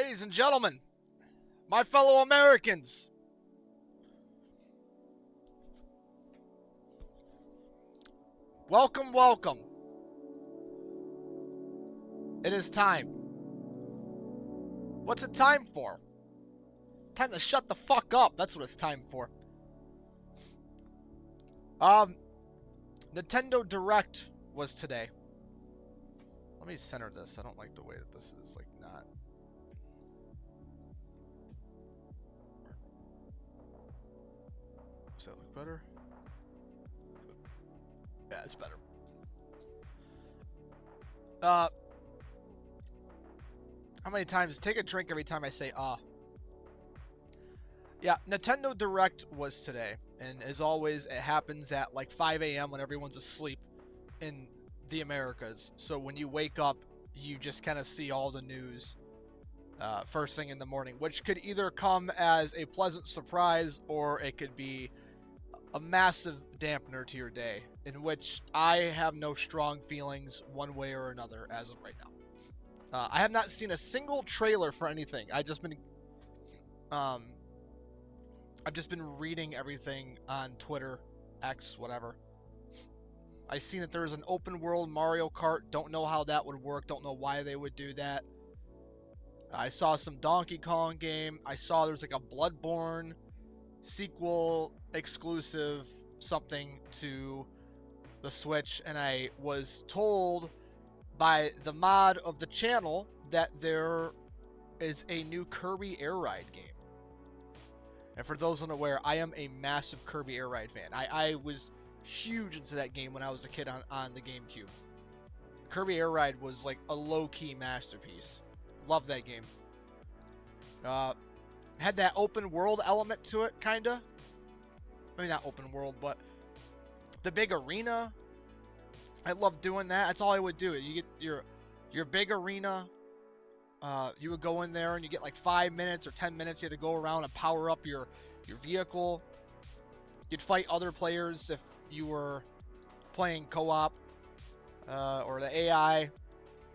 Ladies and gentlemen, my fellow Americans, welcome, welcome. It is time. What's it time for? Time to shut the fuck up. That's what it's time for. Nintendo Direct was today. Let me center this. I don't like the way that this is like not. Does that look better? Yeah, it's better. How many times? Take a drink every time I say Yeah, Nintendo Direct was today. And as always, it happens at like 5 a.m. when everyone's asleep in the Americas. So when you wake up, you just kind of see all the news first thing in the morning, which could either come as a pleasant surprise or it could be a massive dampener to your day, in which I have no strong feelings one way or another as of right now. I have not seen a single trailer for anything. I've just been reading everything on Twitter, X, whatever. I seen that there's an open world Mario Kart. Don't know how that would work. Don't know why they would do that. I saw some Donkey Kong game. I saw there's like a Bloodborne sequel exclusive something to the Switch, and I was told by the mod of the channel that there is a new Kirby Air Ride game. And for those unaware, I am a massive Kirby Air Ride fan. I was huge into that game when I was a kid on the GameCube. Kirby Air Ride was like a low-key masterpiece. Love that game. Had that open world element to it, kinda. I mean, not open world, but the big arena. I love doing that. That's all I would do. You get your big arena. You would go in there and you get like 5 minutes or 10 minutes. You had to go around and power up your vehicle. You'd fight other players if you were playing co-op or the AI.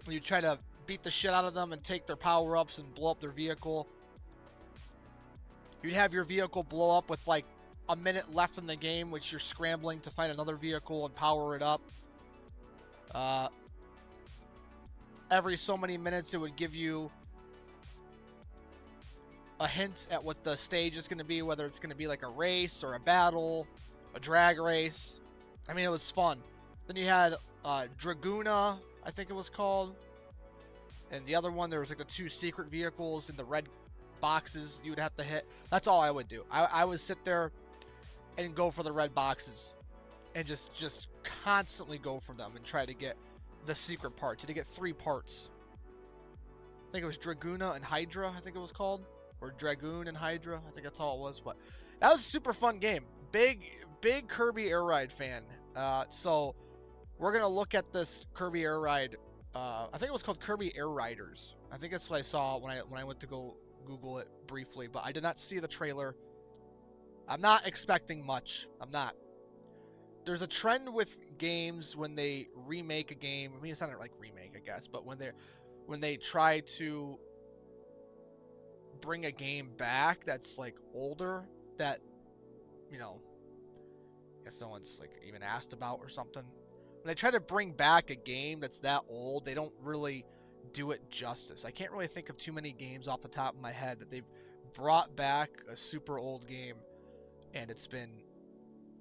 You'd try to beat the shit out of them and take their power-ups and blow up their vehicle. You'd have your vehicle blow up with like a minute left in the game, which you're scrambling to find another vehicle and power it up. Every so many minutes, it would give you a hint at what the stage is going to be, whether it's going to be like a race or a battle, a drag race. I mean, it was fun. Then you had Draguna, I think it was called. And the other one, there was like the 2 secret vehicles in the red boxes you would have to hit. That's all I would do. I would sit there and go for the red boxes and just constantly go for them and try to get the secret parts. To get 3 parts. I think it was Draguna and Hydra, I think it was called. Or Dragoon and Hydra. I think that's all it was. But that was a super fun game. Big Kirby Air Ride fan. So we're going to look at this Kirby Air Ride. I think it was called Kirby Air Riders. I think that's what I saw when I went to go Google it briefly. But I did not see the trailer. I'm not expecting much. I'm not. There's a trend with games when they remake a game. I mean, it's not like remake, I guess, but when they try to bring a game back that's like older, that, you know, I guess no one's like even asked about or something. When they try to bring back a game that's that old, they don't really do it justice. I can't really think of too many games off the top of my head that they've brought back a super old game and it's been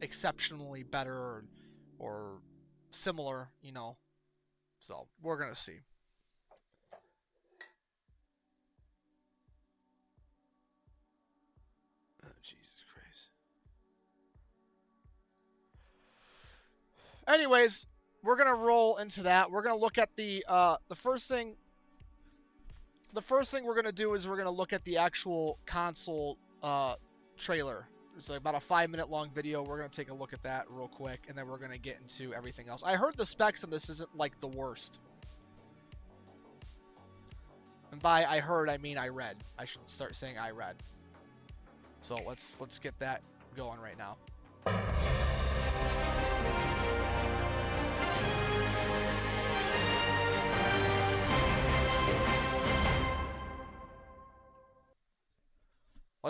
exceptionally better or similar, you know. So we're gonna see. Oh, Jesus Christ. Anyways, we're gonna roll into that. We're gonna look at the first thing. The first thing we're gonna do is we're gonna look at the actual console trailer. It's like about a 5-minute long video. We're going to take a look at that real quick, and then we're going to get into everything else. I heard the specs on this isn't like the worst. And by I heard, I mean I read. I should start saying I read. So let's get that going right now.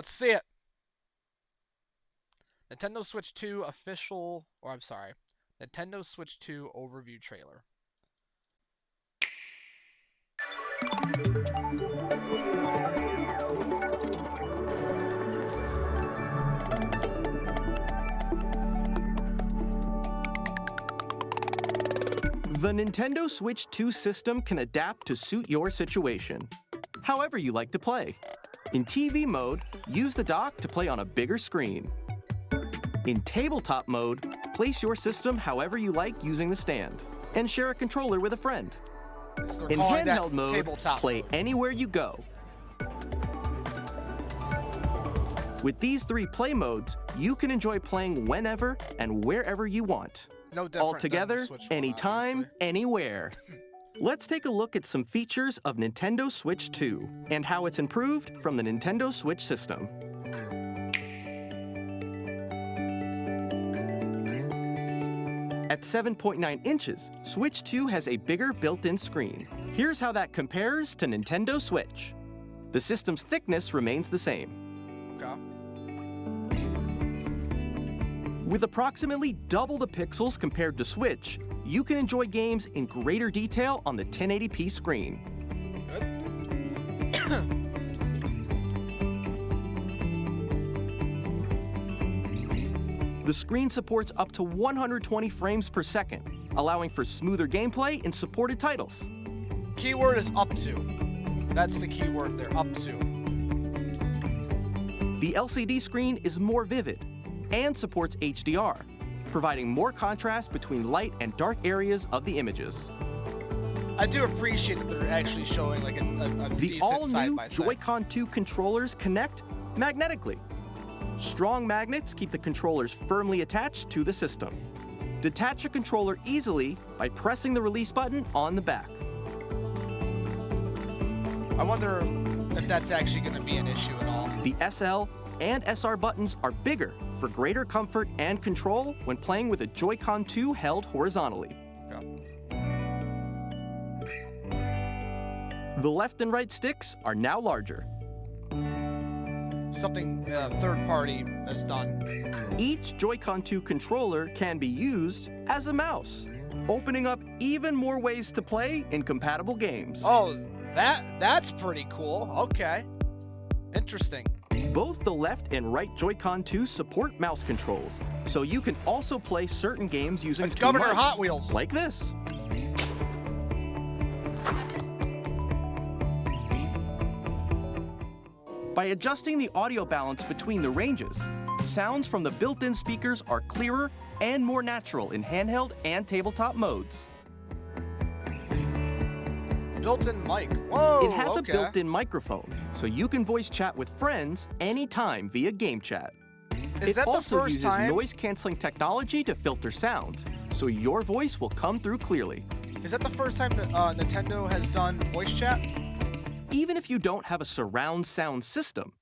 Let's see it. Nintendo Switch 2 official, or I'm sorry, Nintendo Switch 2 overview trailer. The Nintendo Switch 2 system can adapt to suit your situation, however you like to play. In TV mode, use the dock to play on a bigger screen. In tabletop mode, place your system however you like using the stand, and share a controller with a friend. So In handheld mode, play anywhere you go. With these 3 play modes, you can enjoy playing whenever and wherever you want. No different All together, than the Switch one, anytime, obviously. anywhere. Let's take a look at some features of Nintendo Switch 2 and how it's improved from the Nintendo Switch system. At 7.9 inches, Switch 2 has a bigger built-in screen. Here's how that compares to Nintendo Switch. The system's thickness remains the same. Okay. With approximately double the pixels compared to Switch, you can enjoy games in greater detail on the 1080p screen. Good. The screen supports up to 120 frames per second, allowing for smoother gameplay in supported titles. Keyword is up to. That's the keyword there, up to. The LCD screen is more vivid and supports HDR, providing more contrast between light and dark areas of the images. I do appreciate that they're actually showing like a The decent all-new side-by-side. Joy-Con 2 controllers connect magnetically. Strong magnets keep the controllers firmly attached to the system. Detach a controller easily by pressing the release button on the back. I wonder if that's actually going to be an issue at all. The SL and SR buttons are bigger for greater comfort and control when playing with a Joy-Con 2 held horizontally. Okay. The left and right sticks are now larger. Something third party has done. Each Joy-Con 2 controller can be used as a mouse, opening up even more ways to play in compatible games. Oh, that's pretty cool. Okay. Interesting. Both the left and right Joy-Con 2 support mouse controls, so you can also play certain games using It's two Governor mice, Hot Wheels. like this. By adjusting the audio balance between the ranges, sounds from the built-in speakers are clearer and more natural in handheld and tabletop modes. Built-in mic. Whoa, It has okay. a built-in microphone, so you can voice chat with friends anytime via game chat. Is It that the also first uses time? noise-canceling technology to filter sounds, so your voice will come through clearly. Is that the first time that Nintendo has done voice chat? Even if you don't have a surround sound system,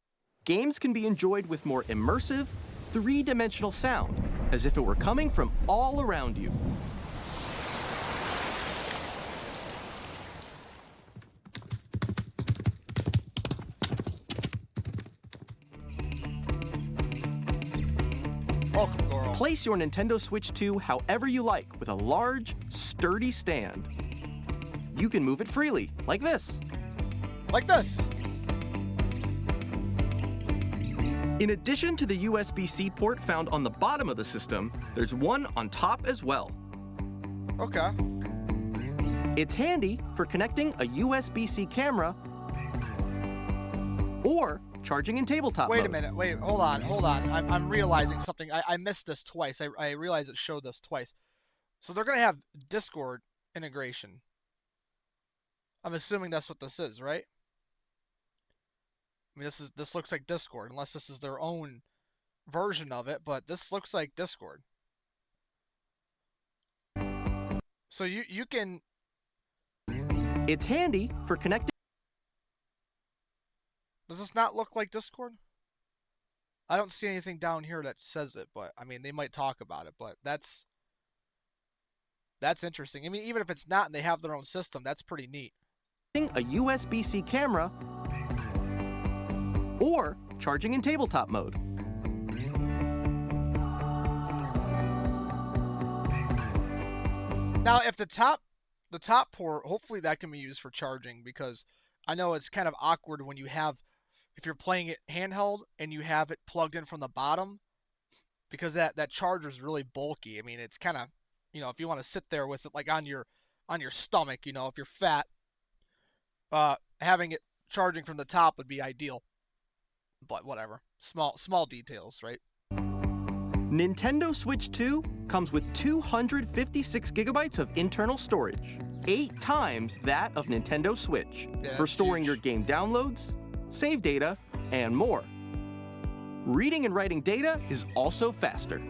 games can be enjoyed with more immersive, three-dimensional sound, as if it were coming from all around you. Welcome, Goro. Place your Nintendo Switch 2 however you like with a large, sturdy stand. You can move it freely, like this. Like this. In addition to the USB-C port found on the bottom of the system, there's one on top as well. Okay. It's handy for connecting a USB-C camera or charging in tabletop Wait mode. a minute. Wait, hold on. I'm realizing something. I missed this twice. I realized it showed this twice. So they're going to have Discord integration. I'm assuming that's what this is, right? I mean, this looks like Discord, unless this is their own version of it, but this looks like Discord. So you can... It's handy for connecting. Does this not look like Discord? I don't see anything down here that says it, but I mean, they might talk about it, but that's interesting. I mean, even if it's not and they have their own system, that's pretty neat. A USB-C camera or charging in tabletop mode. Now, if the top port, hopefully that can be used for charging, because I know it's kind of awkward when you have, if you're playing it handheld and you have it plugged in from the bottom, because that charger is really bulky. I mean, it's kind of, if you want to sit there with it like on your stomach, if you're fat, having it charging from the top would be ideal. But whatever, small details, right? Nintendo Switch 2 comes with 256 gigabytes of internal storage, 8 times that of Nintendo Switch, for storing your game downloads, save data, and more. Reading and writing data is also faster.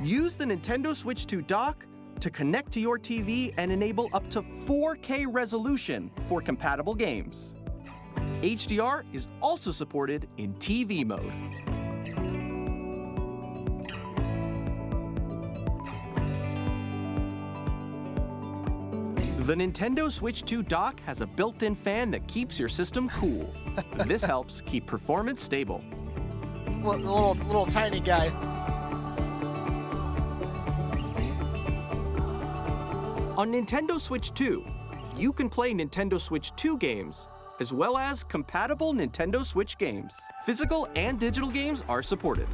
Use the Nintendo Switch 2 dock to connect to your TV and enable up to 4K resolution for compatible games. HDR is also supported in TV mode. The Nintendo Switch 2 dock has a built-in fan that keeps your system cool. This helps keep performance stable. Little tiny guy. On Nintendo Switch 2, you can play Nintendo Switch 2 games, as well as compatible Nintendo Switch games. Physical and digital games are supported.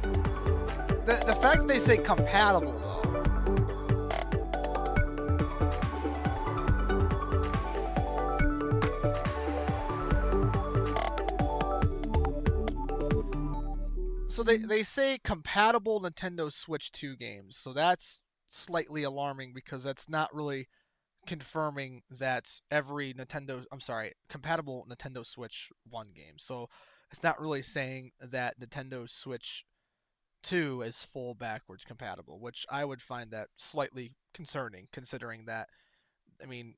The fact that they say compatible, though. So they say compatible Nintendo Switch 2 games. So that's slightly alarming, because that's not really confirming that every compatible Nintendo Switch 1 game. So it's not really saying that Nintendo Switch 2 is full backwards compatible, which I would find that slightly concerning, considering that, I mean,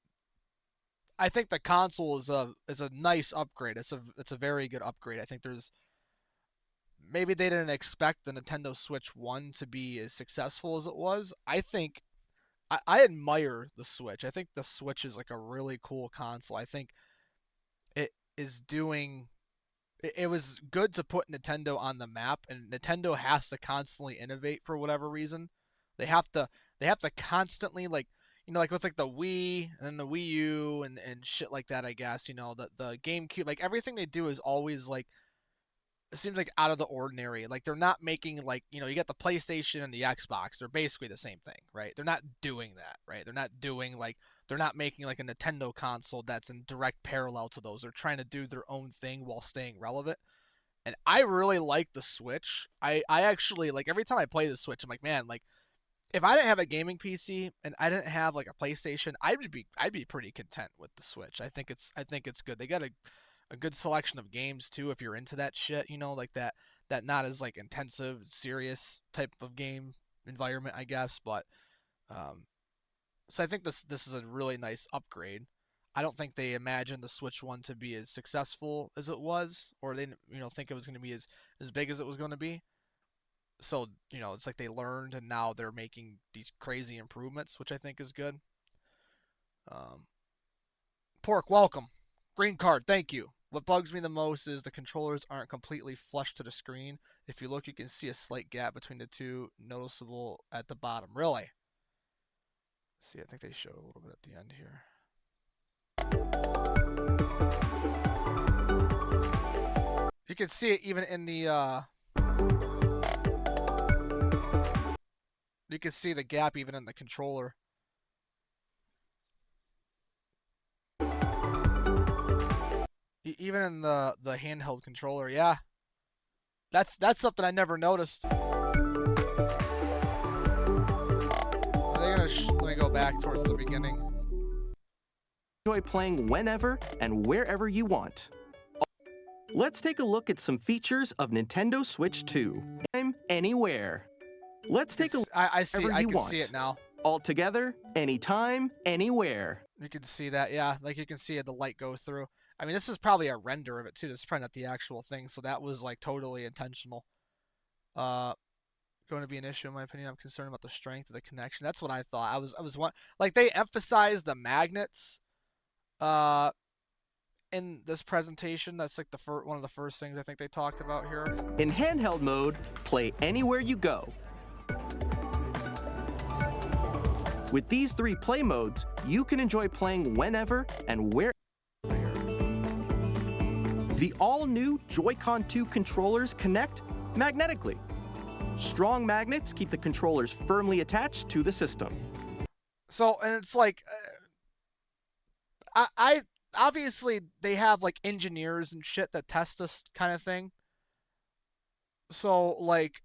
I think the console is a nice upgrade. It's a very good upgrade. I think maybe they didn't expect the Nintendo Switch 1 to be as successful as it was. I admire the Switch. I think the Switch is like a really cool console. I think it was good to put Nintendo on the map, and Nintendo has to constantly innovate for whatever reason. They have to constantly, like with like the Wii and the Wii U and shit like that, I guess, the GameCube, like everything they do is always like, it seems like out of the ordinary. Like they're not making, like, you get the PlayStation and the Xbox. They're basically the same thing, right? They're not doing that, right? They're not making like a Nintendo console that's in direct parallel to those. They're trying to do their own thing while staying relevant. And I really like the Switch. I actually, like, every time I play the Switch, I'm like, man, like, if I didn't have a gaming PC and I didn't have like a PlayStation, I'd be pretty content with the Switch. I think it's good. They got a good selection of games too, if you're into that shit, like that not as like intensive, serious type of game environment, I guess. But so I think this is a really nice upgrade. I don't think they imagined the Switch 1 to be as successful as it was, or they think it was going to be as big as it was going to be. So it's like they learned, and now they're making these crazy improvements, which I think is good. Pork, welcome. Green card, thank you. What bugs me the most is the controllers aren't completely flush to the screen. If you look, you can see a slight gap between the two, noticeable at the bottom. Really? See, I think they show a little bit at the end here. You can see it even in the, you can see the gap even in the controller. Even in the handheld controller, yeah. That's something I never noticed. Are they gonna let me go back towards the beginning. Enjoy playing whenever and wherever you want. Let's take a look at some features of Nintendo Switch 2. Anywhere. Let's take a look. I see. I can see it now. All together, anytime, anywhere. You can see that, yeah. Like you can see the light go through. I mean, this is probably a render of it too. This is probably not the actual thing, so that was like totally intentional. Going to be an issue in my opinion. I'm concerned about the strength of the connection. That's what I thought. I was like, they emphasized the magnets, in this presentation. That's like one of the first things I think they talked about here. In handheld mode, play anywhere you go. With these 3 play modes, you can enjoy playing whenever and where. The all-new Joy-Con 2 controllers connect magnetically. Strong magnets keep the controllers firmly attached to the system. So, and it's like, I obviously they have like engineers and shit that test this kind of thing. So, like,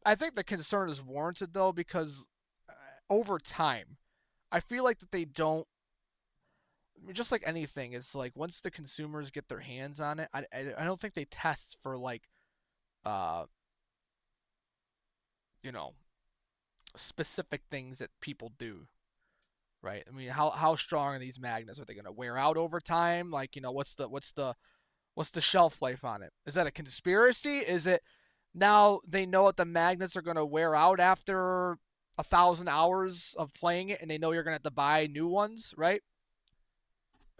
I think the concern is warranted though, because over time, I feel like that they don't. I mean, just like anything, it's like once the consumers get their hands on it, I don't think they test for like, uh, you know, specific things that people do, right? I mean, how strong are these magnets? Are they gonna wear out over time? Like, what's the shelf life on it? Is that a conspiracy? Is it now they know that the magnets are gonna wear out after 1,000 hours of playing it, and they know you're gonna have to buy new ones, right?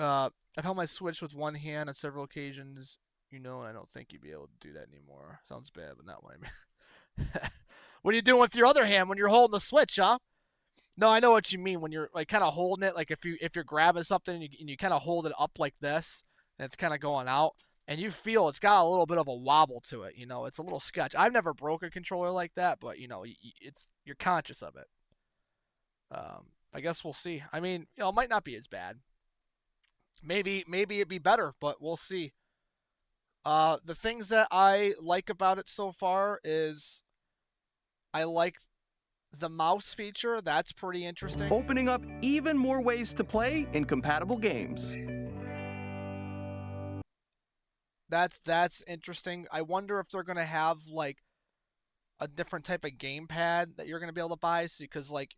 I've held my Switch with one hand on several occasions, and I don't think you'd be able to do that anymore. Sounds bad, but not what I mean. What are you doing with your other hand when you're holding the Switch, huh? No, I know what you mean when you're like kind of holding it, like if you're grabbing something and you kind of hold it up like this, and it's kind of going out, and you feel it's got a little bit of a wobble to it. It's a little sketch. I've never broke a controller like that, but you're conscious of it. I guess we'll see. I mean, it might not be as bad. Maybe it'd be better, but we'll see. The things that I like about it so far is I like the mouse feature. That's pretty interesting. Opening up even more ways to play in compatible games. That's interesting. I wonder if they're gonna have like a different type of gamepad that you're gonna be able to buy, because like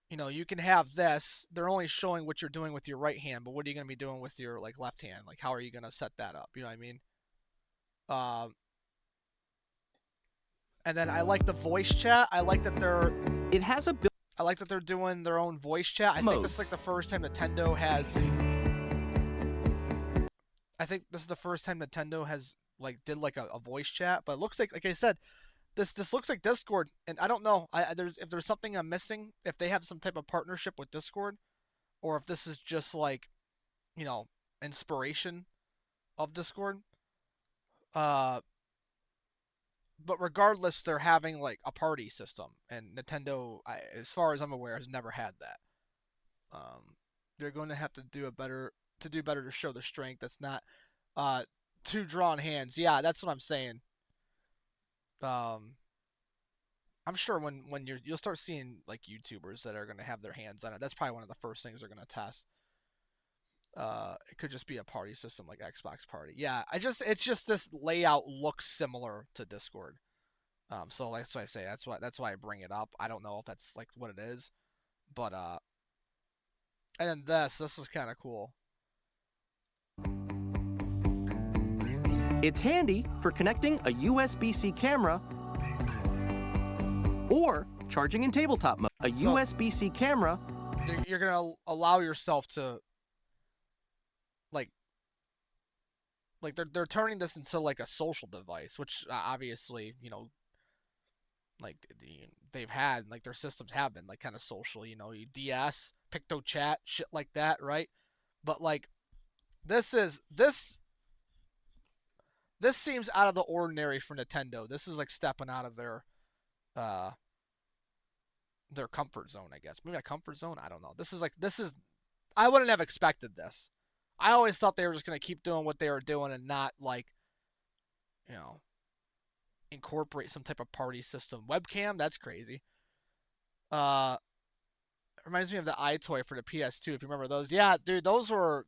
you can have this. They're only showing what you're doing with your right hand, but what are you gonna be doing with your like left hand? Like how are you gonna set that up? You know what I mean? And then I like the voice chat. I like that they're. It has a. I like that they're doing their own voice chat. I think this is like the first time Nintendo has. I think this is the first time Nintendo has like did like a voice chat, but it looks like I said, this looks like Discord, and I don't know. If there's something I'm missing, if they have some type of partnership with Discord, or if this is just like, inspiration of Discord. But regardless, they're having like a party system, and Nintendo, as far as I'm aware, has never had that. They're going to have to do better to show the strength. That's not 2 drawn hands. Yeah, that's what I'm saying. I'm sure when you'll start seeing like YouTubers that are going to have their hands on it. That's probably one of the first things they're going to test. It could just be a party system like Xbox Party. Yeah, it's just this layout looks similar to Discord. So that's why I say that's why I bring it up. I don't know if that's like what it is, but and then this was kind of cool. It's handy for connecting a USB-C camera or charging in tabletop mode. A USB-C camera. You're gonna allow yourself to like they're turning this into like a social device, which obviously like they've had like their systems have been like kind of social, DS, Picto Chat, shit like that, right? But like this seems out of the ordinary for Nintendo. This is like stepping out of their comfort zone, I guess. Maybe a comfort zone, I don't know. This is I wouldn't have expected this. I always thought they were just going to keep doing what they were doing and not like incorporate some type of party system. Webcam, that's crazy. Reminds me of the iToy for the PS2, if you remember those. Yeah, dude, those were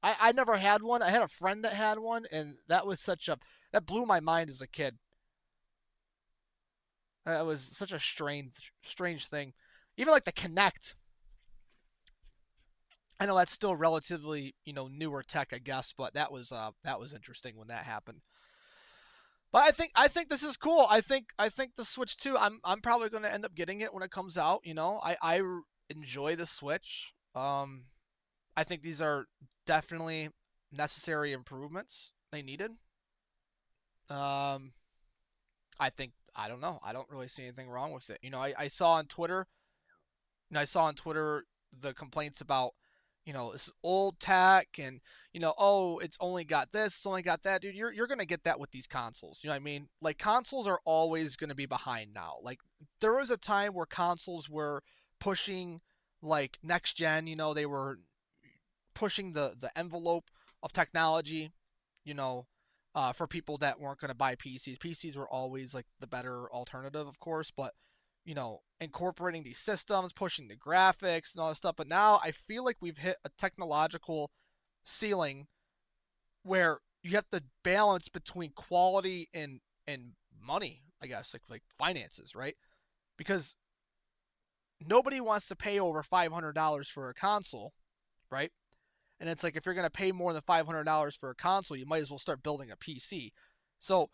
I never had one. I had a friend that had one, and that blew my mind as a kid. That was such a strange thing. Even like the Kinect. I know that's still relatively, newer tech, I guess, but that was interesting when that happened. But I think this is cool. I think the Switch 2. I'm probably going to end up getting it when it comes out. I enjoy the Switch. I think these are definitely necessary improvements they needed. Um, I don't know. I don't really see anything wrong with it. I saw on Twitter, I saw on Twitter the complaints about, this old tech and, oh, it's only got this, it's only got that. Dude, you're gonna get that with these consoles. You know what I mean? Like consoles are always gonna be behind now. Like there was a time where consoles were pushing like next gen. They were pushing the envelope of technology, you know, for people that weren't going to buy PCs. PCs were always like the better alternative, of course, but incorporating these systems, pushing the graphics and all that stuff. But now I feel like we've hit a technological ceiling where you have to balance between quality and money, I guess, like finances, right? Because nobody wants to pay over $500 for a console, right? And it's like if you're going to pay more than $500 for a console, you might as well start building a PC. So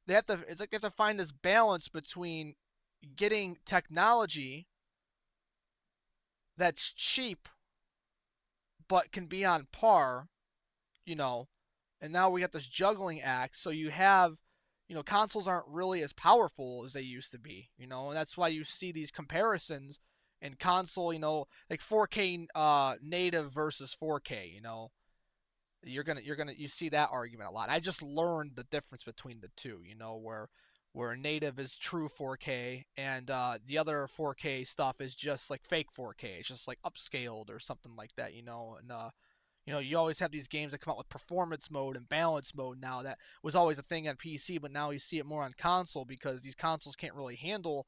it's like they have to find this balance between getting technology that's cheap but can be on par, you know, and now we got this juggling act. So you have, consoles aren't really as powerful as they used to be, and that's why you see these comparisons in console, like 4K native versus 4K, you see that argument a lot. I just learned the difference between the two, where native is true 4K and the other 4K stuff is just like fake 4K. It's just like upscaled or something like that, and you always have these games that come out with performance mode and balance mode now. That was always a thing on PC, but now you see it more on console because these consoles can't really handle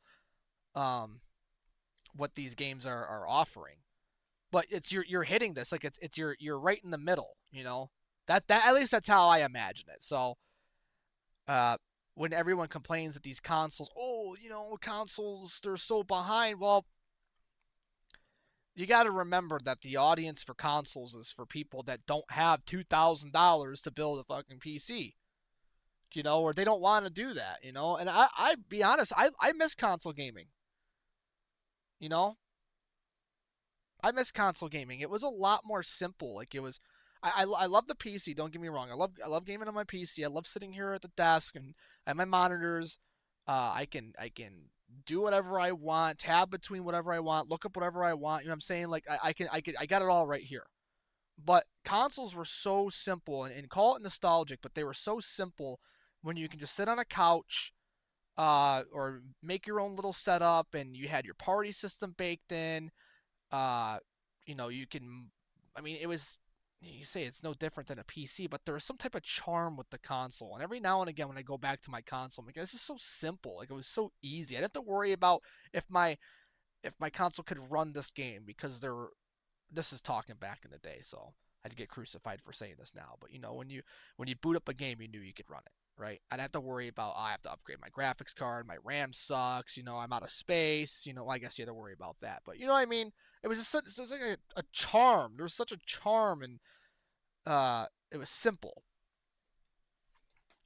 um, what these games are offering. But it's you're hitting this like it's you're right in the middle, That at least that's how I imagine it. So uh, when everyone complains that these consoles, oh, consoles they're so behind, well, you got to remember that the audience for consoles is for people that don't have $2,000 to build a fucking PC, or they don't want to do that, And I be honest, I miss console gaming, you know. I miss console gaming. It was a lot more simple. Like it was, I love the PC. Don't get me wrong. I love gaming on my PC. I love sitting here at the desk and at my monitors. I can do whatever I want, tab between whatever I want, look up whatever I want. You know what I'm saying? Like I got it all right here. But consoles were so simple and call it nostalgic, but they were so simple when you can just sit on a couch, or make your own little setup, and you had your party system baked in. uh you can, I mean, it was, you say it's no different than a PC, but there was some type of charm with the console. And every now and again when I go back to my console, I'm like, this is so simple. Like it was so easy. I didn't have to worry about if my console could run this game, because this is talking back in the day, so I'd get crucified for saying this now. But when you boot up a game, you knew you could run it, right? I'd have to worry about, I have to upgrade my graphics card, my RAM sucks, I'm out of space, well, I guess you had to worry about that. But you know what I mean? It was just such, it was like a charm. There was such a charm, and it was simple.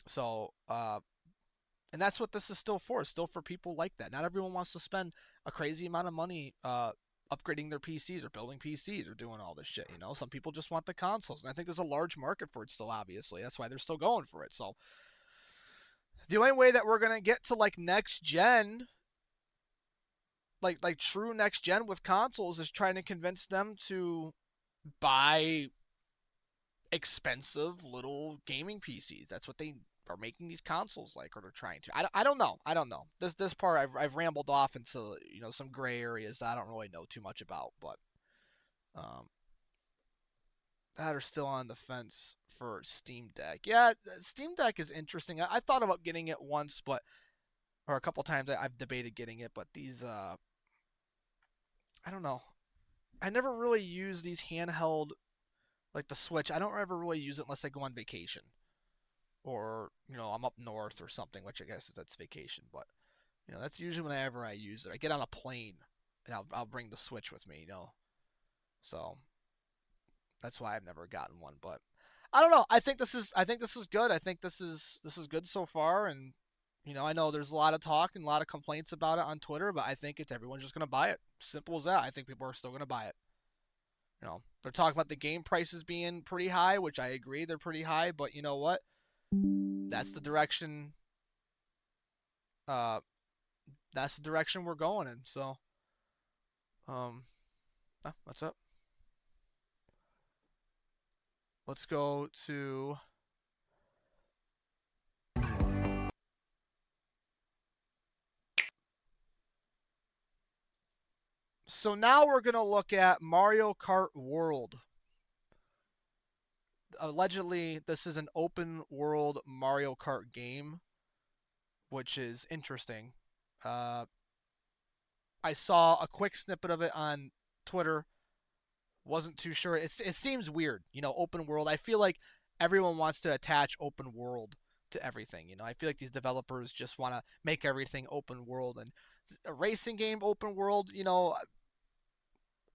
So and that's what this is still for. It's still for people like that. Not everyone wants to spend a crazy amount of money upgrading their PCs or building PCs or doing all this shit. Some people just want the consoles, and I think there's a large market for it still. Obviously, that's why they're still going for it. So the only way that we're gonna get to like next gen, like true next gen with consoles, is trying to convince them to buy expensive little gaming PCs. That's what they are making these consoles like, or they're trying to. I don't know. I don't know. This part I've rambled off into some gray areas that I don't really know too much about, but um, that are still on the fence for Steam Deck. Yeah, Steam Deck is interesting. I thought about getting it once, but or a couple times I've debated getting it, but these I don't know. I never really use these handheld, like the Switch. I don't ever really use it unless I go on vacation, or I'm up north or something, which I guess that's vacation. But that's usually whenever I use it. I get on a plane and I'll bring the Switch with me. So that's why I've never gotten one. But I don't know. I think this is good. I think this is good so far. And I know there's a lot of talk and a lot of complaints about it on Twitter, but I think it's everyone's just gonna buy it. Simple as that. I think people are still gonna buy it. You know, they're talking about the game prices being pretty high, which I agree they're pretty high. But you know what? That's the direction. That's the direction we're going in. So, what's up? Let's go to. So now we're going to look at Mario Kart World. Allegedly, this is an open world Mario Kart game, which is interesting. I saw a quick snippet of it on Twitter. Wasn't too sure. It seems weird, you know, open world. I feel like everyone wants to attach open world to everything. You know, I feel like these developers just want to make everything open world, and a racing game open world, you know,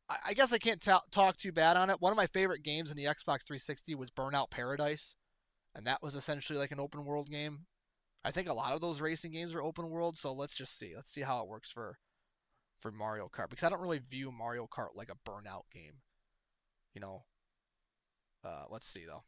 I guess I can't talk too bad on it. One of my favorite games in the Xbox 360 was Burnout Paradise, and that was essentially like an open world game. I think a lot of those racing games are open world, so let's just see. Let's see how it works for Mario Kart, because I don't really view Mario Kart like a Burnout game. You know, let's see though.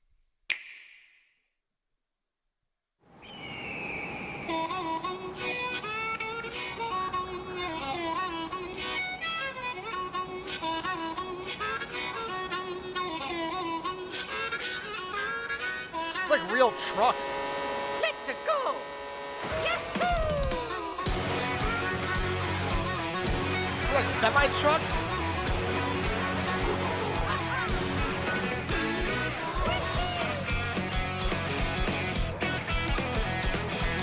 It's like real trucks. Let's go! They're like semi-trucks.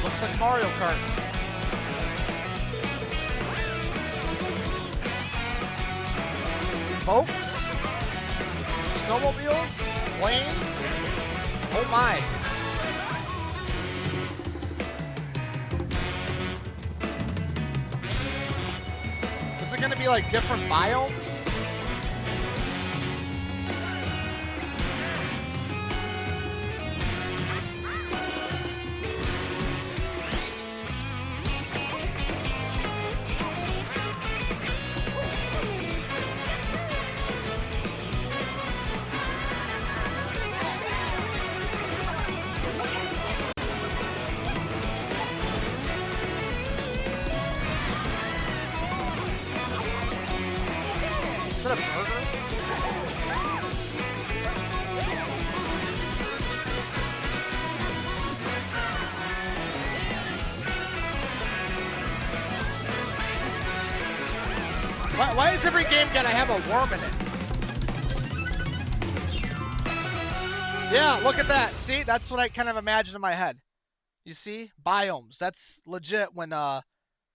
Looks like Mario Kart. Boats, snowmobiles, planes. Oh my. Is it gonna be like different biomes? Is that a burger? Why is every game gonna have a worm in it? Yeah, look at that. See, that's what I kind of imagined in my head. You see? Biomes. That's legit when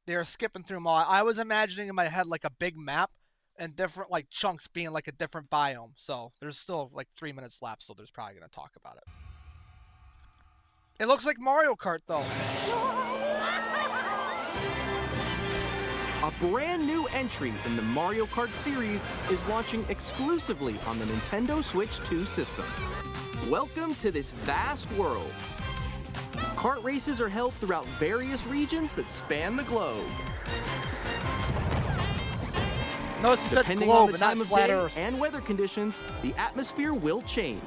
they were skipping through them all. I was imagining in my head like a big map and different like chunks being like a different biome. So there's still like 3 minutes left, so there's probably gonna talk about it. It looks like Mario Kart though. A brand new entry in the Mario Kart series is launching exclusively on the Nintendo Switch 2 system. Welcome to this vast world. Kart races are held throughout various regions that span the globe. Notice it said Depending globe on the and not time of flat day Earth. and weather conditions, the atmosphere will change.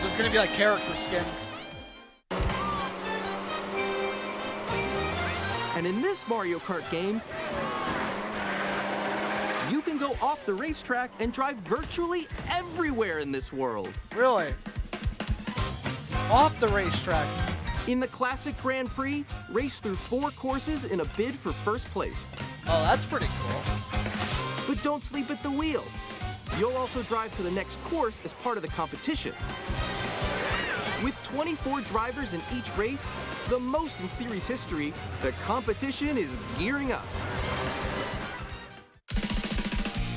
There's gonna be like character skins. And in this Mario Kart game, you can go off the racetrack and drive virtually everywhere in this world. Really? Off the racetrack. In the classic Grand Prix, race through 4 courses in a bid for first place. Oh, that's pretty cool. But don't sleep at the wheel. You'll also drive to the next course as part of the competition. With 24 drivers in each race, the most in series history, the competition is gearing up.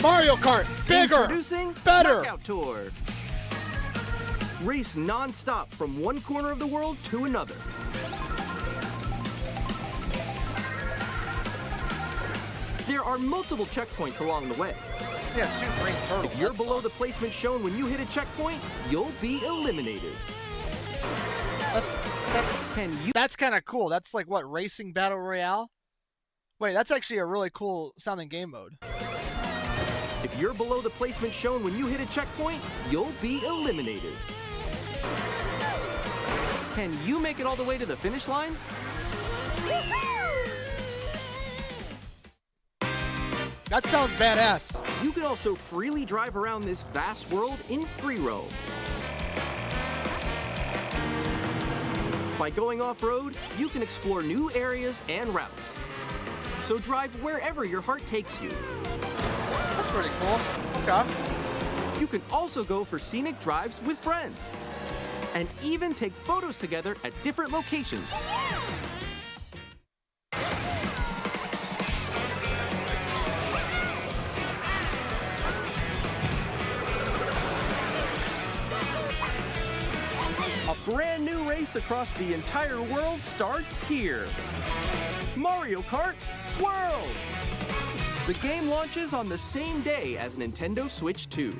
Mario Kart, bigger, Introducing better. Knockout Tour. Race non-stop from one corner of the world to another. There are multiple checkpoints along the way. Yeah, shoot green turtle. If you're that below the sucks. placement shown when you hit a checkpoint, you'll be eliminated. That's kind of cool. That's like what, racing battle royale? Wait, that's actually a really cool sounding game mode. If you're below the placement shown when you hit a checkpoint, you'll be eliminated. Can you make it all the way to the finish line? That sounds badass. You can also freely drive around this vast world in free roam. By going off-road, you can explore new areas and routes. So drive wherever your heart takes you. That's pretty cool. Okay. You can also go for scenic drives with friends. And even take photos together at different locations. A brand new race across the entire world starts here. Mario Kart World! The game launches on the same day as Nintendo Switch 2.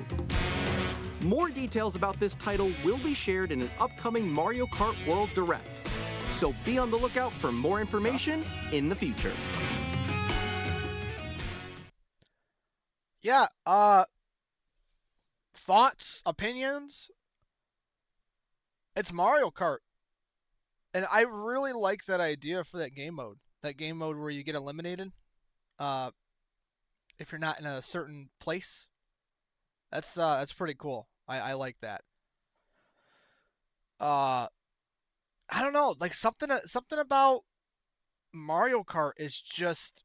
More details about this title will be shared in an upcoming Mario Kart World Direct, so be on the lookout for more information in the future. Yeah, thoughts, opinions? It's Mario Kart. And I really like that idea for that game mode. That game mode where you get eliminated if you're not in a certain place. That's pretty cool. I like that. I don't know, like something about Mario Kart is just,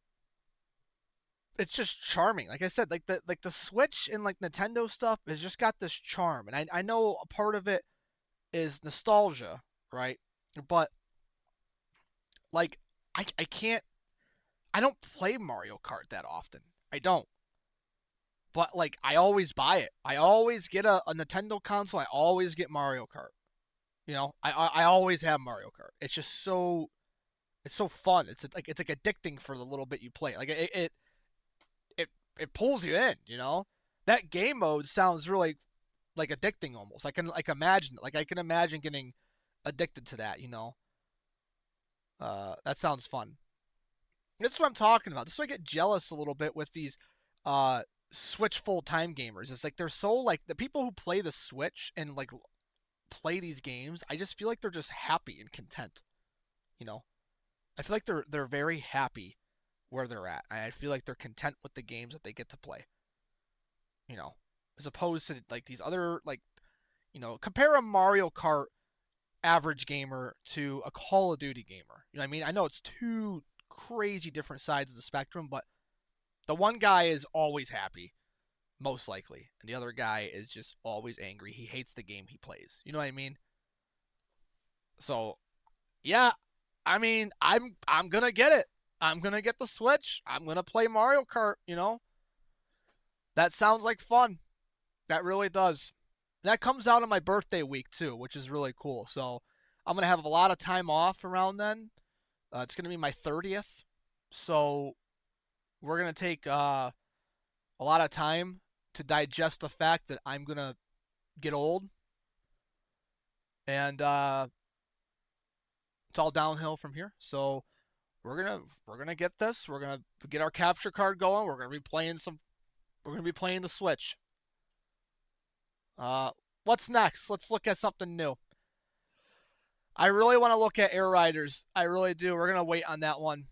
it's just charming. Like I said, like the Switch and like Nintendo stuff has just got this charm, and I know a part of it is nostalgia, right? But like I can't, I don't play Mario Kart that often. I don't. But like I always buy it. I always get a Nintendo console. I always get Mario Kart. You know, I always have Mario Kart. It's just so, it's so fun. It's like addicting for the little bit you play. Like it pulls you in. You know, that game mode sounds really like addicting almost. I can like imagine it. Like I can imagine getting addicted to that. You know, that sounds fun. That's what I'm talking about. This is why I get jealous a little bit with these Switch full-time gamers. It's like they're so like the people who play the Switch and like play these games, I just feel like they're just happy and content. You know, I feel like they're very happy where they're at. I feel like they're content with the games that they get to play. You know, as opposed to like these other like, you know, compare a Mario Kart average gamer to a Call of Duty gamer. You know what I mean? I know it's two crazy different sides of the spectrum, but the one guy is always happy, most likely, and the other guy is just always angry. He hates the game he plays. You know what I mean? So, yeah, I mean, I'm gonna get it. I'm gonna get the Switch. I'm gonna play Mario Kart. You know, that sounds like fun. That really does. That comes out on my birthday week too, which is really cool. So I'm gonna have a lot of time off around then. It's gonna be my 30th, so we're gonna take a lot of time to digest the fact that I'm gonna get old, and it's all downhill from here. So we're gonna get this. We're gonna get our capture card going. We're gonna be playing some. We're gonna be playing the Switch. What's next? Let's look at something new. I really want to look at Air Riders. I really do. We're gonna wait on that one.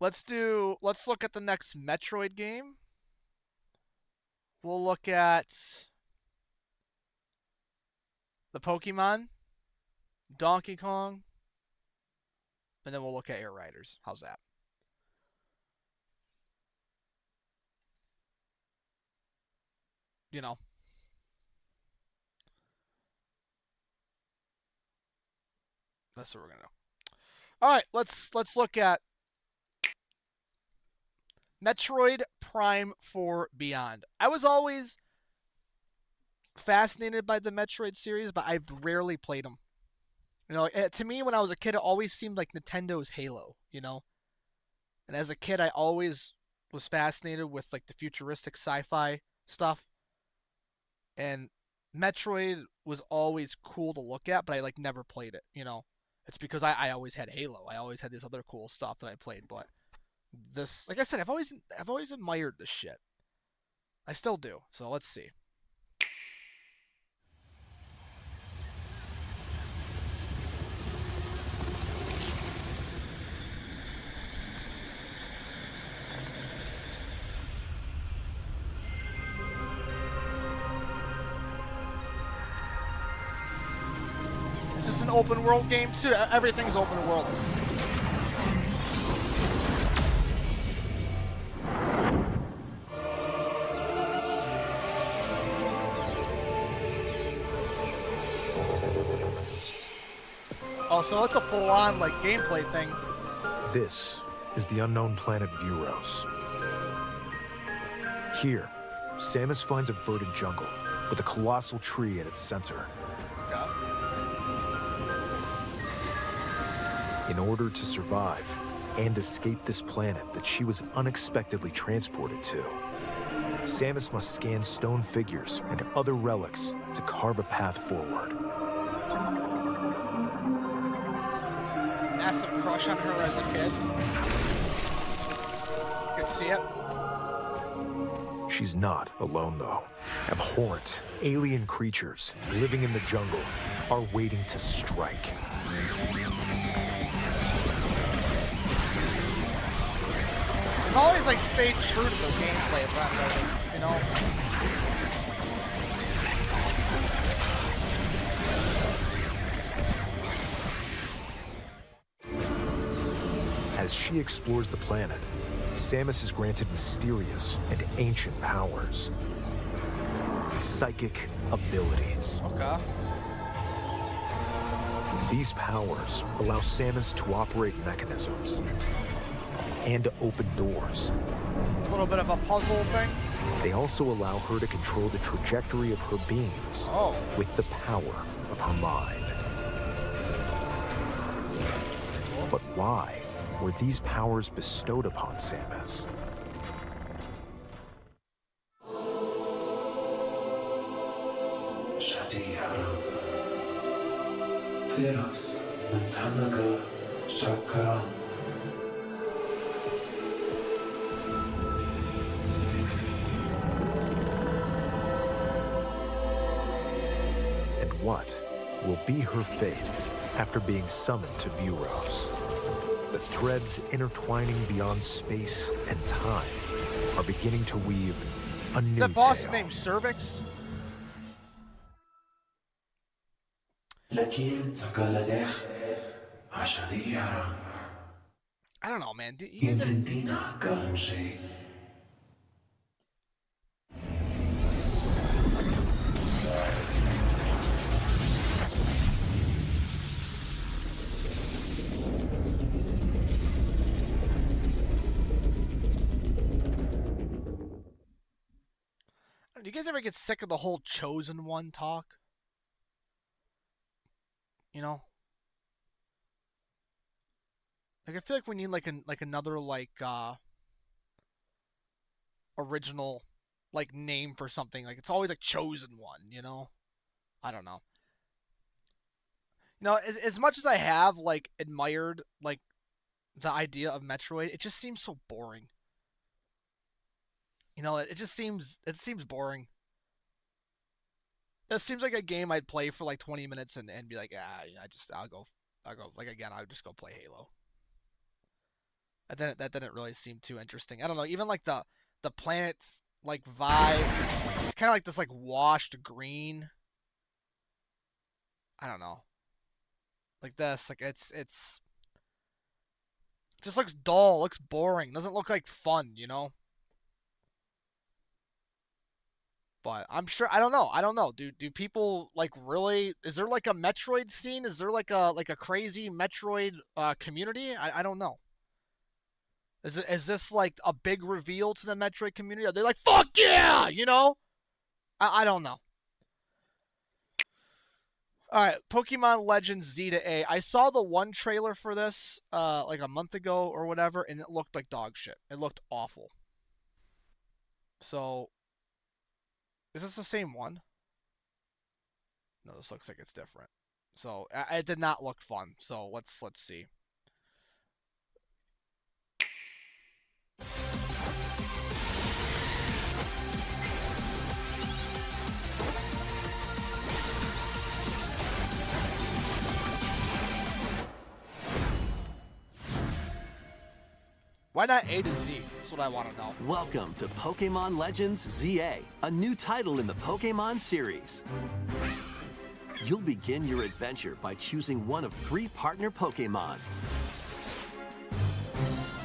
Let's look at the next Metroid game. We'll look at the Pokemon, Donkey Kong, and then we'll look at Air Riders. How's that? You know. That's what we're gonna do. All right, let's look at Metroid Prime 4 Beyond. I was always fascinated by the Metroid series, but I've rarely played them. You know, to me, when I was a kid, it always seemed like Nintendo's Halo, you know? And as a kid, I always was fascinated with, like, the futuristic sci-fi stuff. And Metroid was always cool to look at, but I, like, never played it, you know? It's because I always had Halo. I always had this other cool stuff that I played, but this, like I said, I've always admired this shit. I still do. So let's see. Is this an open world game too? Everything's open world. Oh, so it's a full-on like gameplay thing. This is the unknown planet Vuros. Here, Samus finds a verdant jungle with a colossal tree at its center. Okay. In order to survive and escape this planet that she was unexpectedly transported to, Samus must scan stone figures and other relics to carve a path forward. Massive crush on her as a kid. Could see it. She's not alone, though. Abhorrent, alien creatures living in the jungle are waiting to strike. Always like stay true to the gameplay of that notice, you know? As she explores the planet, Samus is granted mysterious and ancient powers. Psychic abilities. Okay. These powers allow Samus to operate mechanisms and to open doors. A little bit of a puzzle thing. They also allow her to control the trajectory of her beams with the power of her mind. But why were these powers bestowed upon Samus? And what will be her fate after being summoned to Vuros? The threads intertwining beyond space and time are beginning to weave a new Is that boss tale. named Cervix? I don't know, man. Do you guys ever... Do you guys ever get sick of the whole Chosen One talk? You know? Like I feel like we need like another original like name for something. Like it's always like Chosen One, you know? I don't know. You know, as much as I have like admired like the idea of Metroid, it just seems so boring. You know, it seems boring. It seems like a game I'd play for like 20 minutes and be like, I'll go like again, I'll just go play Halo. That didn't really seem too interesting. I don't know, even like the planet's like vibe, it's kind of like this like washed green. I don't know. Like this, like it's it just looks dull, looks boring, doesn't look like fun, you know? But I'm sure I don't know. Do people like really? Is there like a Metroid scene? Is there like a crazy Metroid community? I don't know. Is this like a big reveal to the Metroid community? Are they like fuck yeah? You know? I don't know. All right, Pokemon Legends Z to A. I saw the one trailer for this like a month ago or whatever, and it looked like dog shit. It looked awful. So. Is this the same one? No, this looks like it's different. So it did not look fun. So let's see. Why not A to Z? That's what I want to know. Welcome to Pokemon Legends ZA, a new title in the Pokemon series. You'll begin your adventure by choosing one of 3 partner Pokemon.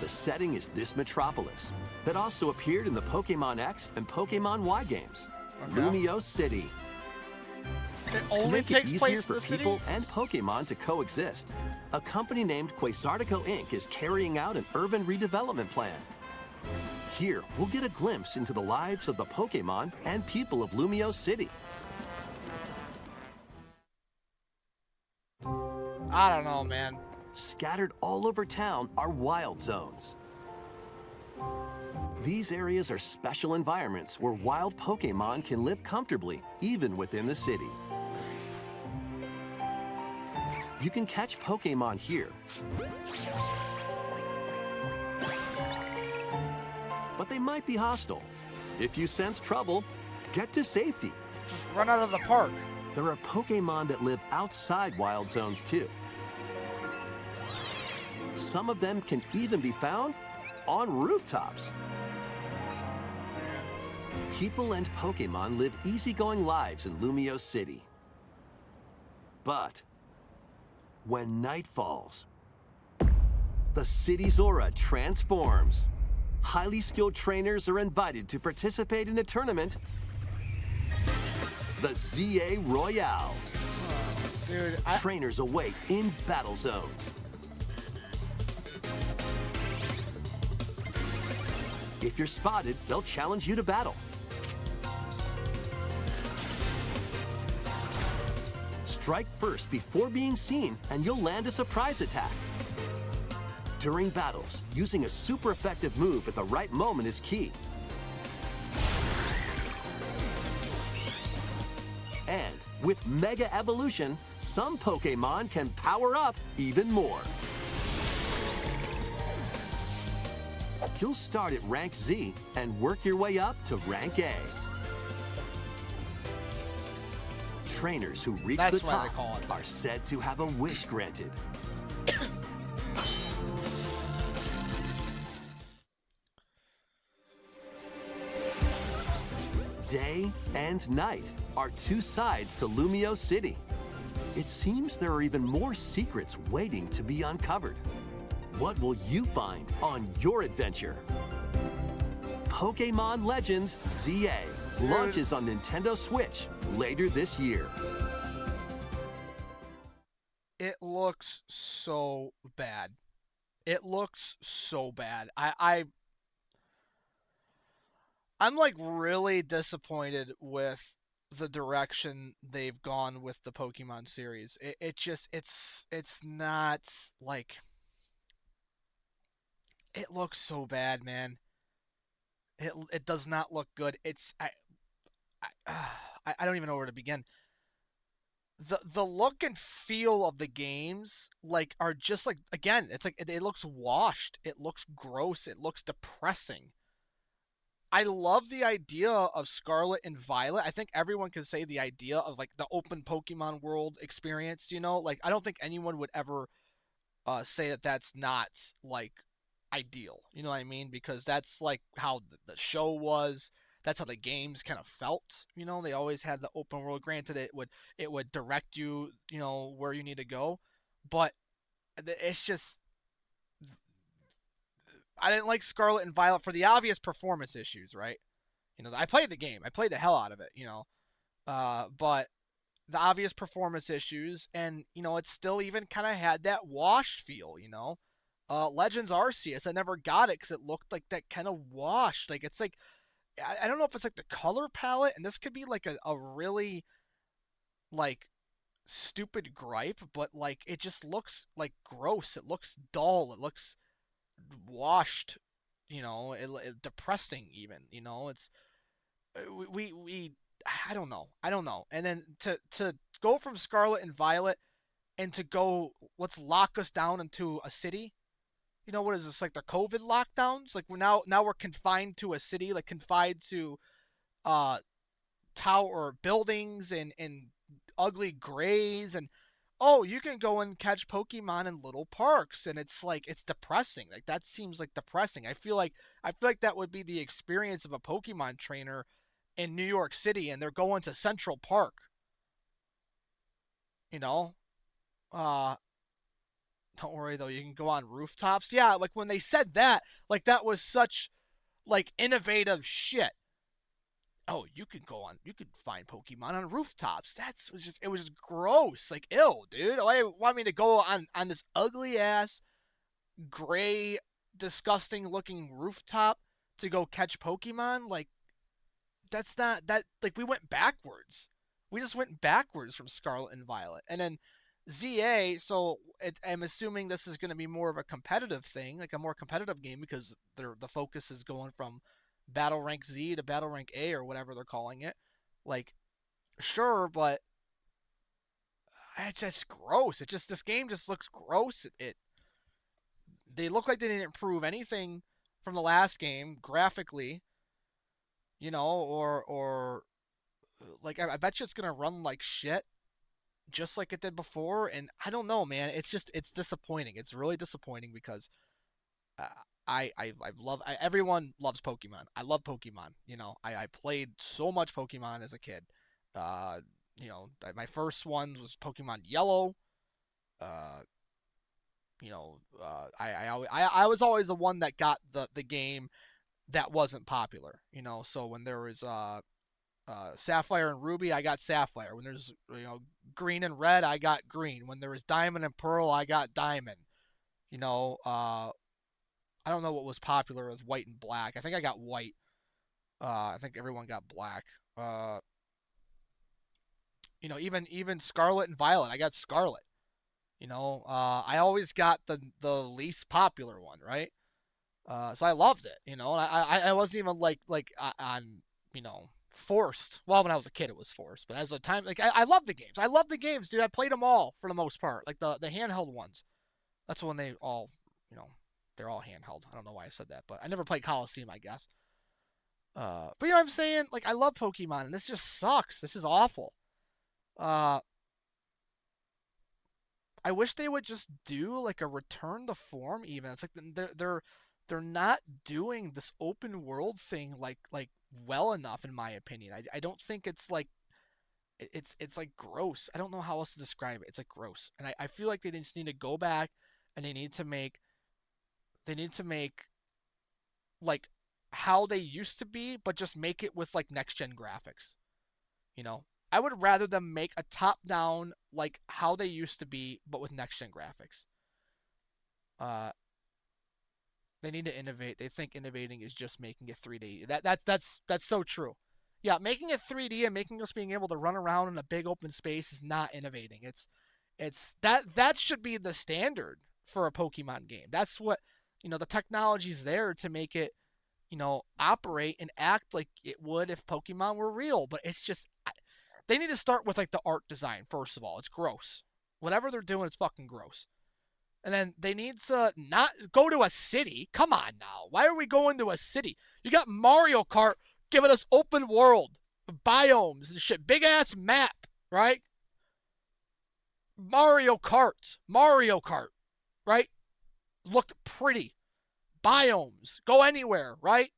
The setting is this metropolis that also appeared in the Pokemon X and Pokemon Y games, Lumio City. It To only make it takes easier place for in the city? people and Pokemon to coexist, a company named Quasartico Inc. is carrying out an urban redevelopment plan. Here, we'll get a glimpse into the lives of the Pokemon and people of Lumio City. I don't know, man. Scattered all over town are wild zones. These areas are special environments where wild Pokemon can live comfortably, even within the city. You can catch Pokemon here, but they might be hostile. If you sense trouble, get to safety. Just run out of the park. There are Pokemon that live outside wild zones too. Some of them can even be found on rooftops. People and Pokemon live easygoing lives in Lumio City. But when night falls, the city's aura transforms. Highly skilled trainers are invited to participate in a tournament, the ZA Royale. Dude, Trainers await in battle zones. If you're spotted, they'll challenge you to battle. Strike first before being seen, and you'll land a surprise attack. During battles, using a super effective move at the right moment is key. And with Mega Evolution, some Pokemon can power up even more. You'll start at Rank Z and work your way up to Rank A. Trainers who reach That's the why they top call it. are said to have a wish granted. Day and night are 2 sides to Lumio City. It seems there are even more secrets waiting to be uncovered. What will you find on your adventure? Pokemon Legends ZA launches on Nintendo Switch later this year. It looks so bad. It looks so bad. I'm like really disappointed with the direction they've gone with the Pokemon series. It's not like, it looks so bad, man. It does not look good. I don't even know where to begin. The look and feel of the games like are just like, again, it's like it looks washed. It looks gross. It looks depressing. I love the idea of Scarlet and Violet. I think everyone can say the idea of like the open Pokemon world experience, you know? Like I don't think anyone would ever say that that's not like ideal. You know what I mean? Because that's like how the show was. That's how the games kind of felt. You know, they always had the open world. Granted, it would direct you, you know, where you need to go, but it's just, I didn't like Scarlet and Violet for the obvious performance issues, right? You know, I played the game. I played the hell out of it, you know. But the obvious performance issues, and, you know, it still even kind of had that washed feel, you know. Legends Arceus, I never got it because it looked like that kind of washed. Like, it's like, I don't know if it's like the color palette, and this could be like a really, like, stupid gripe, but, like, it just looks, like, gross. It looks dull. It looks washed, you know, depressing even, you know. It's, we I don't know. And then to go from Scarlet and Violet and to go, let's lock us down into a city. You know, what is this, like the COVID lockdowns? Like we're confined to a city, like confined to tower buildings and ugly grays, and oh, you can go and catch Pokemon in little parks, and it's like it's depressing. Like that seems like depressing. I feel like that would be the experience of a Pokemon trainer in New York City, and they're going to Central Park. You know, uh, don't worry though, you can go on rooftops. Yeah, like when they said that, like that was such like innovative shit. Oh, you could find Pokemon on rooftops. It was just gross. Like, ew, dude. Why want me to go on this ugly ass, gray, disgusting looking rooftop to go catch Pokemon? Like, that's not that. Like, we went backwards. We just went backwards from Scarlet and Violet, and then ZA. So I'm assuming this is going to be more of a competitive thing, like a more competitive game because the focus is going from Battle Rank Z to Battle Rank A or whatever they're calling it. Like, sure, but it's just gross. This game just looks gross. They look like they didn't improve anything from the last game graphically, or like I bet you it's gonna run like shit, just like it did before. And I don't know, man. It's disappointing. It's really disappointing because uh, everyone loves Pokemon. I love Pokemon. I played so much Pokemon as a kid. Uh, my first ones was Pokemon Yellow. Uh, I was always the one that got the game that wasn't popular. So when there was Sapphire and Ruby, I got Sapphire. When there's Green and Red, I got Green. When there was Diamond and Pearl, I got Diamond. I don't know what was popular with White and Black. I think I got White. I think everyone got Black. Uh, even Scarlet and Violet, I got Scarlet. I always got the least popular one, right? So I loved it. I wasn't even on forced. Well, when I was a kid, it was forced, but as a time, like I love the games. I love the games, dude. I played them all for the most part, like the handheld ones. That's when they all, they're all handheld. I don't know why I said that, but I never played Coliseum, I guess. But what I'm saying? Like, I love Pokemon, and this just sucks. This is awful. Uh, I wish they would just do like a return to form. Even it's like they're not doing this open world thing like well enough, in my opinion. I don't think it's like it's like gross. I don't know how else to describe it. It's like gross, and I feel like they just need to go back and they need to make like how they used to be, but just make it with like next gen graphics. You know, I would rather them make a top down like how they used to be, but with next gen graphics. Uh, they need to innovate. They think innovating is just making it 3D. That's so true. Yeah, making it 3D and making us being able to run around in a big open space is not innovating. That should be the standard for a Pokemon game. That's what the technology's there to make it operate and act like it would if Pokemon were real. But it's just they need to start with like the art design first of all. It's gross. Whatever they're doing, it's fucking gross. And then they need to not go to a city. Come on now. Why are we going to a city? You got Mario Kart giving us open world biomes and shit. Big ass map, right? Mario Kart, right? Looked pretty. Biomes. Go anywhere, right?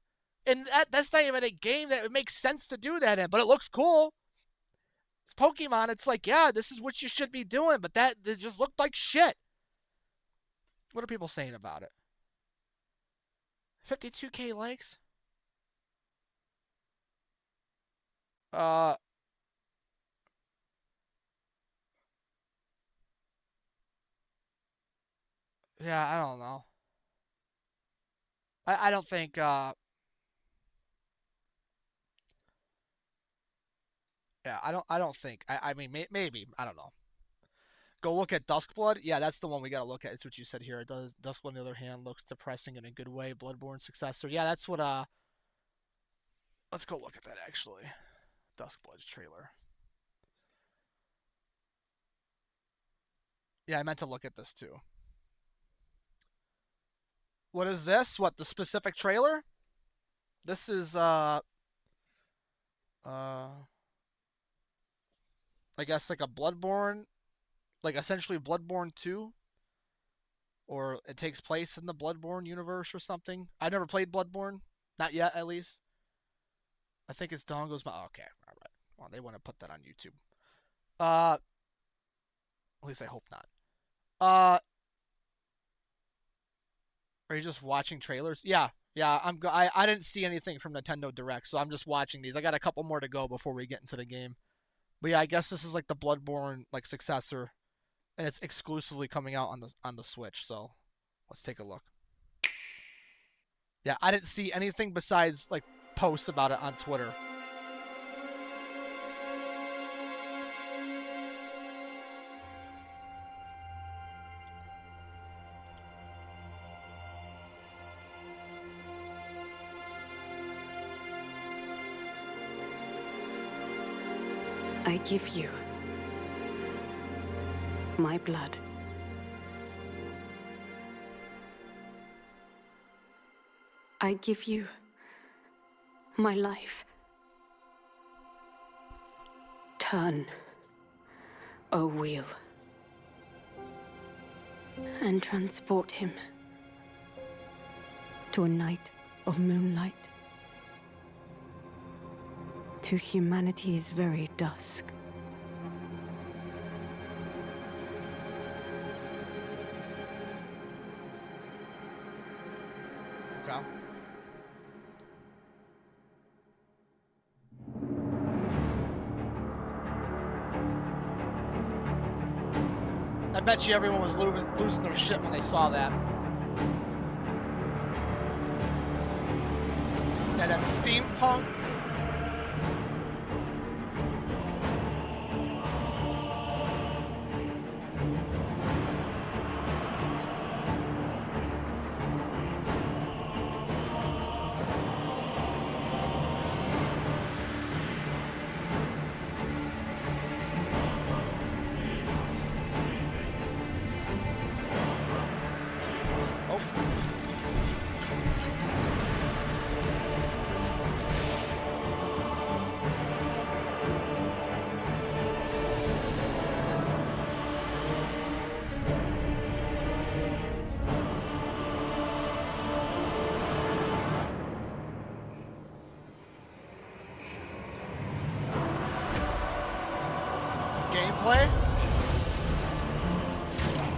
And that's not even a game that it makes sense to do that in, but it looks cool. It's Pokemon. It's like, yeah, this is what you should be doing, but it just looked like shit. What are people saying about it? 52K likes? Uh, yeah, I don't know. I don't think, yeah, I don't think, I mean, maybe, I don't know. Go look at Duskblood. Yeah, that's the one we gotta look at. It's what you said here. It does. Duskblood, on the other hand, looks depressing in a good way. Bloodborne successor. Yeah, that's what. Let's go look at that actually. Duskblood's trailer. Yeah, I meant to look at this too. What is this? What, the specific trailer? This is uh I guess like a Bloodborne like essentially Bloodborne 2, or it takes place in the Bloodborne universe or something. I never played Bloodborne, not yet at least. I think it's Dawn Goes My. Okay, all right. Well, they want to put that on YouTube. At least I hope not. Are you just watching trailers? Yeah, yeah. I didn't see anything from Nintendo Direct, so I'm just watching these. I got a couple more to go before we get into the game. But yeah, I guess this is like the Bloodborne like successor, and it's exclusively coming out on the Switch. So let's take a look. Yeah, I didn't see anything besides like posts about it on Twitter. I give you my blood. I give you my life. Turn, O wheel, and transport him to a night of moonlight, to humanity's very dusk. Okay. I bet you everyone was losing their shit when they saw that. Yeah, that steampunk. Gameplay?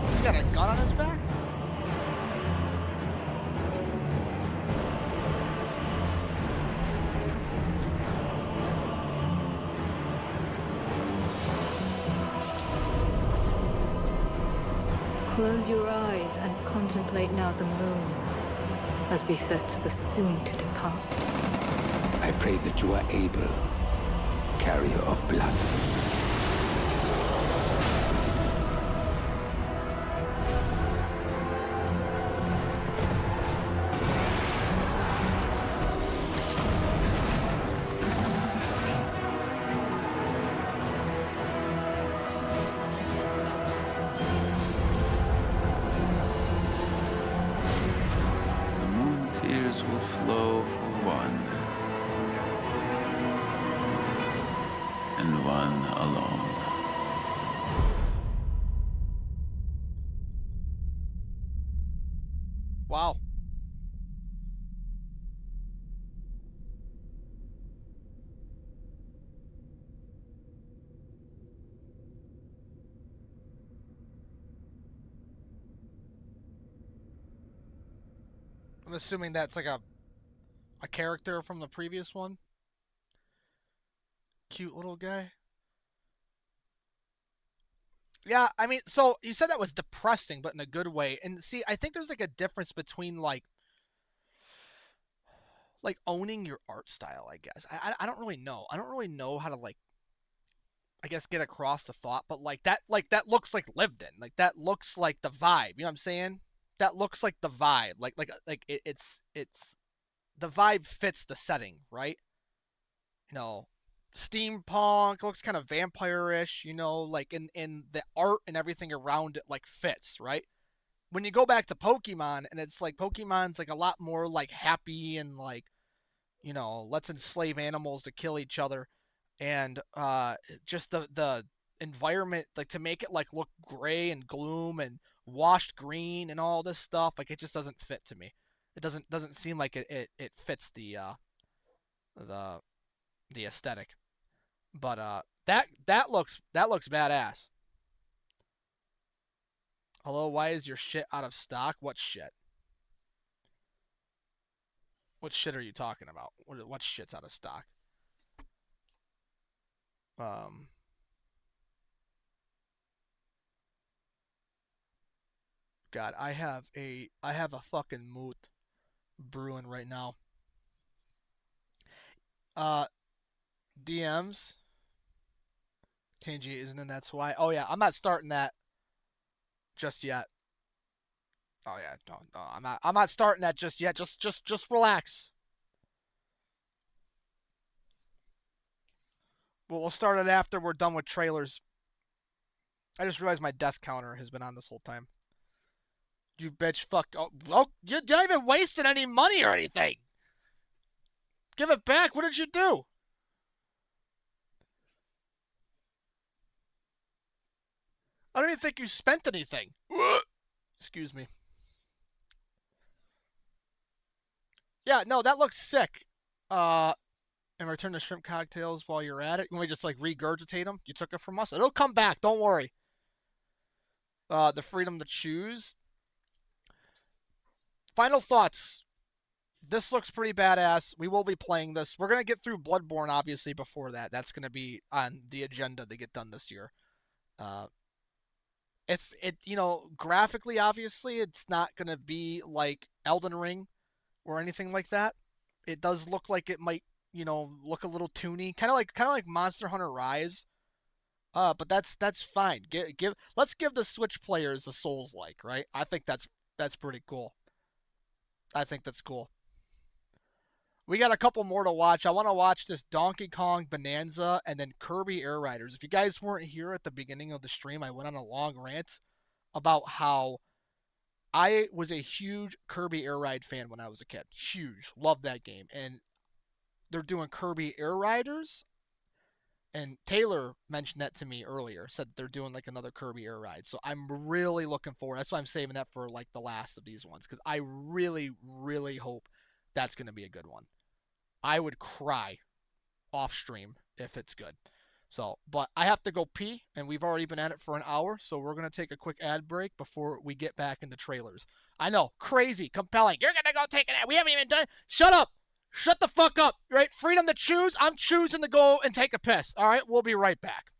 He's got a gun on his back? Close your eyes and contemplate now the moon, as befits the soon-to-depart. I pray that you are able, carrier of blood. Tears will flow for one, and one alone. Wow. I'm assuming that's like a character from the previous one. Cute little guy. Yeah, I mean, so you said that was depressing, but in a good way. And see, I think there's like a difference between like owning your art style, I guess. I don't really know. I don't really know how to like, I guess, get across the thought, but like that looks like lived in. Like that looks like the vibe. You know what I'm saying? That looks like the vibe. It's the vibe fits the setting, right? You know, steampunk looks kind of vampire-ish, you know, like in the art and everything around it like fits, right? When you go back to Pokemon and it's like Pokemon's like a lot more like happy and like, you know, let's enslave animals to kill each other, and just the environment, like to make it like look gray and gloom and washed green and all this stuff, like it just doesn't fit to me. It doesn't seem like it fits the the aesthetic. But that looks badass. Hello, why is your shit out of stock? What shit? What shit are you talking about? What shit's out of stock? God, I have a fucking mood brewing right now. DMs. Tangy isn't in, that's why. Oh yeah, I'm not starting that just yet. Oh yeah, no, I'm not starting that just yet. Just relax. We'll start it after we're done with trailers. I just realized my death counter has been on this whole time. You bitch, fuck. Oh, you're not even wasting any money or anything. Give it back. What did you do? I don't even think you spent anything. Excuse me. Yeah, no, that looks sick. And return the shrimp cocktails while you're at it. You want me just like regurgitate them? You took it from us. It'll come back. Don't worry. The freedom to choose. Final thoughts. This looks pretty badass. We will be playing this. We're gonna get through Bloodborne obviously before that. That's gonna be on the agenda to get done this year. Graphically obviously it's not gonna be like Elden Ring or anything like that. It does look like it might, look a little toony, kind of like Monster Hunter Rise. But that's fine. Let's give the Switch players a Souls-like, right? I think that's pretty cool. I think that's cool. We got a couple more to watch. I want to watch this Donkey Kong Bonanza and then Kirby Air Riders. If you guys weren't here at the beginning of the stream, I went on a long rant about how I was a huge Kirby Air Ride fan when I was a kid. Huge. Loved that game. And they're doing Kirby Air Riders. And Taylor mentioned that to me earlier, said they're doing like another Kirby Air Ride. So I'm really looking forward. That's why I'm saving that for like the last of these ones, because I really, really hope that's going to be a good one. I would cry off stream if it's good. So, but I have to go pee, and we've already been at it for an hour, so we're going to take a quick ad break before we get back into trailers. I know, crazy, compelling. You're going to go take an ad. We haven't even done. Shut up. Shut the fuck up, right? Freedom to choose. I'm choosing to go and take a piss. All right, we'll be right back.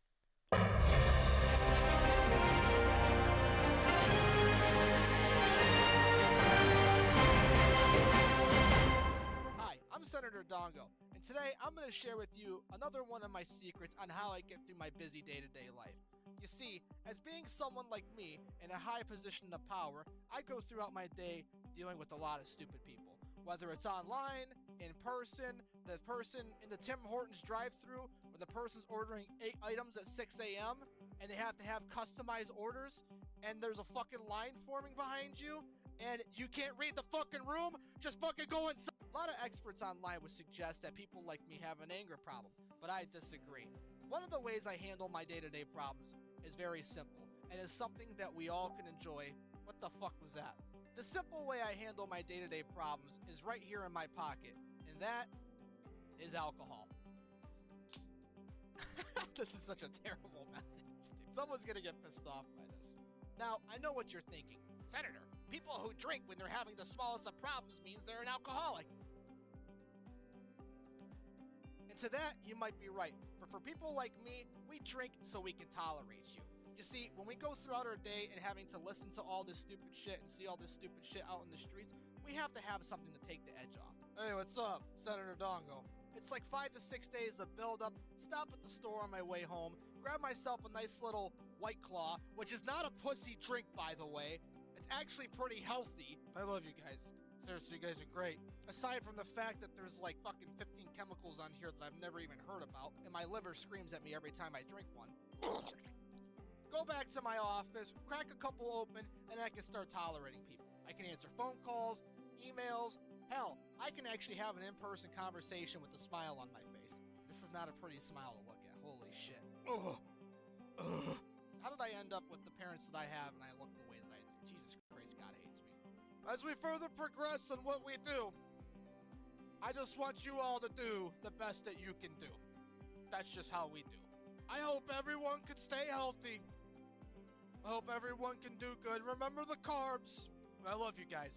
Hi, I'm Senator Dongo, and today I'm going to share with you another one of my secrets on how I get through my busy day-to-day life. You see, as being someone like me in a high position of power, I go throughout my day dealing with a lot of stupid people. Whether it's online, in person, the person in the Tim Hortons drive-thru, or the person's ordering 8 items at 6 a.m. and they have to have customized orders, and there's a fucking line forming behind you, and you can't read the fucking room, just fucking go inside. A lot of experts online would suggest that people like me have an anger problem, but I disagree. One of the ways I handle my day-to-day problems is very simple, and is something that we all can enjoy. What the fuck was that? The simple way I handle my day-to-day problems is right here in my pocket, and that is alcohol. This is such a terrible message. Someone's gonna get pissed off by this. Now, I know what you're thinking. Senator, people who drink when they're having the smallest of problems means they're an alcoholic. And to that, you might be right. But for people like me, we drink so we can tolerate you. You see, when we go throughout our day and having to listen to all this stupid shit and see all this stupid shit out in the streets, we have to have something to take the edge off. Hey, what's up? Senator Dongo. It's like 5 to 6 days of build-up, stop at the store on my way home, grab myself a nice little White Claw, which is not a pussy drink, by the way. It's actually pretty healthy. I love you guys. Seriously, you guys are great. Aside from the fact that there's like fucking 15 chemicals on here that I've never even heard about, and my liver screams at me every time I drink one. Go back to my office, crack a couple open, and I can start tolerating people. I can answer phone calls, emails. Hell, I can actually have an in-person conversation with a smile on my face. This is not a pretty smile to look at. Holy shit. Ugh. Ugh. How did I end up with the parents that I have and I look the way that I do? Jesus Christ, God hates me. As we further progress in what we do, I just want you all to do the best that you can do. That's just how we do. I hope everyone can stay healthy. I hope everyone can do good. Remember the carbs. I love you guys.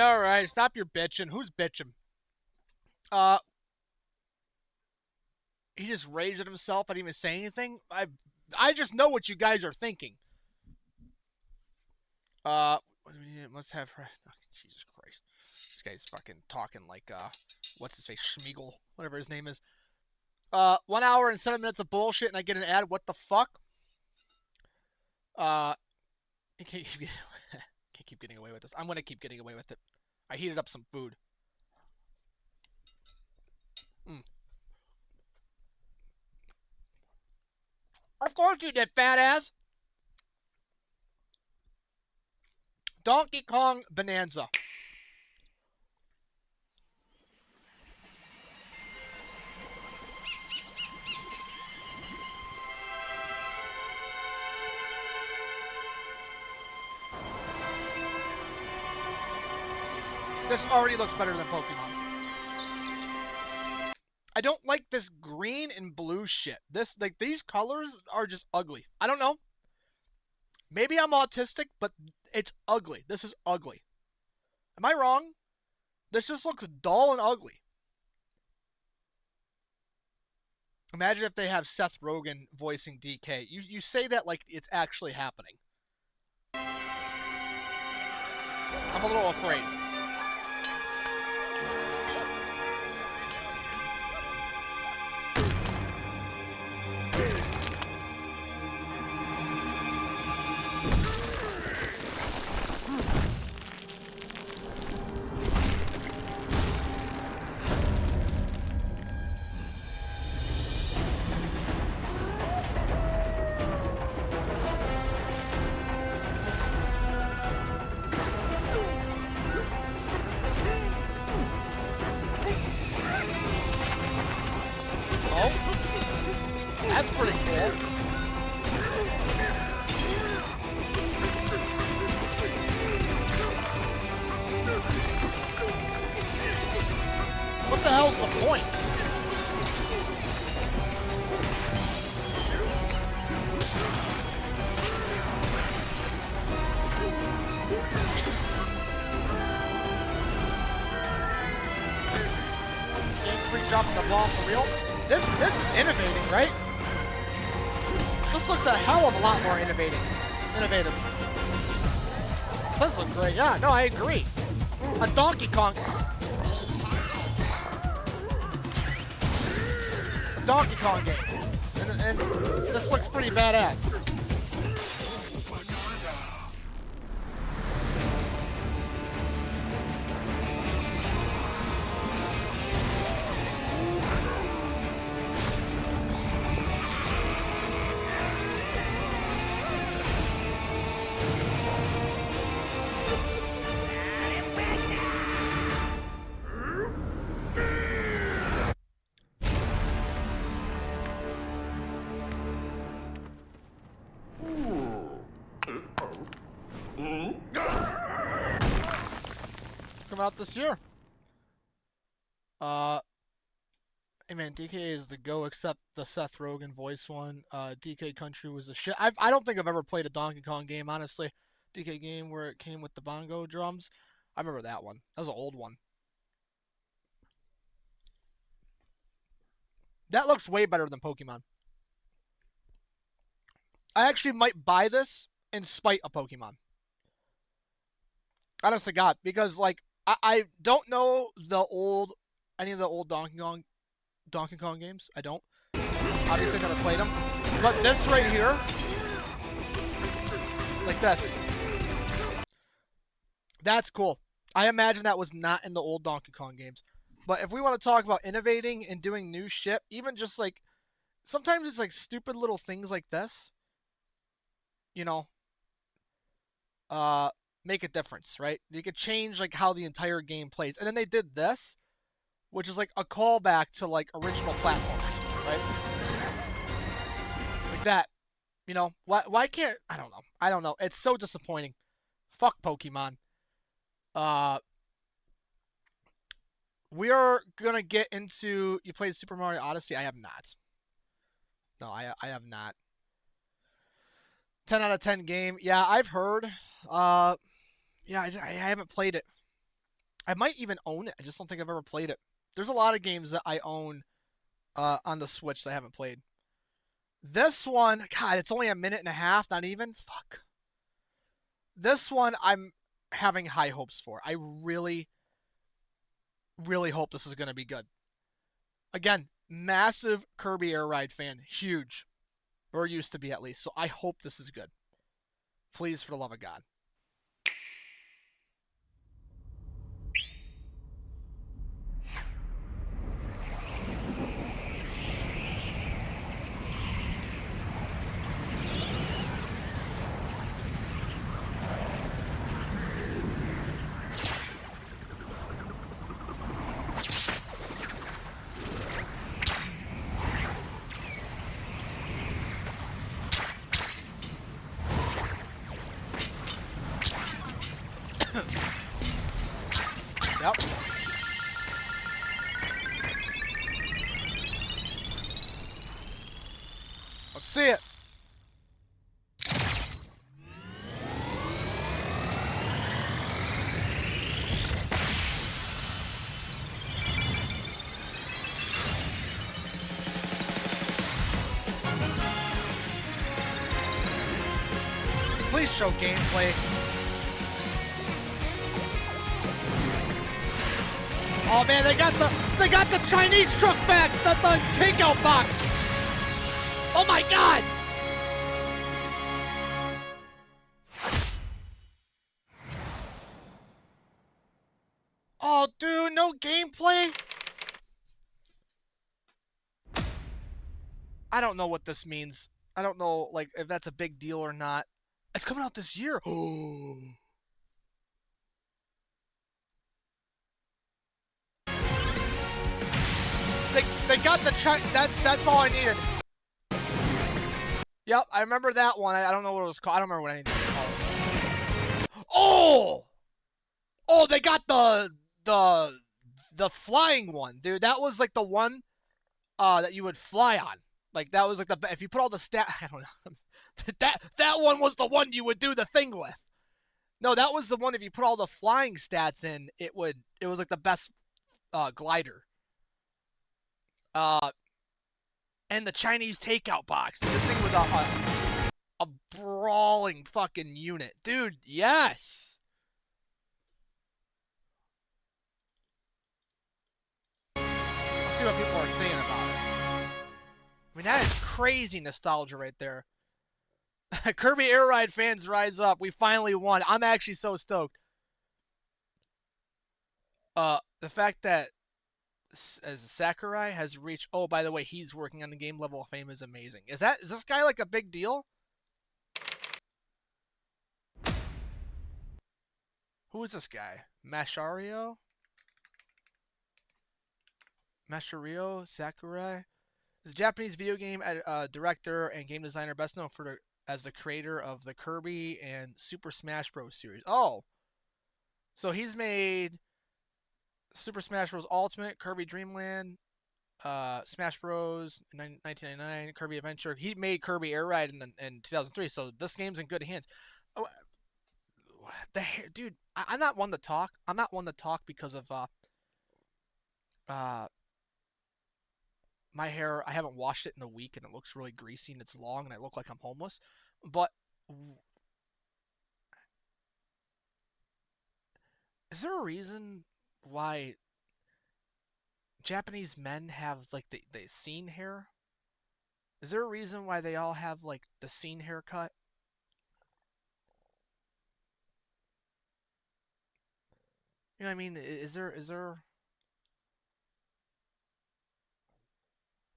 All right. Stop your bitching. Who's bitching? Uh, he just raged at himself. I didn't even say anything. I just know what you guys are thinking. Must have. Oh, Jesus Christ. This guy's fucking talking like what's his face? Schmiegel, whatever his name is. 1 hour and 7 minutes of bullshit, and I get an ad. What the fuck? I can't keep getting away with this. I'm gonna keep getting away with it. I heated up some food. Of course you did, fat ass. Donkey Kong Bonanza. This already looks better than Pokemon. I don't like this green and blue shit. These colors are just ugly. I don't know. Maybe I'm autistic, but it's ugly. This is ugly. Am I wrong? This just looks dull and ugly. Imagine if they have Seth Rogen voicing DK. You say that like it's actually happening. I'm a little afraid. That's pretty cool. What the hell's the point? Game Freak dropping the ball for real? This is innovating, right? This looks a hell of a lot more innovative. This looks great. Yeah, no, I agree. A Donkey Kong. A Donkey Kong game. And this looks pretty badass. Out this year. Hey man, DK is the go except the Seth Rogen voice one. DK Country was a shit. I don't think I've ever played a Donkey Kong game, honestly. DK game where it came with the bongo drums. I remember that one. That was an old one. That looks way better than Pokemon. I actually might buy this in spite of Pokemon. Honest to God, because like I don't know any of the old Donkey Kong games. I don't. Obviously, never played them. But this right here, like this, that's cool. I imagine that was not in the old Donkey Kong games. But if we want to talk about innovating and doing new shit, even just like sometimes it's like stupid little things like this, you know, make a difference, right? You could change like how the entire game plays. And then they did this, which is like a callback to like original platforms, right? Like that. You know, why can't I don't know. It's so disappointing. Fuck Pokemon. We are gonna get into you played Super Mario Odyssey? I have not. No, I have not. 10 out of 10 game. Yeah, I've heard. Yeah, I haven't played it. I might even own it. I just don't think I've ever played it. There's a lot of games that I own on the Switch that I haven't played. This one, God, it's only a minute and a half, not even. Fuck. This one, I'm having high hopes for. I really, really hope this is going to be good. Again, massive Kirby Air Ride fan. Huge. Or used to be, at least. So I hope this is good. Please, for the love of God. Yep. Let's see it. Please show gameplay. Oh man, they got the Chinese truck back, the takeout box. Oh my god! Oh dude, no gameplay? I don't know what this means. I don't know like if that's a big deal or not. It's coming out this year. Oh. They got the that's all I needed. Yep, I remember that one. I don't know what it was called. I don't remember what anything was called. Oh! Oh, they got the flying one, dude. That was like the one that you would fly on. Like that was like the if you put all the I don't know. that one was the one you would do the thing with. No, that was the one if you put all the flying stats in, it was like the best glider. And the Chinese takeout box. This thing was a brawling fucking unit. Dude, yes. Let's see what people are saying about it. I mean, that is crazy nostalgia right there. Kirby Air Ride fans rise up. We finally won. I'm actually so stoked. The fact that as Sakurai has reached, oh, by the way, he's working on the game level of fame is amazing. Is this guy like a big deal? Who is this guy? Mashario Sakurai is a Japanese video game director and game designer, best known as the creator of the Kirby and Super Smash Bros. Series. Oh, so he's made Super Smash Bros. Ultimate, Kirby Dream Land, Smash Bros. 1999, Kirby Adventure. He made Kirby Air Ride in 2003, so this game's in good hands. Oh, dude, I'm not one to talk. I'm not one to talk because of my hair. I haven't washed it in a week, and it looks really greasy, and it's long, and I look like I'm homeless. But is there a reason why Japanese men have like the scene hair? Is there a reason why they all have like the scene haircut? You know what I mean? Is there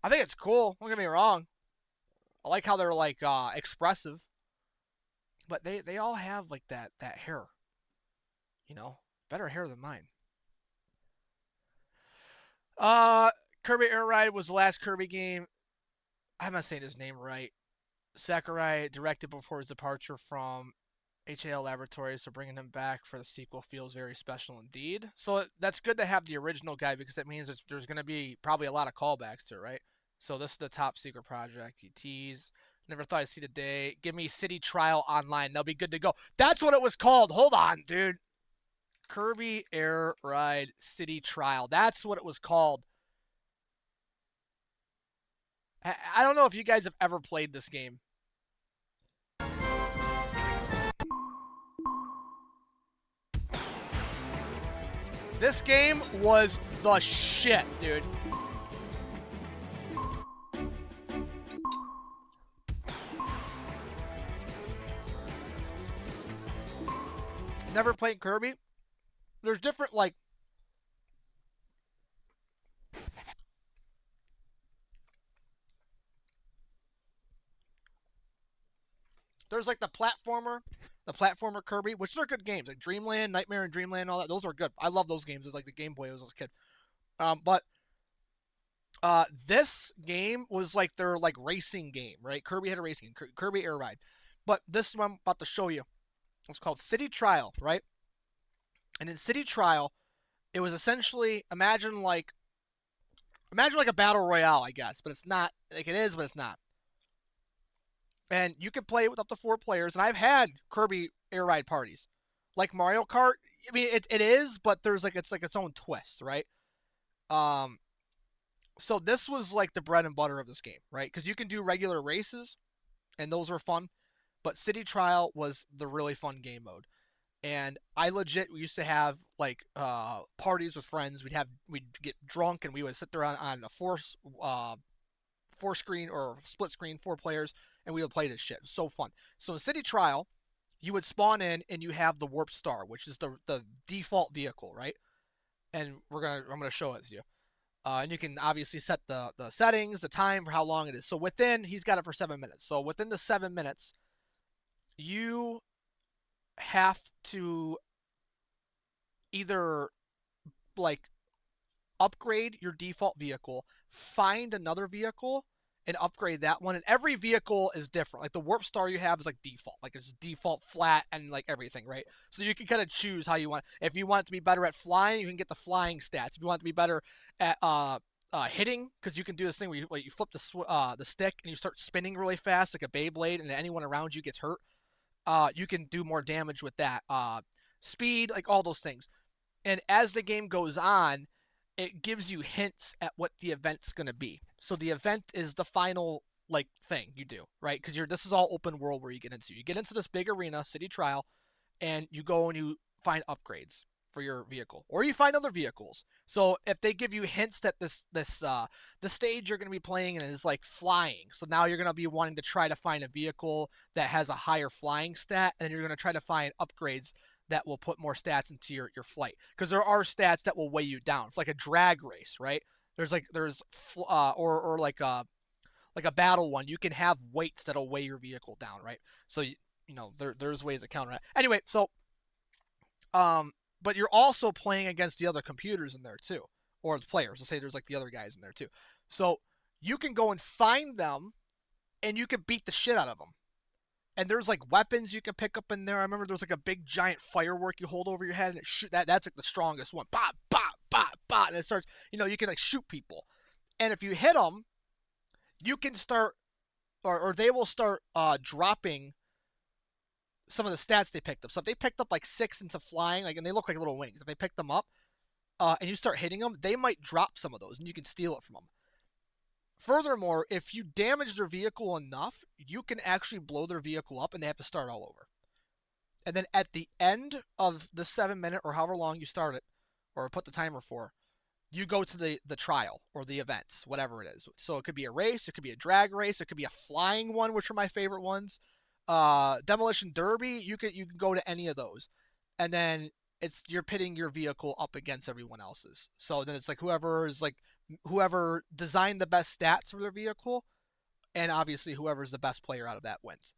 I think it's cool. Don't get me wrong. I like how they're like expressive. But they all have like that hair. You know? Better hair than mine. Kirby Air Ride was the last Kirby game. I'm not saying his name right. Sakurai directed before his departure from HAL Laboratories, so bringing him back for the sequel feels very special indeed. So that's good to have the original guy because that means there's going to be probably a lot of callbacks to it, right? So this is the top secret project. TTS. Never thought I'd see the day. Give me City Trial Online. They'll be good to go. That's what it was called. Hold on, dude. Kirby Air Ride City Trial. That's what it was called. I don't know if you guys have ever played this game. This game was the shit, dude. never played Kirby, there's different, like, there's like the platformer Kirby, which are good games, like Dreamland, Nightmare and Dreamland, all that. Those are good. I love those games. It's like the Game Boy when I was a kid. But this game was like their like racing game, right? Kirby had a racing game, Kirby Air Ride. But this one I'm about to show you. It's called City Trial, right? And in City Trial, it was essentially imagine like a battle royale, I guess, but it's not. Like it is, but it's not. And you can play it with up to 4 players. And I've had Kirby Air Ride parties, like Mario Kart. I mean, it is, but there's like it's like its own twist, right? So this was like the bread and butter of this game, right? Because you can do regular races, and those were fun. But City Trial was the really fun game mode. And we used to have like parties with friends. We'd get drunk and we would sit there on a four screen or split screen, 4 players, and we would play this shit. It was so fun. So in City Trial, you would spawn in and you have the Warp Star, which is the default vehicle, right? And I'm gonna show it to you. And you can obviously set the settings, the time for how long it is. So he's got it for 7 minutes. So within the 7 minutes, you have to either like upgrade your default vehicle, find another vehicle, and upgrade that one. And every vehicle is different. Like the Warp Star you have is like default. Like it's default flat and like everything, right? So you can kind of choose how you want. If you want it to be better at flying, you can get the flying stats. If you want it to be better at hitting, because you can do this thing where you flip the stick and you start spinning really fast like a Beyblade, and anyone around you gets hurt. You can do more damage with that. Speed, like all those things. And as the game goes on, it gives you hints at what the event's going to be. So the event is the final like thing you do, right? Because this is all open world where you get into. You get into this big arena, City Trial, and you go and you find upgrades for your vehicle, or you find other vehicles. So if they give you hints that the stage you're going to be playing in is like flying, so now you're going to be wanting to try to find a vehicle that has a higher flying stat, and you're going to try to find upgrades that will put more stats into your flight, because there are stats that will weigh you down. It's like a drag race, right? There's or like a battle one. You can have weights that'll weigh your vehicle down, right? So there's ways to counter that. Anyway, so but you're also playing against the other computers in there too, or the players. Let's say there's like the other guys in there too. So you can go and find them, and you can beat the shit out of them. And there's like weapons you can pick up in there. I remember there's like a big giant firework you hold over your head and it shoot. That's like the strongest one. Bop, bop, bop, bop. And it starts, you can like shoot people. And if you hit them, you can start, or they will start dropping some of the stats they picked up. So if they picked up like 6 into flying, and they look like little wings. If they pick them up and you start hitting them, they might drop some of those and you can steal it from them. Furthermore, if you damage their vehicle enough, you can actually blow their vehicle up and they have to start all over. And then at the end of the 7 minute or however long you start it, or put the timer for, you go to the trial or the events, whatever it is. So it could be a race, it could be a drag race, it could be a flying one, which are my favorite ones. Demolition Derby, you can go to any of those. And then you're pitting your vehicle up against everyone else's. So then it's like whoever designed the best stats for their vehicle, and obviously whoever's the best player out of that wins.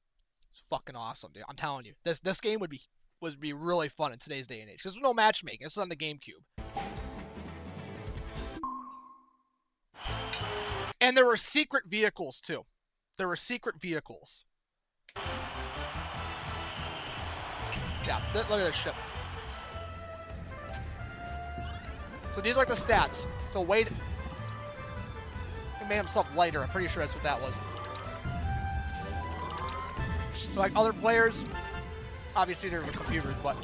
It's fucking awesome, dude. I'm telling you, this game would be really fun in today's day and age, because there's no matchmaking. This is on the GameCube, and there were secret vehicles too. There were secret vehicles. Yeah, look at this shit. So these are like the stats. So weight. He made himself lighter. I'm pretty sure that's what that was. Like other players, obviously there's computers, but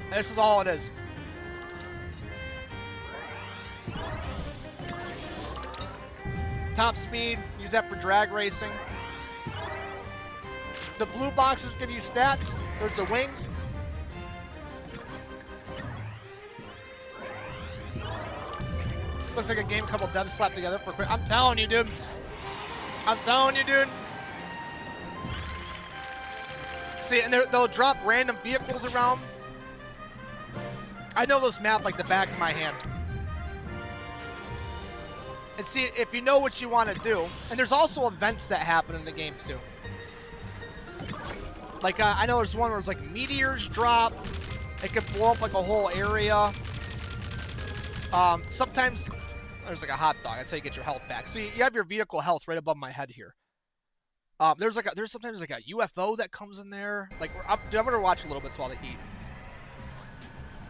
and this is all it is. Top speed, use that for drag racing. The blue boxes give you stats. There's the wings. Looks like a game a couple devs slapped together for quick. I'm telling you, dude. See, and they'll drop random vehicles around. I know this map like the back of my hand. And see, if you know what you want to do, and there's also events that happen in the game too. Like, I know there's one where it's like meteors drop. It can blow up like a whole area. Sometimes there's like a hot dog. That's how you get your health back. So you have your vehicle health right above my head here. There's sometimes like a UFO that comes in there. Like, I'm gonna watch a little bit while they eat.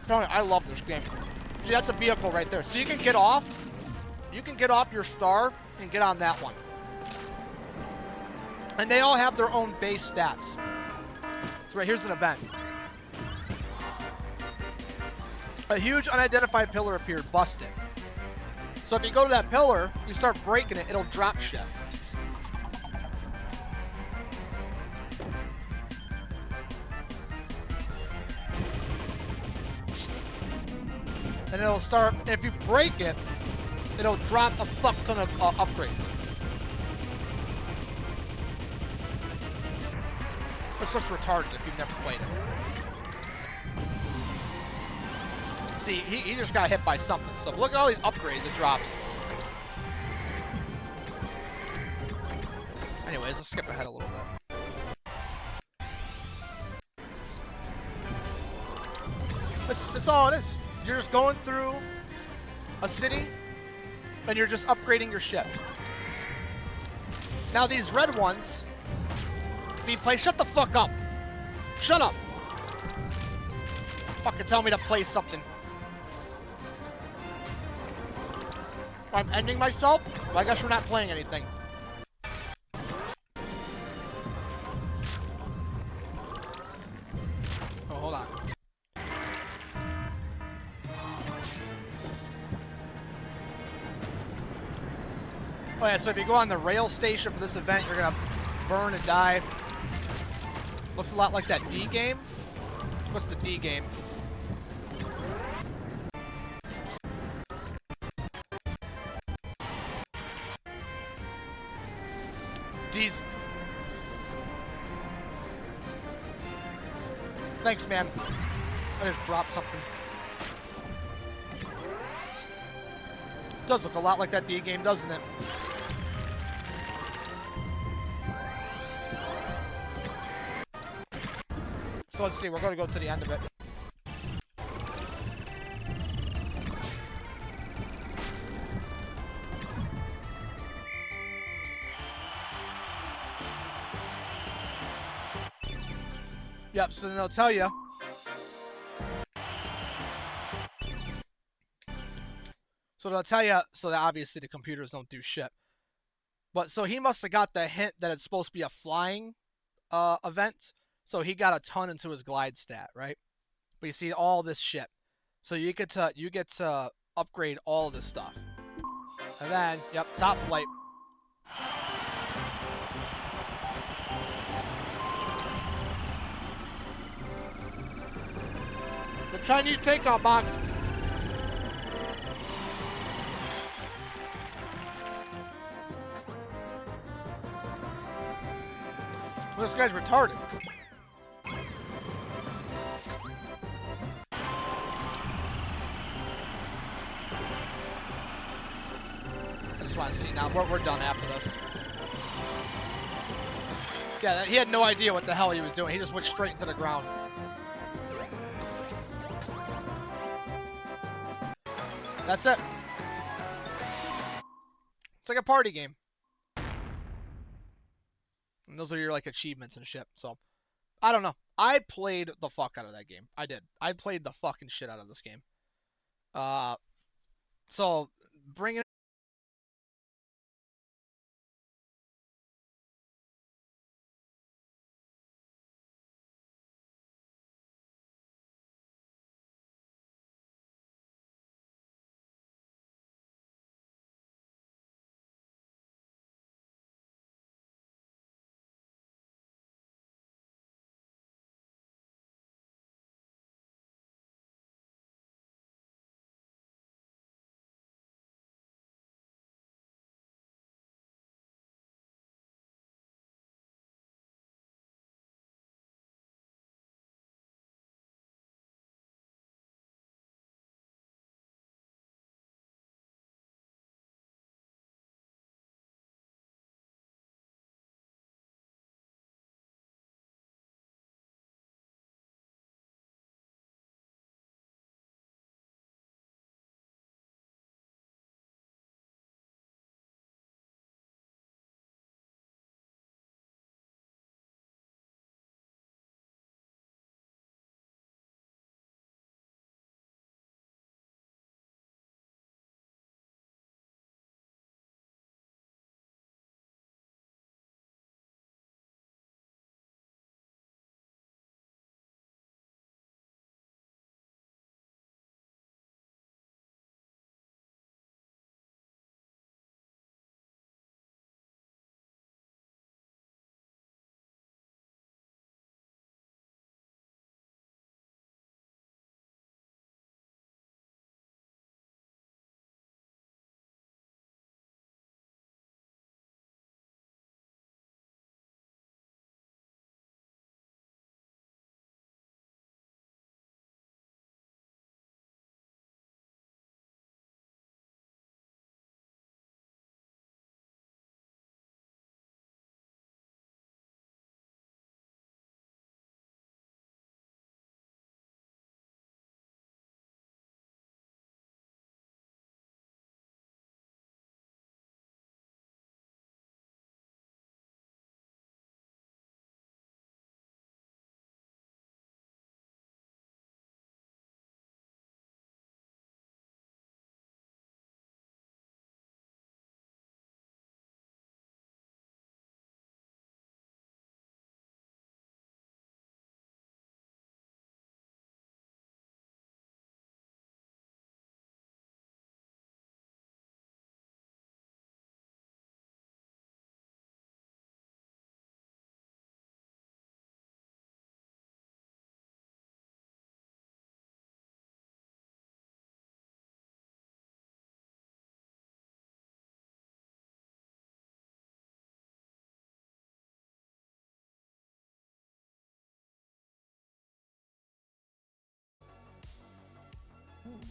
I love this game. See, that's a vehicle right there. So you can get off. You can get off your star and get on that one. And they all have their own base stats. So right here's an event. A huge unidentified pillar appeared, busted. So if you go to that pillar, you start breaking it, it'll drop shit. And it'll start, if you break it, it'll drop a fuck ton of upgrades. This looks retarded if you've never played it. See, he just got hit by something. So look at all these upgrades it drops. Anyways, let's skip ahead a little bit. That's all it is. You're just going through a city, and you're just upgrading your ship. Now these red ones, being played. Shut the fuck up. Shut up. Fucking tell me to play something. I'm ending myself? Well, I guess we're not playing anything. Oh, hold on. Oh yeah, so if you go on the rail station for this event, you're gonna burn and die. Looks a lot like that D game. What's the D game? D's. Thanks, man. I just dropped something. Does look a lot like that D game, doesn't it? So let's see, we're going to go to the end of it. Yep, so then they'll tell you. So they'll tell you, so that obviously the computers don't do shit. But so he must have got the hint that it's supposed to be a flying event. So he got a ton into his glide stat, right? But you see all this shit. So you get to upgrade all of this stuff. And then, yep, top flight. The Chinese takeout box. This guy's retarded. I just want to see now. We're done after this. Yeah, he had no idea what the hell he was doing. He just went straight into the ground. That's it. It's like a party game. And those are your, like, achievements and shit. So, I don't know. I played the fuck out of that game. I did. I played the fucking shit out of this game. So, bring it.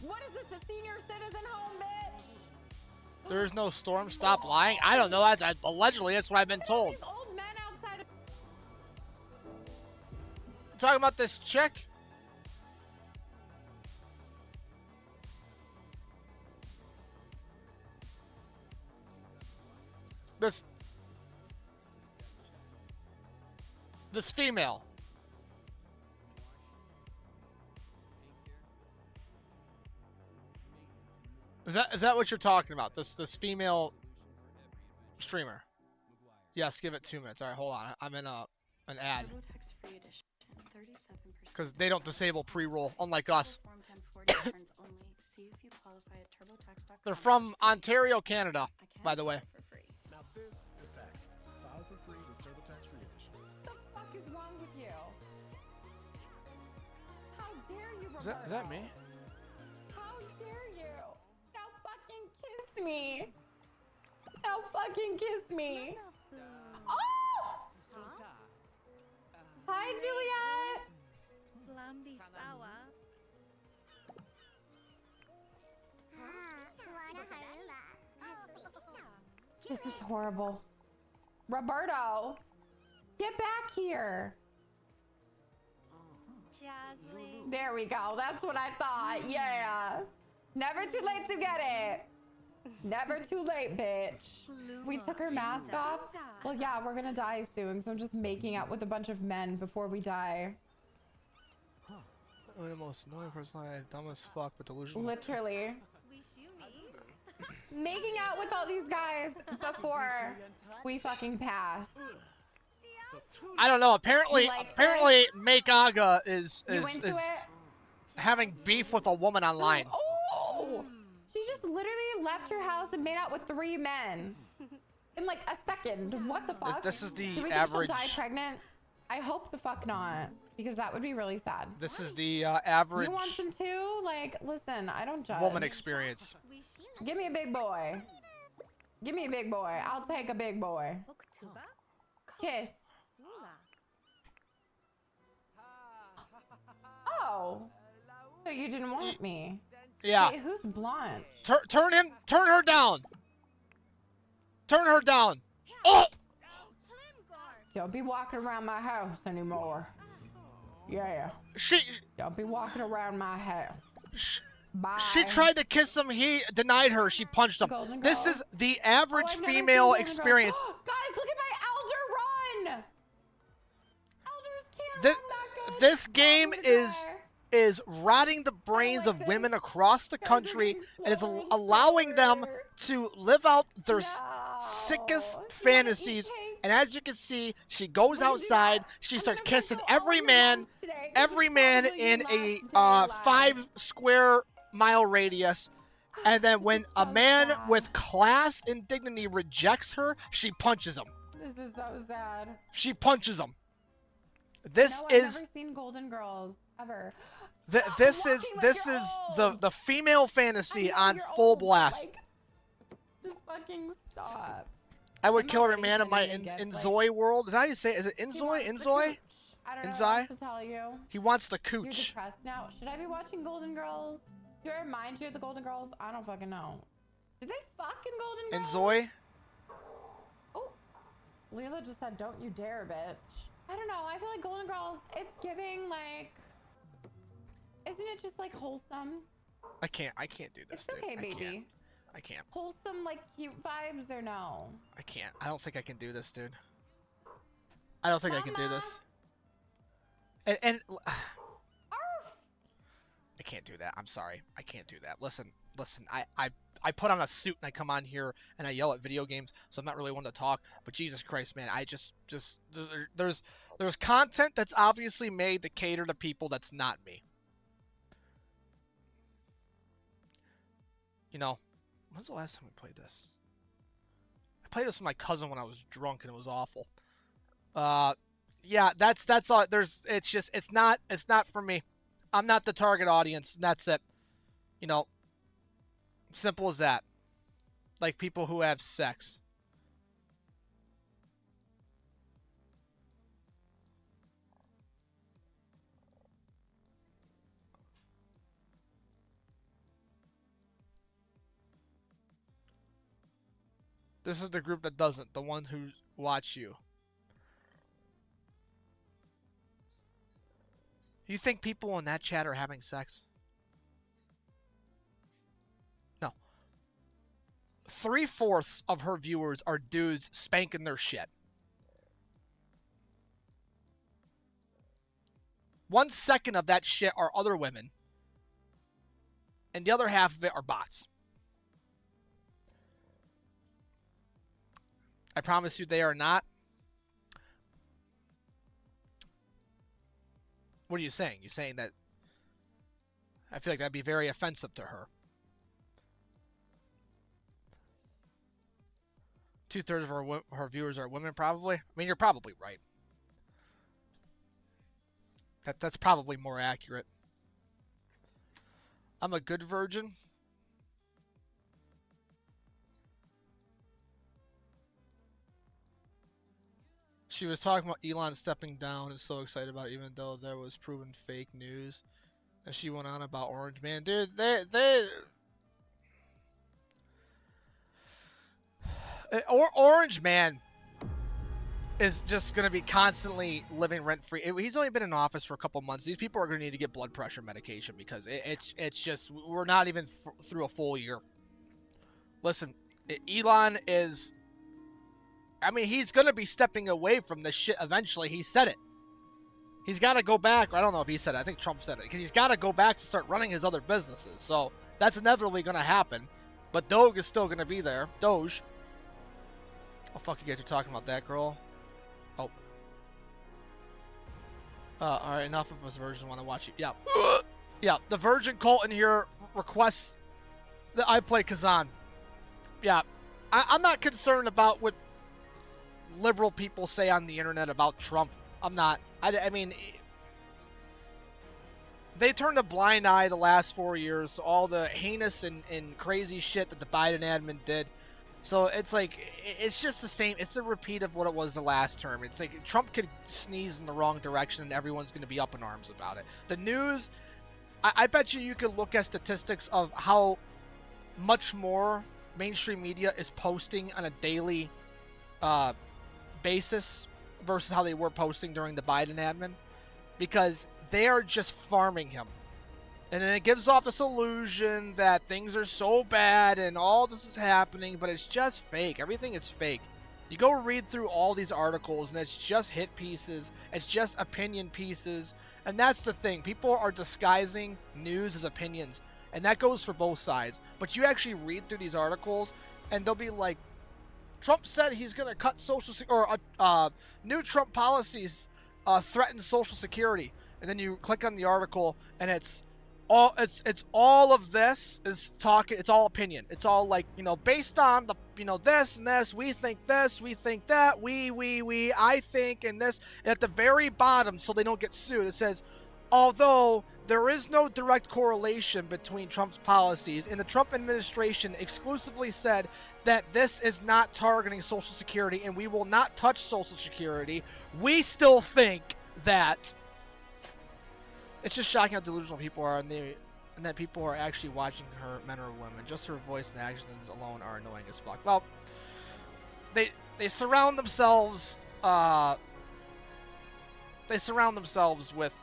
What is this, a senior citizen home, bitch? There is no storm. Stop lying. I don't know. Allegedly, that's what I've been told. These old men outside of Talking about this chick? This female. Is that what you're talking about? This female streamer? Yes, give it 2 minutes. All right, hold on. I'm in an ad. Because they don't disable pre-roll, unlike us. They're from Ontario, Canada, by the way. Now this is taxes. File for free with TurboTax Free Edition. What the fuck is wrong with you? How dare you, Roberto? Is that me? How dare you? Now fucking kiss me. Now fucking kiss me. Oh! Hi, Juliet. This is horrible. Roberto, get back here. There we go. That's what I thought. Yeah. Never too late to get it. Never too late, bitch. We took her mask off. Well, yeah, we're gonna die soon, so I'm just making out with a bunch of men before we die. The most annoying person I had, dumb as fuck, but delusional. Literally. Making out with all these guys before we fucking pass. I don't know. Apparently, Like Make Aga is You into it? having beef with a woman online. Oh! She just literally left her house and made out with 3 men in like a second. What the fuck? This is the Do we think average. she'll die pregnant? I hope the fuck not, because that would be really sad. This is the average You want some too? Like, listen, I don't judge. woman experience. Give me a big boy. Give me a big boy. I'll take a big boy. Kiss. Oh. So you didn't want me. Yeah. Wait, who's Blanche? Turn her down. Turn her down. Oh! Don't be walking around my house anymore. Yeah. Don't be walking around my house. Bye. She tried to kiss him. He denied her. She punched him. Golden This Girl. is the Oh, average I've never seen female Golden Girl. experience. Guys, look at my Elder run. Elders can't This, run that good. this game Elder. is rotting the brains of women across the country and is allowing them to live out their sickest fantasies. And as you can see, she goes outside. She starts kissing every man in a 5 square mile radius. And then when a man with class and dignity rejects her, she punches him. This is so sad. She punches him. This No, I've is never seen Golden Girls ever. this is the female fantasy on full blast. Just fucking stop. I would I'm kill every not man in my facing it, Inzoi world. Is that how you say it? Is it He Inzoi? wants the Inzoi? cooch. I don't know what Inzai? else to tell you. He wants the You're cooch. depressed now. Should I be watching Golden Girls? Do I remind you of the Golden Girls? I don't fucking know. Did they fuck in Golden Girls? Inzoi? Oh, Leela just said, "Don't you dare, bitch." I don't know. I feel like Golden Girls. It's giving like, isn't it just like wholesome? I can't do this, It's dude. okay, I baby. can't. I can't. Wholesome, like cute vibes, or no? I can't. I don't think I can do this, dude. I don't think I can do this. And I can't do that. I'm sorry. I can't do that. Listen. I put on a suit and I come on here and I yell at video games, so I'm not really one to talk. But Jesus Christ, man, I just there's content that's obviously made to cater to people that's not me. You know, when's the last time we played this? I played this with my cousin when I was drunk and it was awful. Yeah, that's all. It's not for me. I'm not the target audience. And that's it. You know, simple as that. Like people who have sex. This is the group that doesn't. The ones who watch you. You think people in that chat are having sex? No. 3/4 of her viewers are dudes spanking their shit. 1/2 of that shit are other women. And the other half of it are bots. I promise you they are not. What are you saying? You're saying that I feel like that'd be very offensive to her. 2/3 of her viewers are women, probably. I mean, you're probably right. That's probably more accurate. I'm a good virgin. She was talking about Elon stepping down and so excited about it, even though there was proven fake news. And she went on about Orange Man. Dude, Orange Man is just going to be constantly living rent-free. He's only been in office for a couple months. These people are going to need to get blood pressure medication because it's just, we're not even through a full year. Listen, Elon is, I mean, he's going to be stepping away from this shit eventually. He said it. He's got to go back. I don't know if he said it. I think Trump said it. Because he's got to go back to start running his other businesses. So that's inevitably going to happen. But Doge is still going to be there. Doge. Oh, fuck, you guys are talking about that girl. Oh. Alright, enough of us virgins want to watch it. Yeah. Yeah, the virgin cult in here requests that I play Kazan. Yeah. I'm not concerned about what liberal people say on the internet about Trump. I'm not. I mean, they turned a blind eye the last 4 years to all the heinous and crazy shit that the Biden admin did. So it's like, it's just the same. It's a repeat of what it was the last term. It's like Trump could sneeze in the wrong direction and everyone's going to be up in arms about it. The news, I bet you could look at statistics of how much more mainstream media is posting on a daily basis versus how they were posting during the Biden admin, because they are just farming him. And then it gives off this illusion that things are so bad and all this is happening, but it's just fake. Everything is fake. You go read through all these articles and it's just hit pieces. It's just opinion pieces. And that's the thing. People are disguising news as opinions. And that goes for both sides. But you actually read through these articles and they'll be like, Trump said he's going to cut Social Security, or new Trump policies threaten Social Security. And then you click on the article and it's all of this is talking, it's all opinion. It's all like, based on the, this and this, we think that, I think, and this. And at the very bottom, so they don't get sued, it says, although there is no direct correlation between Trump's policies, and the Trump administration exclusively said that this is not targeting Social Security and we will not touch Social Security, we still think that. It's just shocking how delusional people are, and that people are actually watching her, men or women. Just her voice and actions alone are annoying as fuck. Well, they surround themselves. They surround themselves with,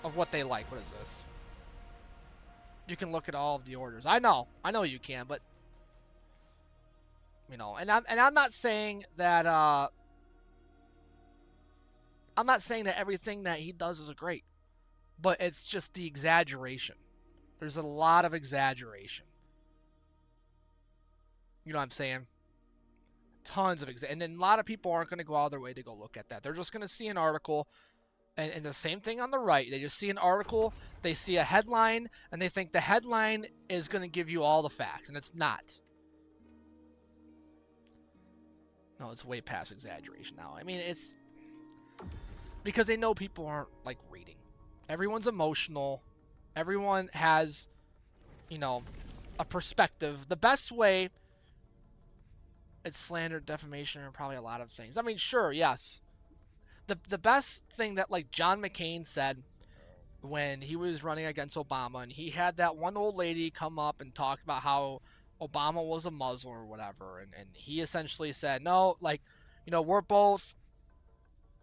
of what they like. What is this? You can look at all of the orders. I know you can, but and I'm not saying that. I'm not saying that everything that he does is great, but it's just the exaggeration. There's a lot of exaggeration. You know what I'm saying? Tons of and then a lot of people aren't going to go out of their way to go look at that. They're just going to see an article, and the same thing on the right. They just see an article, they see a headline, and they think the headline is going to give you all the facts, and it's not. No, it's way past exaggeration now. I mean, it's because they know people aren't, reading. Everyone's emotional. Everyone has, a perspective. The best way, it's slander, defamation, and probably a lot of things. I mean, sure, yes. The best thing that, John McCain said when he was running against Obama, and he had that one old lady come up and talk about how Obama was a Muslim or whatever, and he essentially said, no, like, you know,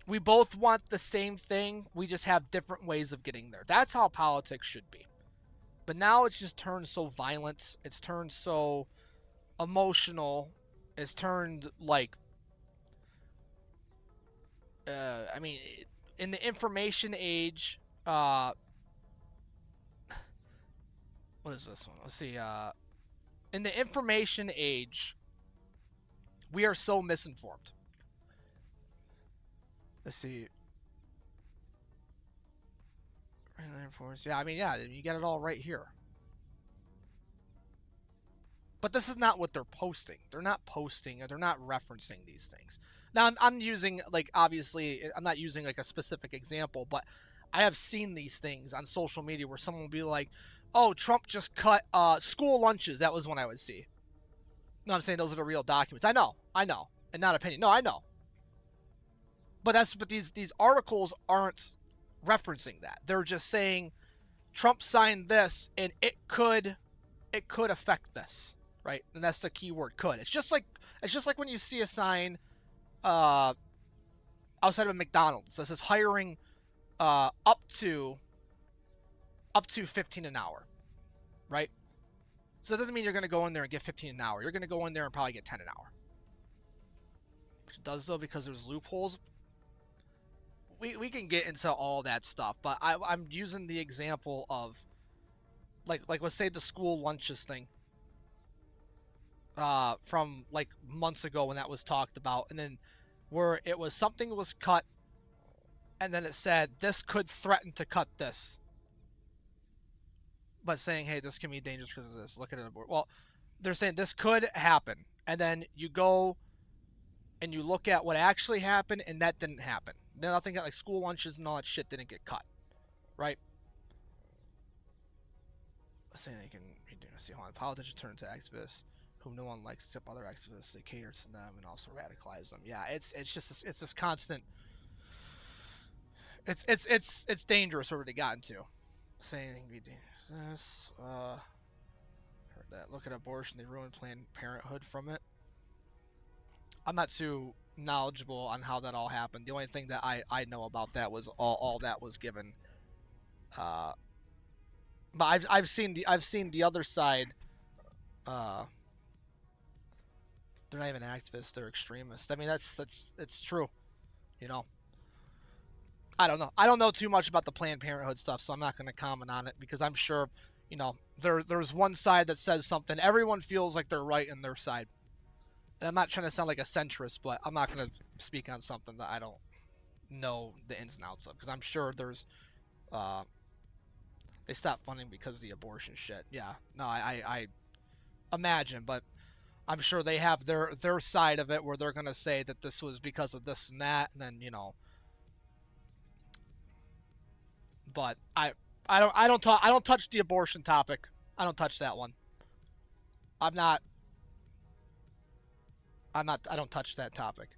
we both want the same thing, we just have different ways of getting there. That's how politics should be. But now it's just turned so violent, it's turned so emotional, it's turned like, I mean, in the information age, what is this one? Let's see, in the information age, we are so misinformed. Let's see. Yeah, I mean, yeah, you get it all right here. But this is not what they're posting. They're not posting, or they're not referencing these things. Now, I'm using, like, obviously, I'm not using, like, a specific example, but I have seen these things on social media where someone will be like, oh, Trump just cut school lunches. That was one I would see. No, I'm saying those are the real documents. I know. And not opinion. No, I know. But these articles aren't referencing that. They're just saying Trump signed this and it could affect this, right? And that's the key word, could. It's just like when you see a sign outside of a McDonald's that says hiring up to 15 an hour, right? So it doesn't mean you're going to go in there and get 15 an hour. You're going to go in there and probably get 10 an hour. Which it does, though, because there's loopholes. We can get into all that stuff, but I'm using the example of, like let's say the school lunches thing from, like, months ago when that was talked about, and then where it was something was cut, and then it said, this could threaten to cut this. But saying, hey, this can be dangerous because of this. Look at it. Well, they're saying this could happen. And then you go and you look at what actually happened, and that didn't happen. Then nothing, like school lunches and all that shit didn't get cut. Right? Saying they can see how politicians turn to activists whom no one likes except other activists. They cater to them and also radicalize them. Yeah, it's just this constant. It's dangerous where they got into. Saying anything be dangerous. Heard that. Look at abortion. They ruined Planned Parenthood from it. I'm not too knowledgeable on how that all happened. The only thing that I know about that was all that was given. But I've seen the other side. They're not even activists. They're extremists. I mean, it's true. You know. I don't know. I don't know too much about the Planned Parenthood stuff, so I'm not going to comment on it because I'm sure, you know, there's one side that says something. Everyone feels like they're right in their side. And I'm not trying to sound like a centrist, but I'm not going to speak on something that I don't know the ins and outs of because I'm sure there's they stopped funding because of the abortion shit. Yeah. No, I imagine, but I'm sure they have their side of it where they're going to say that this was because of this and that, and then, you know, but I don't touch the abortion topic. I don't touch that one. I don't touch that topic.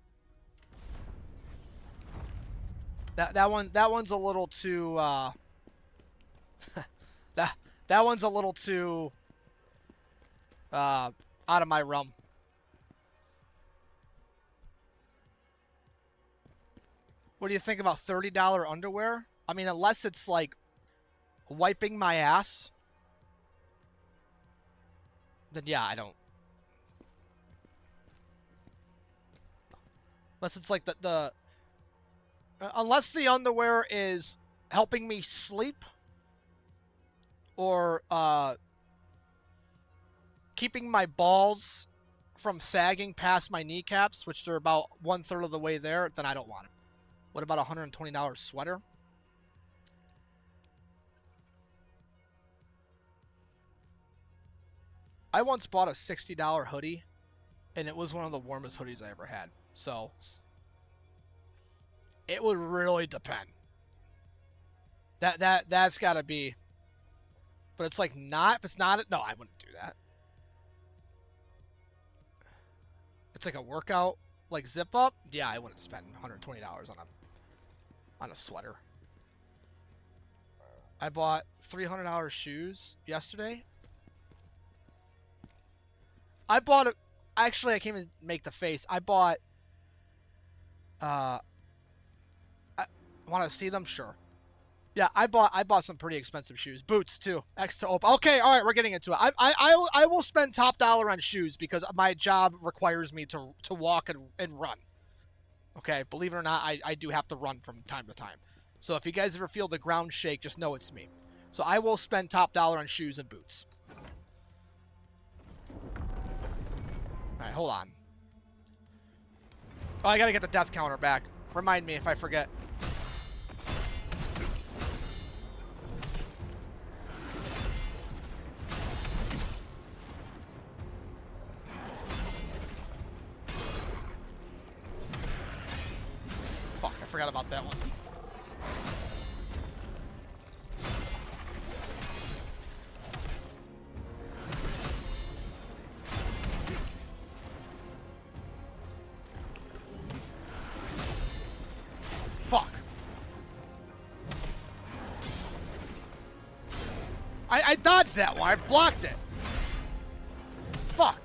That one's a little too that one's a little too out of my realm. What do you think about $30 underwear? I mean, unless it's like wiping my ass, then yeah, I don't. Unless it's like unless the underwear is helping me sleep or keeping my balls from sagging past my kneecaps, which they're about 1/3 of the way there, then I don't want it. What about a $120 sweater? I once bought a $60 hoodie, and it was one of the warmest hoodies I ever had. So, it would really depend. That's got to be. But it's like not. If it's not, no, I wouldn't do that. It's like a workout, like zip up. Yeah, I wouldn't spend $120 on a sweater. I bought $300 shoes yesterday. I bought a... Actually, I can't even make the face. I bought... I want to see them? Sure. Yeah, I bought some pretty expensive shoes. Boots, too. X to open. Okay, all right, we're getting into it. I will spend top dollar on shoes because my job requires me to walk and run. Okay, believe it or not, I do have to run from time to time. So if you guys ever feel the ground shake, just know it's me. So I will spend top dollar on shoes and boots. Alright, hold on. Oh, I gotta get the death counter back. Remind me if I forget. Fuck, I forgot about that one. Fuck. I dodged that one. I blocked it. Fuck.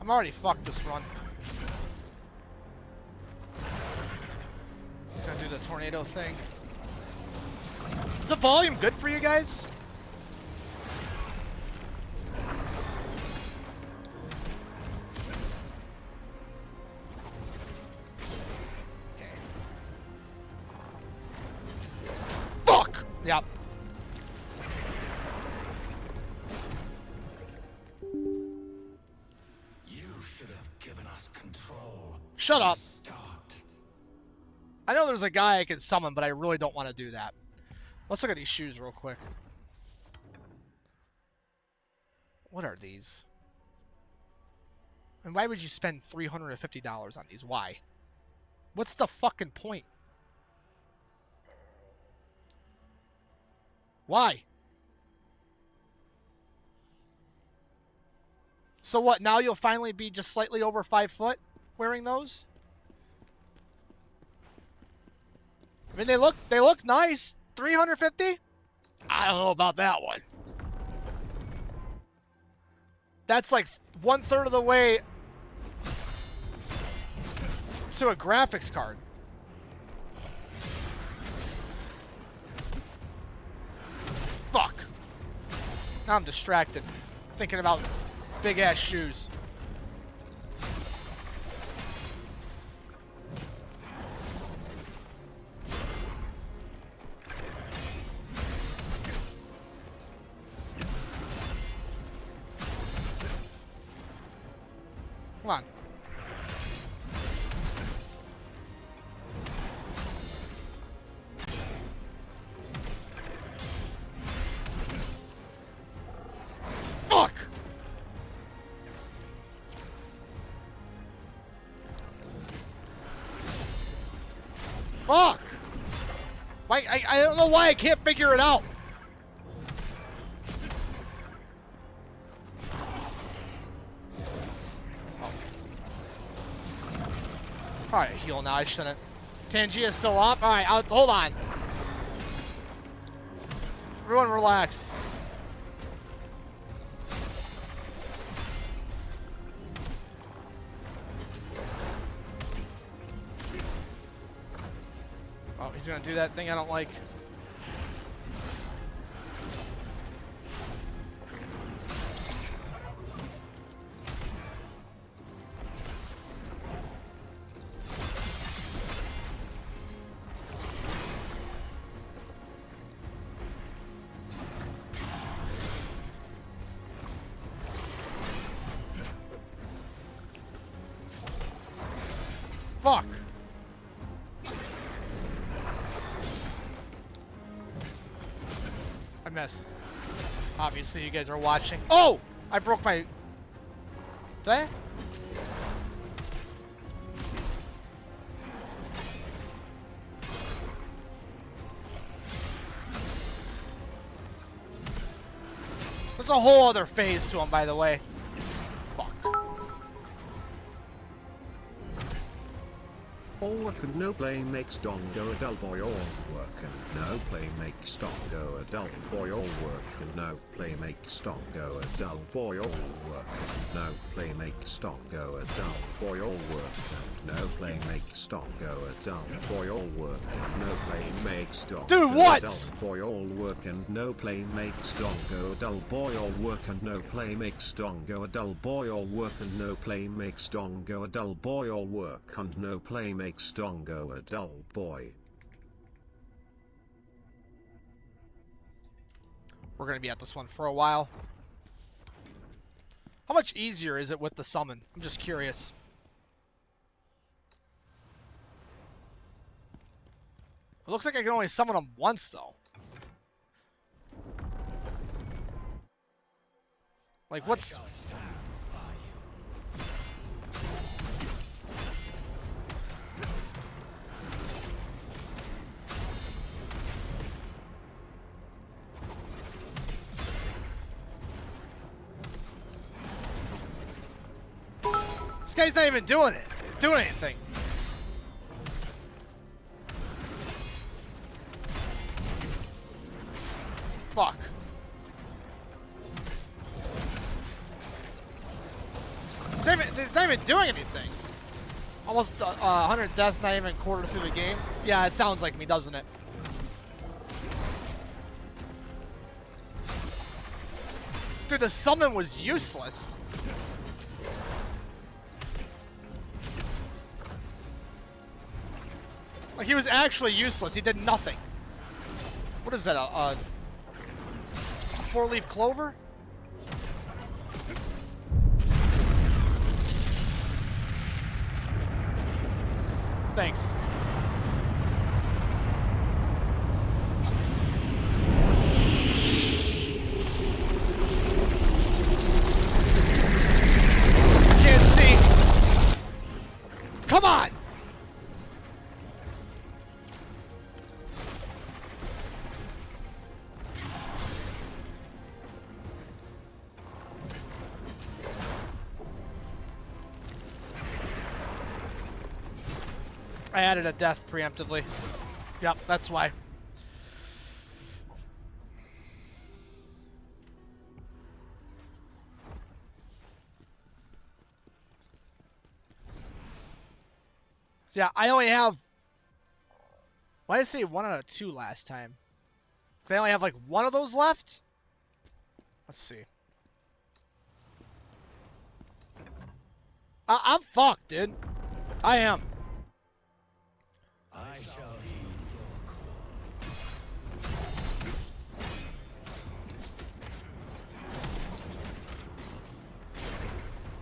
I'm already fucked this run. Just gonna do the tornado thing. Is the volume good for you guys? Okay. Fuck! Yep. You should have given us control. Shut up. I know there's a guy I can summon, but I really don't want to do that. Let's look at these shoes real quick. What are these? And why would you spend $350 on these? Why? What's the fucking point? Why? So what, now you'll finally be just slightly over 5 foot wearing those? I mean, they look nice. 350? I don't know about that one. That's like 1/3 of the way to a graphics card. Fuck. Now I'm distracted. Thinking about big ass shoes. Come on. Fuck! Fuck! Why, I don't know why I can't figure it out. Alright, heal now. I shouldn't. Tangia's still off. Alright, hold on. Everyone relax. Oh, he's gonna do that thing I don't like. Fuck. I missed. Obviously, you guys are watching. Oh! I broke my... Did I? There's a whole other phase to him, by the way. Fuck. All work and no play makes Dongo a dull boy. All work and no play makes Dongo a dull boy. All work and no play makes Dongo a dull boy. All work and no play makes Dongo a dull boy. All work and no play makes Dongo a dull boy. All work and no play makes Dongo Dude, what? a dull boy. All work and no play makes Dongo a dull boy. All work and no play makes Dongo a dull boy. All work and no play makes Dongo a dull boy. All work and no play makes Dongo a dull boy. We're gonna be at this one for a while. How much easier is it with the summon? I'm just curious. It looks like I can only summon them once, though. Like, what's... This guy's not even doing anything. Fuck. He's not even doing anything. Almost 100 deaths, not even a quarter through the game. Yeah, it sounds like me, doesn't it? Dude, the summon was useless. Like, he was actually useless. He did nothing. What is that, a 4-leaf clover? Thanks. Can't see. Come on! I added a death preemptively. Yep, that's why. So yeah, I only have... Why did I say 1 out of 2 last time? I only have like 1 of those left? Let's see. I'm fucked, dude. I am. I shall heed your call.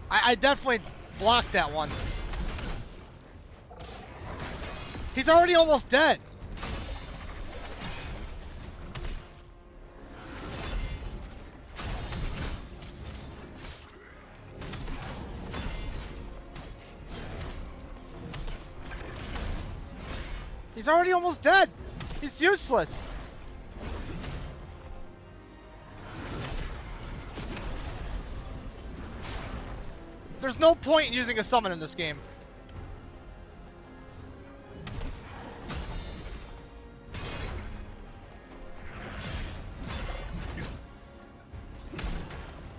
I definitely blocked that one. He's already almost dead. He's already almost dead. He's useless. There's no point in using a summon in this game.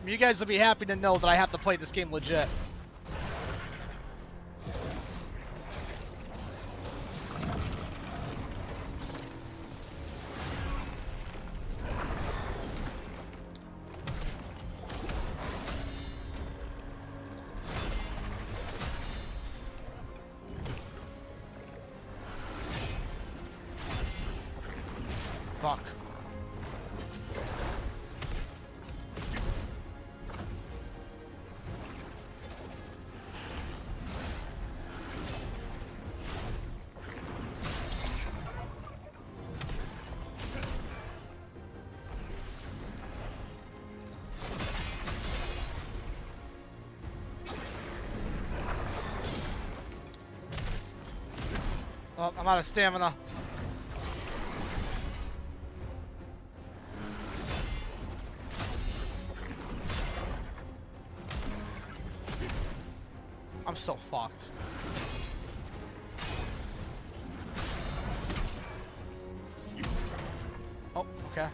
You guys will be happy to know that I have to play this game legit. Fuck. Oh, I'm out of stamina. I'm so fucked. Oh, okay.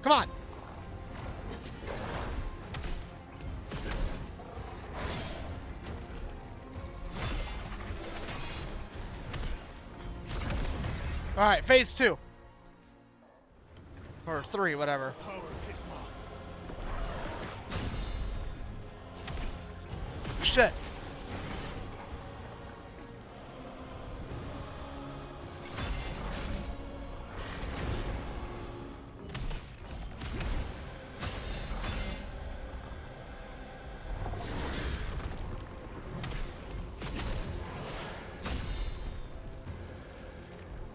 Come on. All right, phase 2. Or 3, whatever. Shit.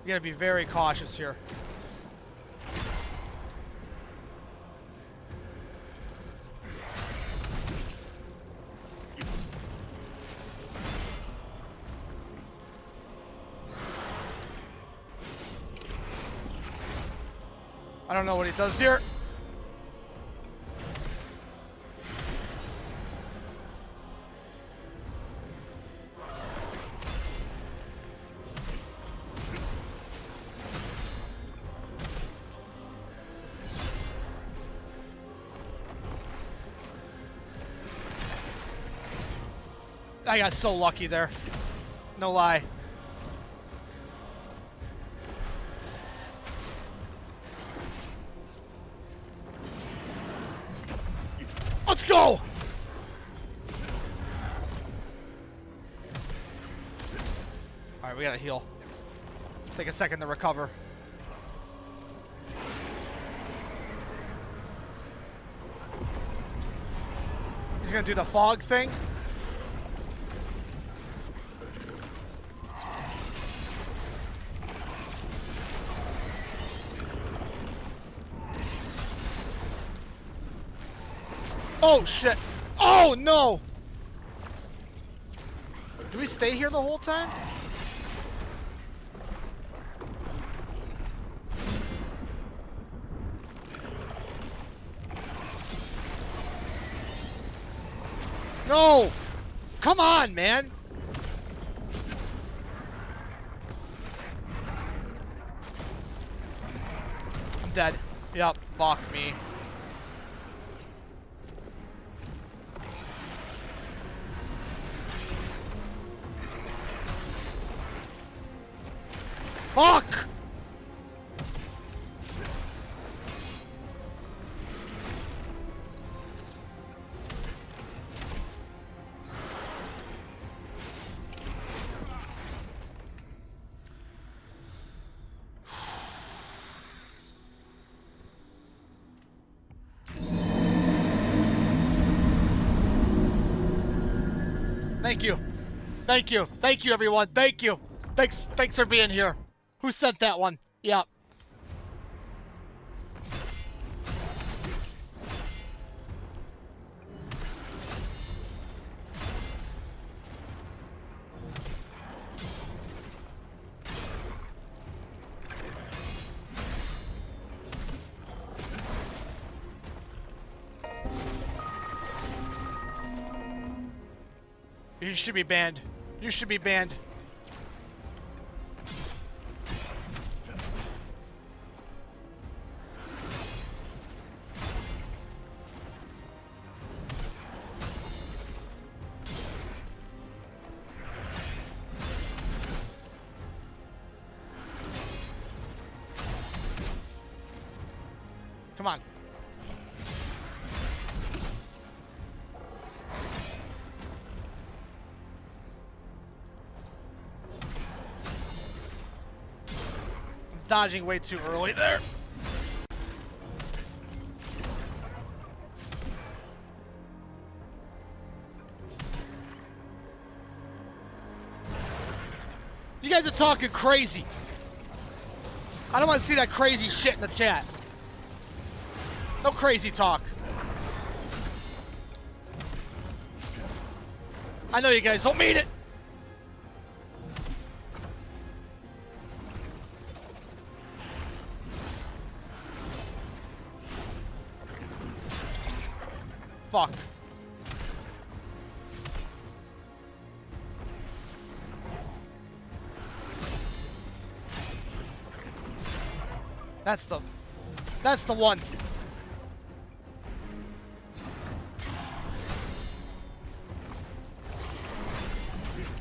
You gotta be very cautious here. I don't know what he does here. I got so lucky there. No lie. Let's go! All right, we gotta heal. Take a second to recover. He's gonna do the fog thing. Oh, shit. Oh, no. Do we stay here the whole time? No. Come on, man. I'm dead. Yep. Fuck me. Fuck! Thank you. Thank you. Thank you, everyone. Thank you. Thanks for being here. Who sent that one? Yep. You should be banned. You should be banned. Come on. I'm dodging way too early there. You guys are talking crazy. I don't want to see that crazy shit in the chat. No crazy talk. I know you guys don't mean it. Fuck. That's the one.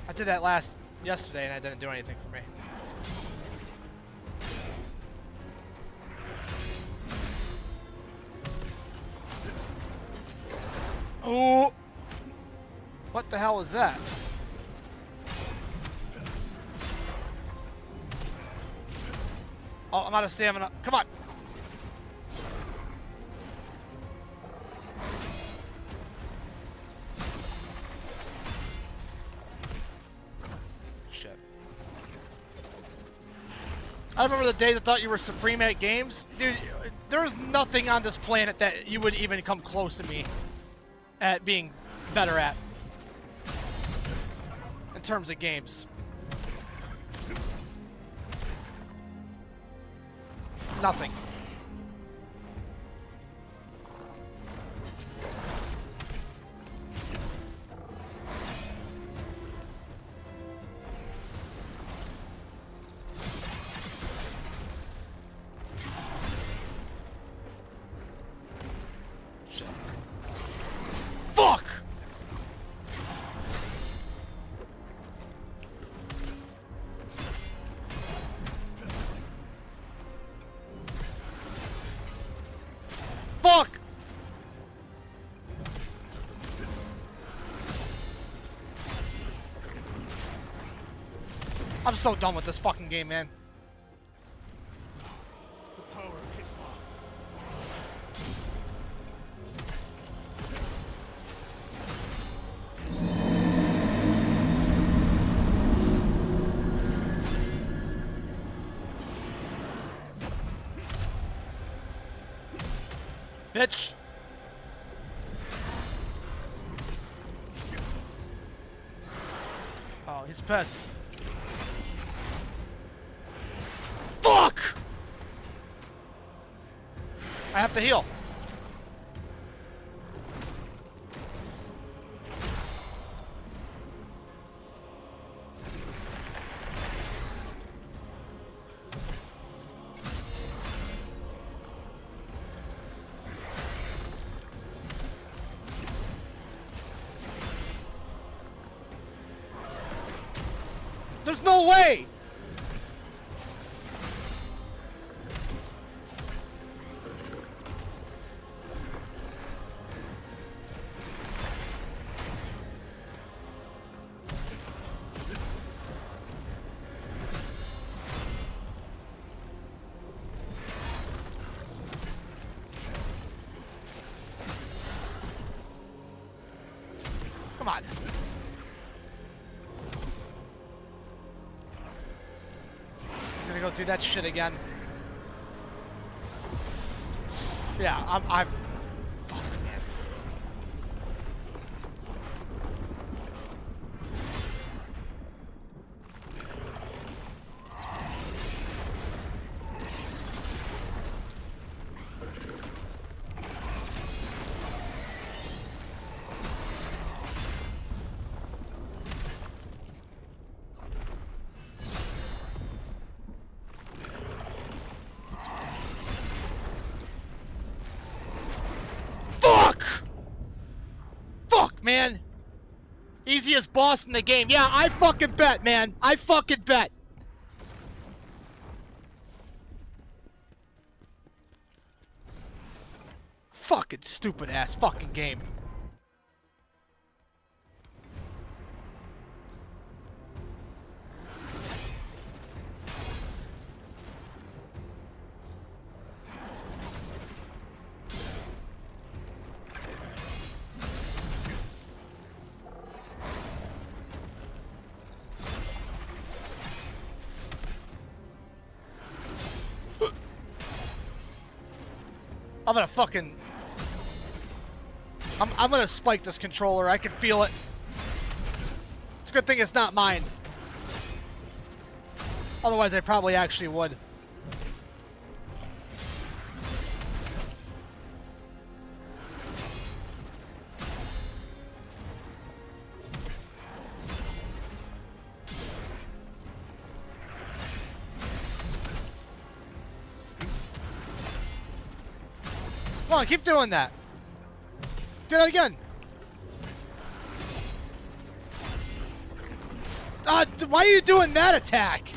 I did that yesterday and it didn't do anything for me. Oh! What the hell was that? Oh, I'm out of stamina. Come on. Shit. I remember the days I thought you were supreme at games. Dude, there's nothing on this planet that you would even come close to me at being better at. In terms of games. Nothing. Shit. Fuck! Fuck! I'm so done with this fucking game, man. The power of his mark. Bitch! Oh, he's pissed. Fuck! I have to heal. There's no way! Come on. He's gonna go do that shit again. Yeah, I'm fuck, man. Fuck! Fuck, man! Easiest boss in the game. Yeah, I fucking bet, man. I fucking bet. Fucking stupid ass fucking game. I'm gonna fucking... I'm gonna spike this controller. I can feel it. It's a good thing it's not mine. Otherwise, I probably actually would. Come on, keep doing that. Do that again. Why are you doing that attack?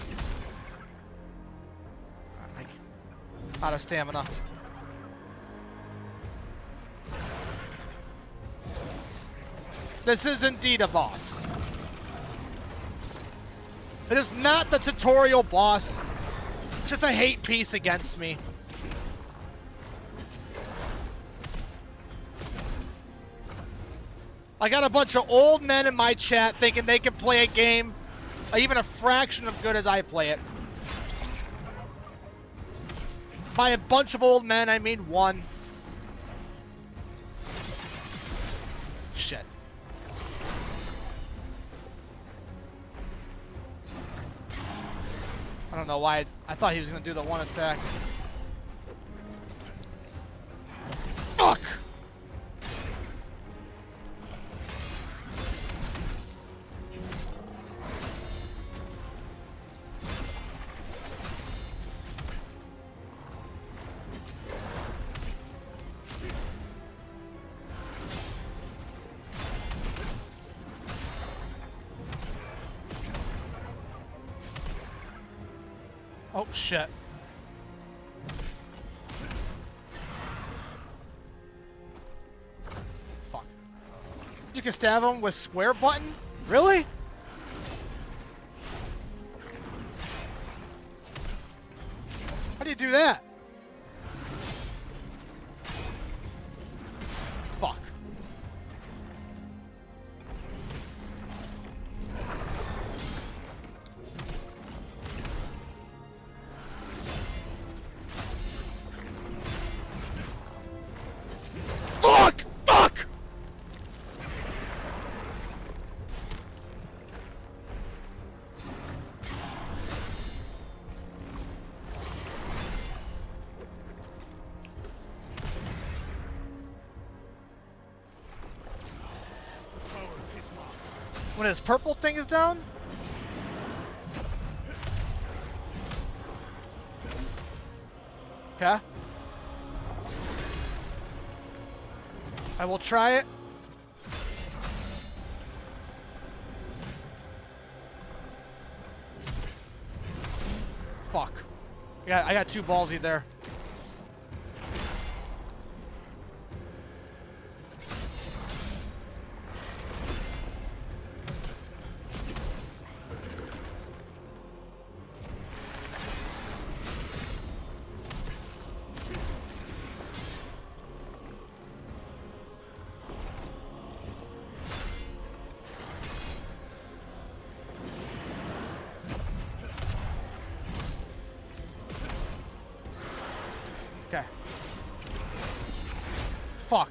Out of stamina. This is indeed a boss. It is not the tutorial boss. It's just a hate piece against me. I got a bunch of old men in my chat thinking they can play a game even a fraction of good as I play it. By a bunch of old men, I mean one. Shit. I don't know why. I thought he was going to do the one attack. Fuck! Oh, shit. Fuck. You can stab him with square button? Really? How do you do that? Fuck. Fuck! Fuck! When his purple thing is down? Okay. I will try it. Fuck. I got too ballsy there. Okay. Fuck.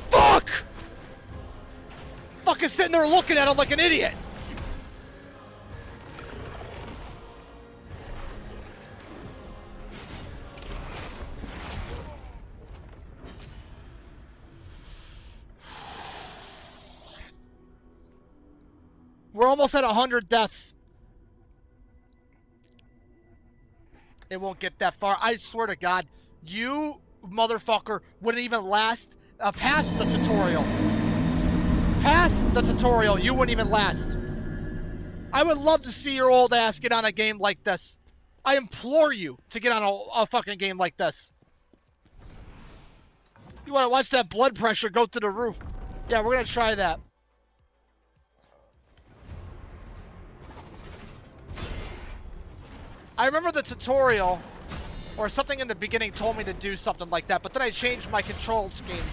Fuck! Fucking sitting there looking at him like an idiot. We're almost at 100 deaths. It won't get that far. I swear to God, you motherfucker wouldn't even last past the tutorial. Past the tutorial, you wouldn't even last. I would love to see your old ass get on a game like this. I implore you to get on a fucking game like this. You want to watch that blood pressure go to the roof? Yeah, we're going to try that. I remember the tutorial, or something in the beginning told me to do something like that, but then I changed my control scheme,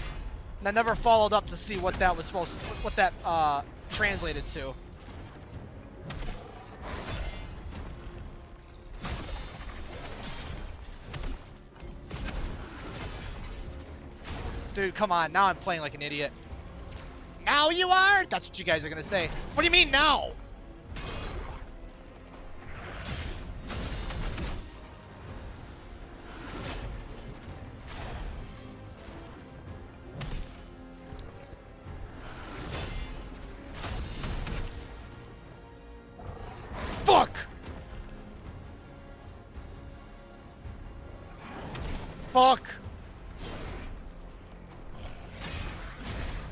and I never followed up to see what that was what that translated to. Dude, come on, now I'm playing like an idiot. Now you are? That's what you guys are gonna say. What do you mean now? Fuck! Fuck!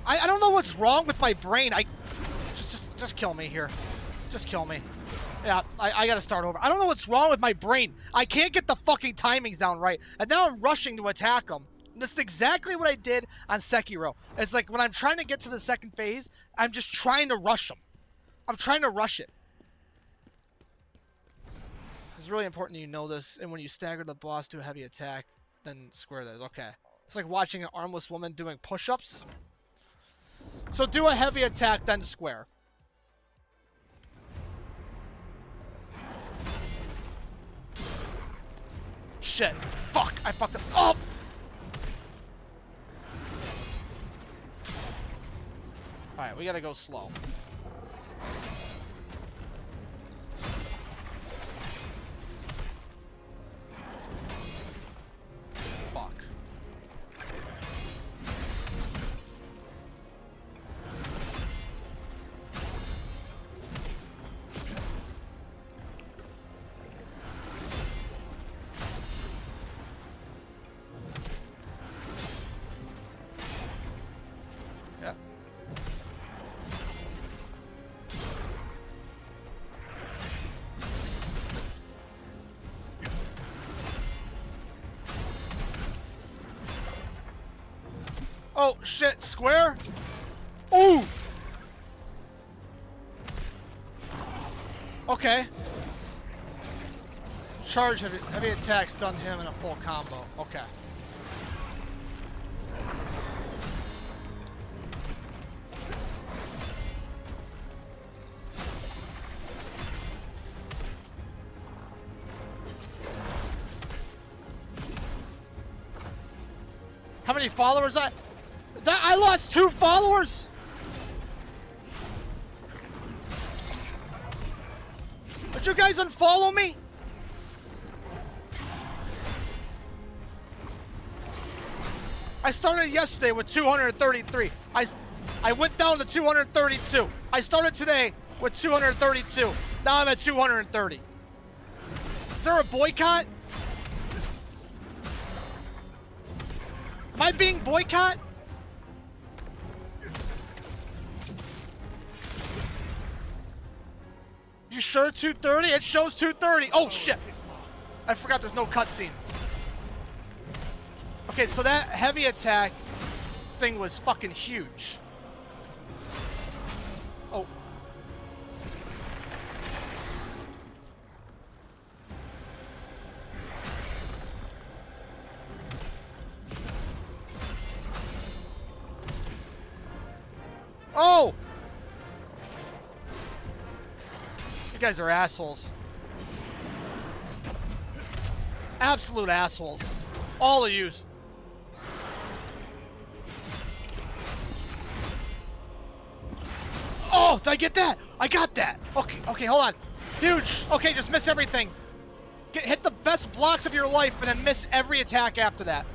I don't know what's wrong with my brain. Just kill me here. Just kill me. Yeah, I gotta start over. I don't know what's wrong with my brain. I can't get the fucking timings down right. And now I'm rushing to attack him. And this is exactly what I did on Sekiro. It's like when I'm trying to get to the second phase, I'm just trying to rush him. I'm trying to rush it. It's really important you know this. And when you stagger the boss to a heavy attack, then square this. Okay. It's like watching an armless woman doing push-ups. So do a heavy attack, then square. Shit. Fuck. I fucked up. Oh! Alright, we gotta go slow. Fuck. Yep. Oh, shit. Square? Ooh! Okay. Charge heavy attack stunned him in a full combo. Okay. How many followers I lost 2 followers? Did you guys unfollow me? I started yesterday with 233. I went down to 232. I started today with 232. Now I'm at 230. Is there a boycott? Am I being boycott? You sure 230? It shows 230. Oh shit. I forgot there's no cutscene. Okay, so that heavy attack thing was fucking huge. Oh. Oh! You guys are assholes. Absolute assholes. All of yous. Oh, did I get that? I got that. Okay, hold on. Huge. Okay, just miss everything. Hit the best blocks of your life and then miss every attack after that.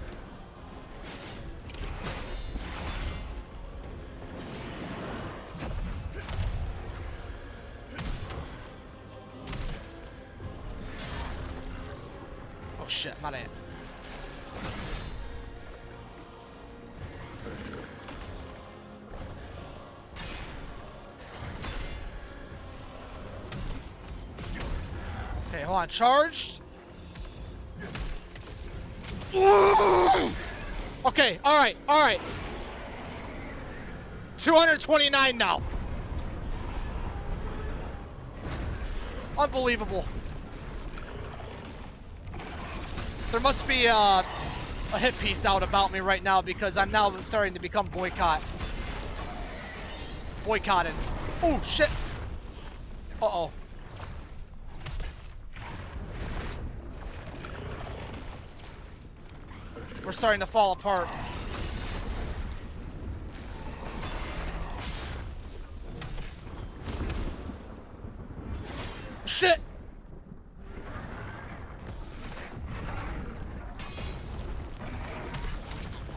Oh shit, not it. Okay, hold on. Charged. Okay, alright. 229 now. Unbelievable. There must be a hit piece out about me right now because I'm now starting to become boycotted. Oh, shit. Uh-oh. We're starting to fall apart. Shit!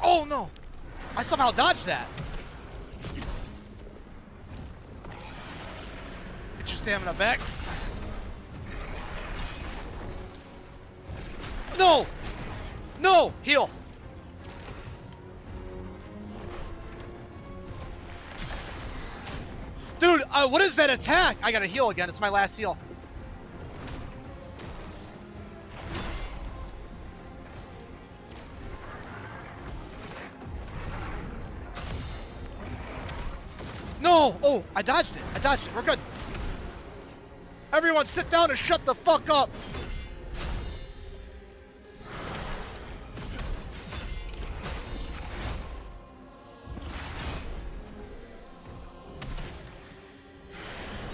Oh no! I somehow dodged that. Get your stamina back. No! No! Heal! Dude, what is that attack? I gotta heal again. It's my last heal. No! Oh, I dodged it. I dodged it. We're good. Everyone sit down and shut the fuck up.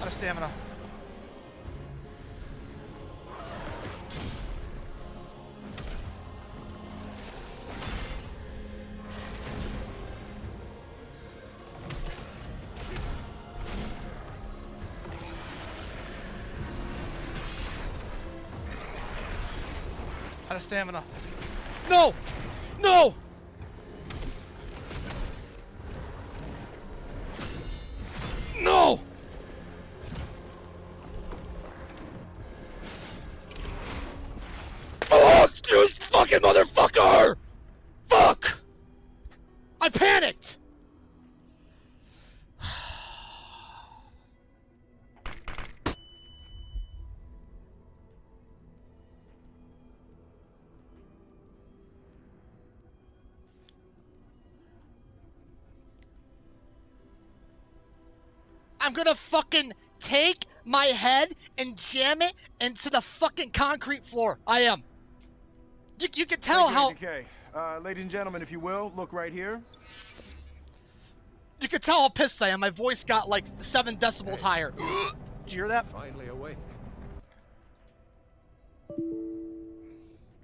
Out of stamina. Out of stamina. No! No! No! Fuck you, fucking motherfucker! Fuck! I panicked! I'm gonna fucking take my head and jam it into the fucking concrete floor. I am. You can tell how... Okay, ladies and gentlemen, if you will, look right here. You can tell how pissed I am. My voice got like 7 decibels higher. Did you hear that? Finally awake.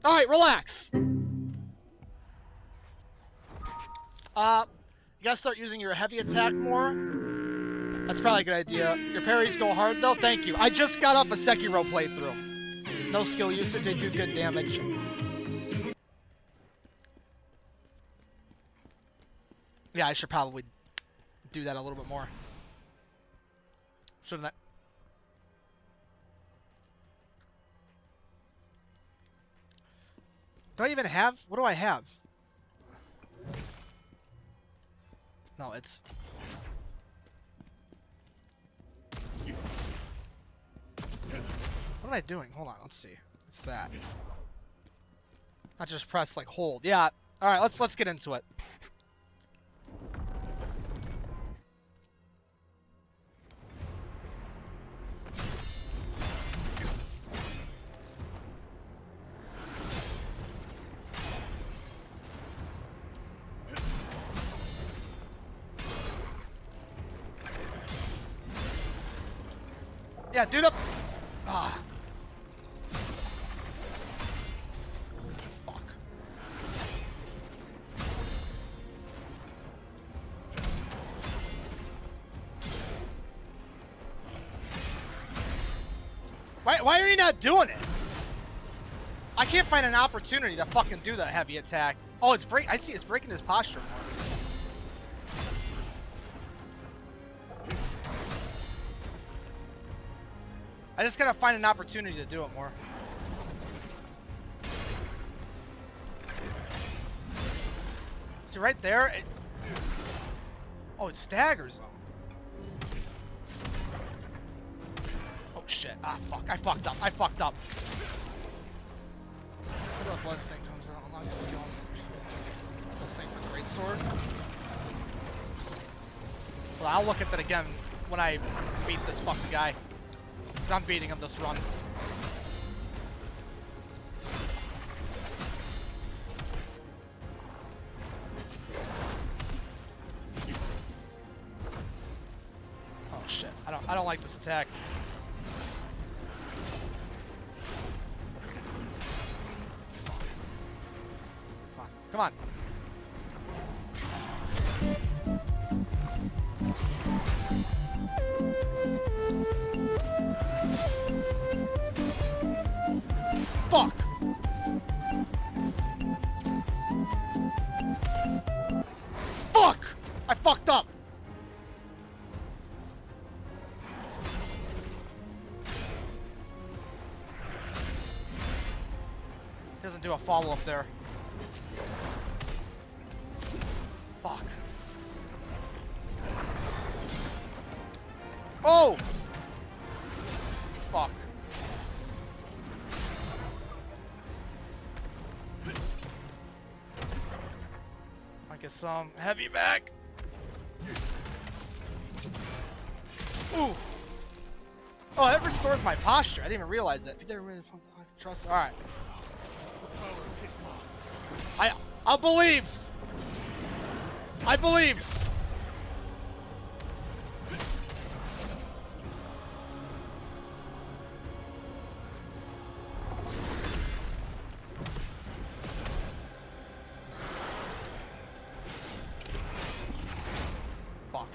Alright, relax. You gotta start using your heavy attack more. That's probably a good idea. Your parries go hard though. Thank you. I just got off a Sekiro playthrough. No skill usage, they do good damage. Yeah, I should probably do that a little bit more. Shouldn't I? Do I even have? What do I have? No, it's... What am I doing? Hold on, let's see. It's that. Not just press, like, hold. Yeah. Alright, let's get into it. Yeah, do the... Ah. Fuck. Why are you not doing it? I can't find an opportunity to fucking do the heavy attack. Oh, it's break. I see it's breaking his posture more. I just gotta find an opportunity to do it more. See right there? Oh, it staggers them. Oh shit. Ah, fuck. I fucked up. I fucked up. Until the blood thing comes out, I'll just go this thing for the great sword. Well, I'll look at that again when I beat this fucking guy. I'm beating him this run. Oh shit! I don't like this attack. Come on. Fuck! Fuck! I fucked up! Doesn't do a follow-up there. Fuck. Oh! Fuck. I get some heavy back. Ooh. Oh, that restores my posture. I didn't even realize that. If you didn't really trust. Alright. I'll believe. I believe. Fuck.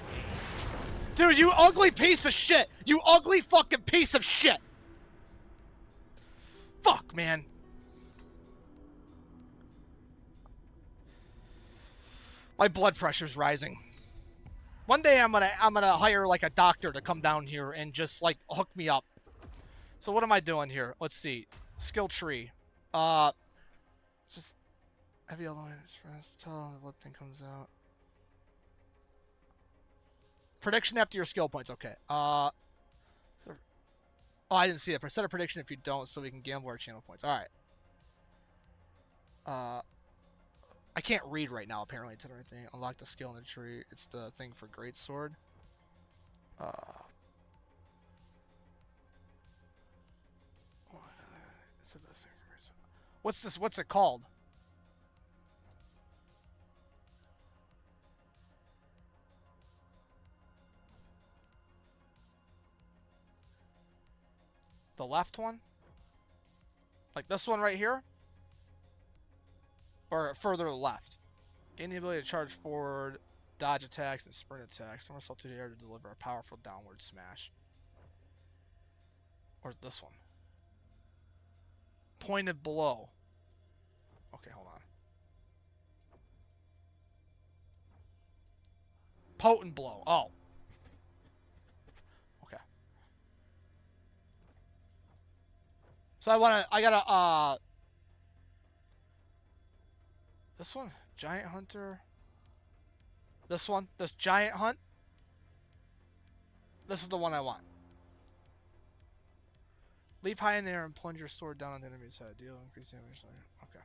Dude, you ugly piece of shit. You ugly fucking piece of shit. Fuck, man. My blood pressure's rising. One day I'm gonna hire like a doctor to come down here and just like hook me up. So what am I doing here? Let's see. Skill tree. Just heavy alloy express until the thing comes out. Prediction after your skill points. Okay. Oh, I didn't see it. Set a prediction if you don't, so we can gamble our channel points. All right. I can't read right now, apparently. It's everything. Unlock the skill in the tree. It's the thing for great sword. It's the best thing for great sword. What's this? What's it called? The left one? Like this one right here? Or further to the left? Gain the ability to charge forward, dodge attacks, and sprint attacks. Somersault to the air to deliver a powerful downward smash. Or this one? Pointed below. Okay, hold on. Potent blow. Oh. Okay. So I gotta, this one? Giant Hunter. This one? This Giant Hunt? This is the one I want. Leap high in the air and plunge your sword down on the enemy's head. Deal increase damage later. Okay.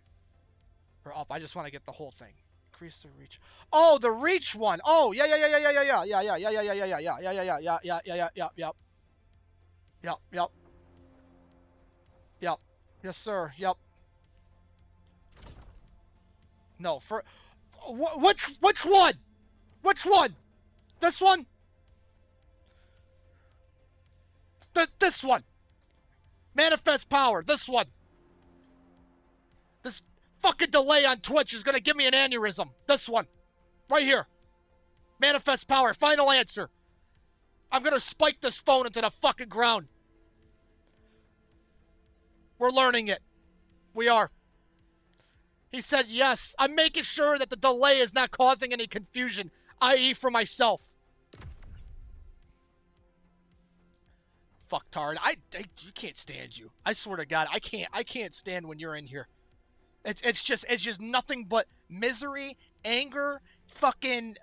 Or up. I just want to get the whole thing. Increase the reach. Oh, the reach one. Oh, yeah. Yep. Yes, sir. Yep. No, for which one? Which one? This one? This one. Manifest power. This one. This fucking delay on Twitch is gonna give me an aneurysm. This one. Right here. Manifest power. Final answer. I'm gonna spike this phone into the fucking ground. We're learning it. We are. He said yes. I'm making sure that the delay is not causing any confusion, i.e. for myself. Fucktard. I can't stand you. I swear to God, I can't stand when you're in here. It's just nothing but misery, anger, fucking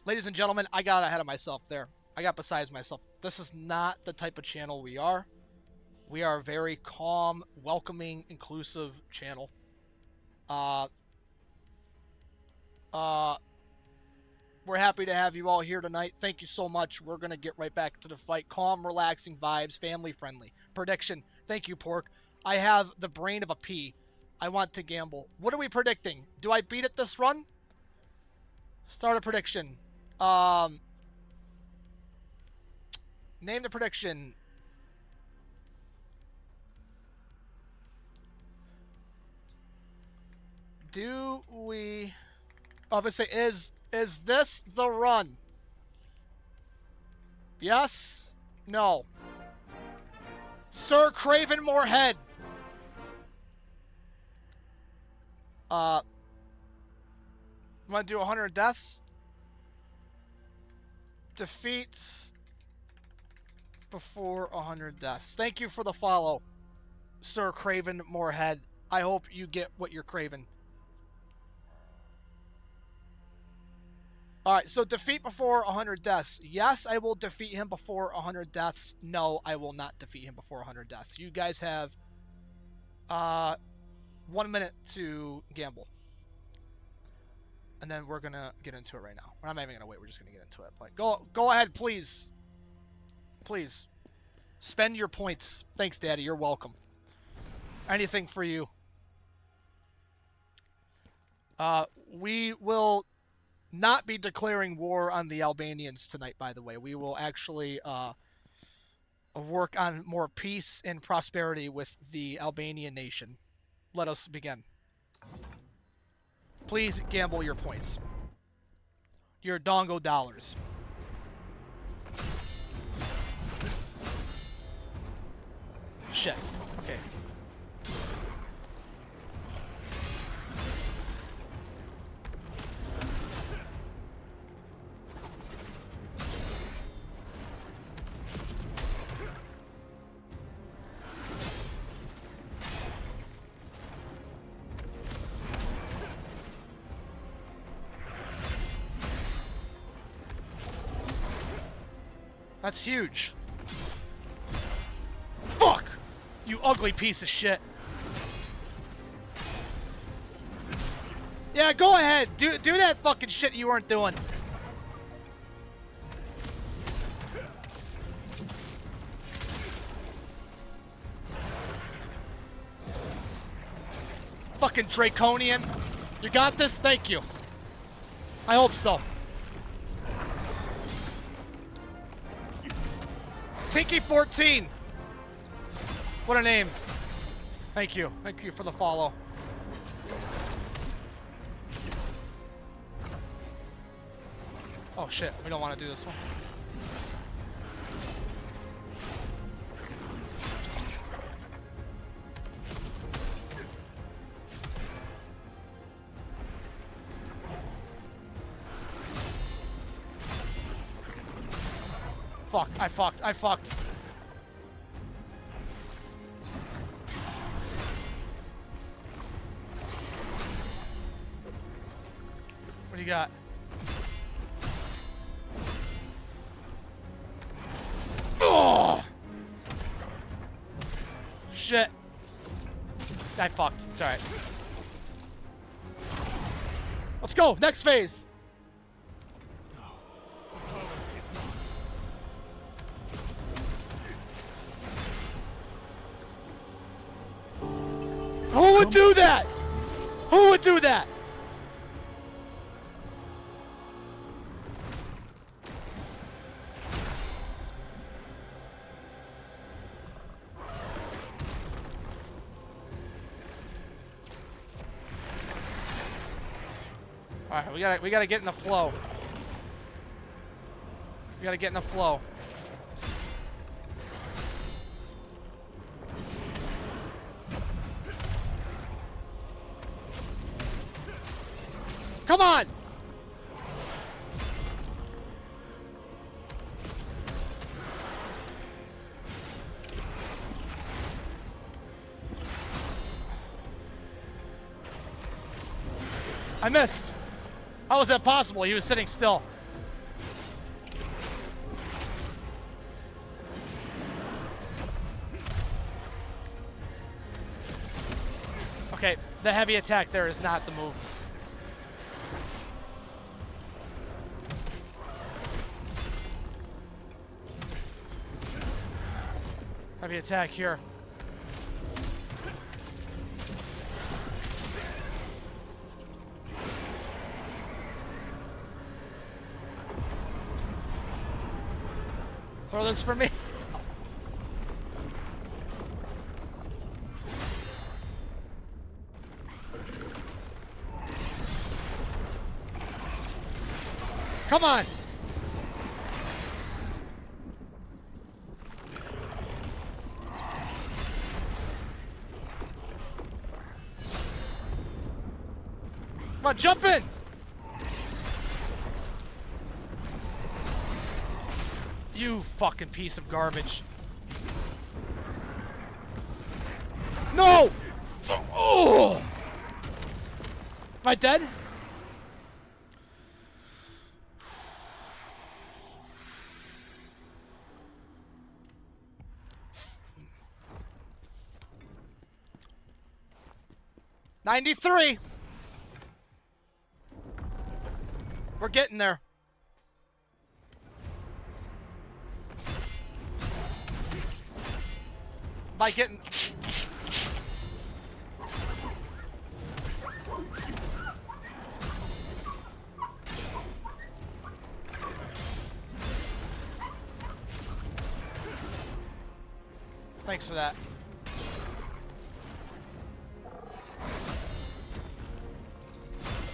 Ladies and gentlemen, I got ahead of myself there. I got besides myself. This is not the type of channel we are. We are a very calm, welcoming, inclusive channel. We're happy to have you all here tonight. Thank you so much. We're going to get right back to the fight. Calm, relaxing vibes, family-friendly. Prediction. Thank you, Pork. I have the brain of a pea. I want to gamble. What are we predicting? Do I beat it this run? Start a prediction. Name the prediction. Do we... Obviously, is this the run? Yes? No. Sir Craven Moorhead. Want to do 100 deaths? Defeats before 100 deaths. Thank you for the follow, Sir Craven Moorhead. I hope you get what you're craving. Alright, so defeat before 100 deaths. Yes, I will defeat him before 100 deaths. No, I will not defeat him before 100 deaths. You guys have 1 minute to gamble. And then we're gonna get into it right now. We're not even gonna wait, we're just gonna get into it. But go ahead, please. Please. Spend your points. Thanks, Daddy. You're welcome. Anything for you. We will not be declaring war on the Albanians tonight, by the way. We will actually work on more peace and prosperity with the Albanian nation. Let us begin. Please gamble your points. Your dongo dollars. Shit. Okay. That's huge. Fuck! You ugly piece of shit. Yeah, go ahead. Do that fucking shit you weren't doing. Fucking Draconian. You got this? Thank you. I hope so. Tinky 14. What a name. Thank you. Thank you for the follow. Oh shit, we don't want to do this one. Fuck, I fucked. What do you got? Oh! Shit. I fucked. It's alright. Let's go! Next phase! Who would do that? Who would do that? All right, we gotta get in the flow. We gotta get in the flow. Come on! I missed. How was that possible? He was sitting still. Okay, the heavy attack there is not the move. Heavy attack here. Throw this for me. Come on. Come on, jump in! You fucking piece of garbage. No! Oh! Am I dead? 93. We're getting there. By getting... Thanks for that.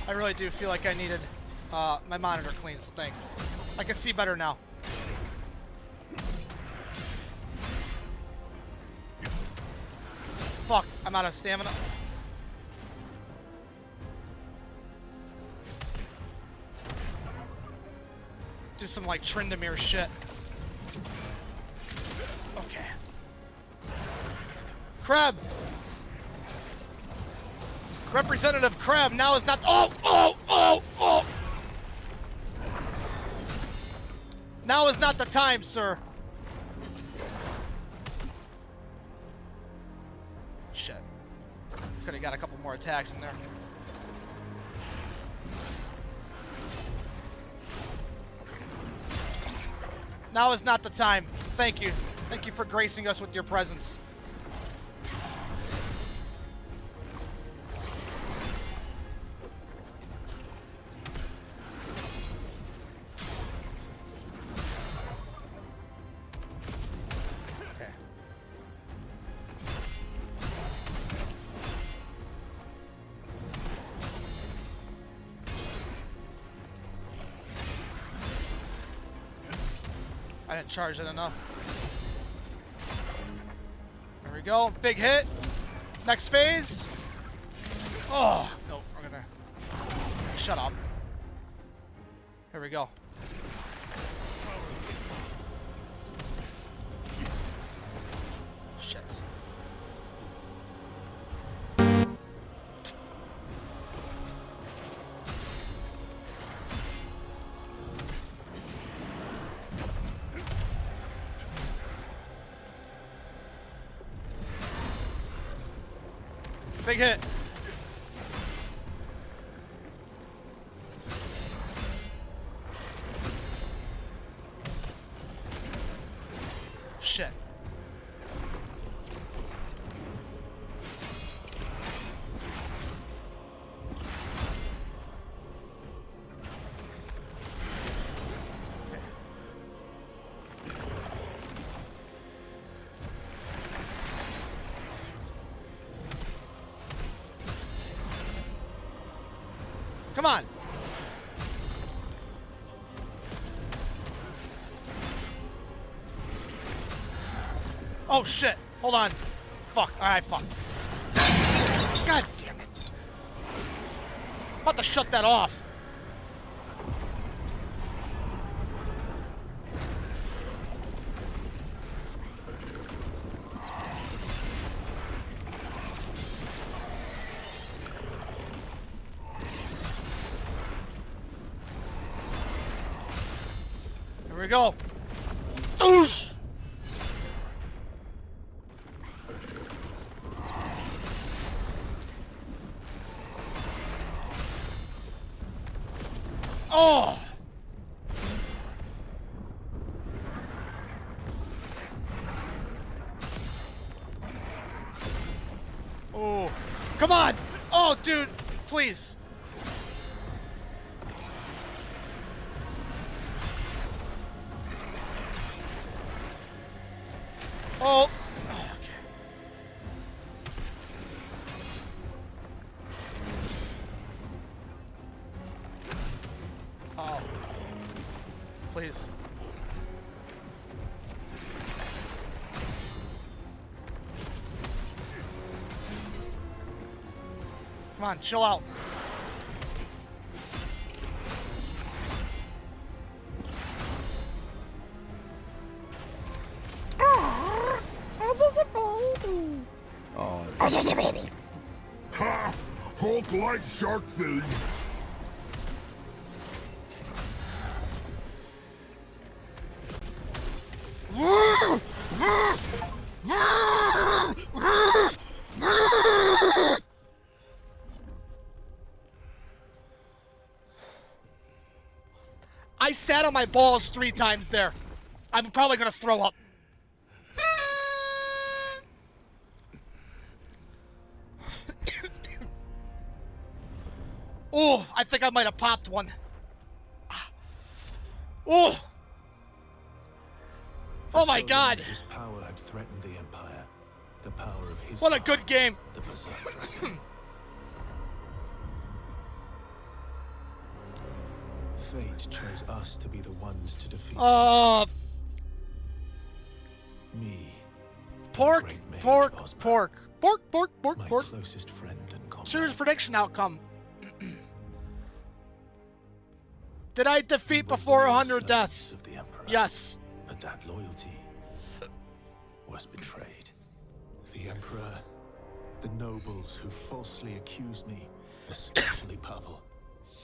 I really do feel like I needed my monitor cleaned, so thanks. I can see better now. Fuck, I'm out of stamina. Do some like Tryndamere shit. Okay. Crab! Representative Crab, now is not. Oh! Now is not the time, sir. Shit. Could have got a couple more attacks in there. Now is not the time. Thank you. Thank you for gracing us with your presence. I didn't charge it enough. There we go. Big hit. Next phase. Oh, no, we're gonna... Shut up. Here we go. Shit. Big hit. Shit. Come on. Oh shit. Hold on. Fuck. Alright, fuck. God damn it. I'm about to shut that off. Here we go. Oosh! Oh! Oh! Come on! Oh, dude! Please! Oh! Okay. Oh. Please. Come on, chill out. I'm just a baby. Oh. I'm just a baby. Ha! Hulk light shark thing. I sat on my balls 3 times there. I'm probably gonna throw up. Oh, I think I might have popped one. Oh! Oh my God! His power had threatened the Empire. The power of his What a good game! The Berserk Dragon. Fate chose us to be the ones to defeat me. Pork. My closest friend and comrade. Choose prediction outcome. Did I defeat before 100 deaths? Yes. But that loyalty was betrayed. The Emperor, the nobles who falsely accused me, especially Pavel.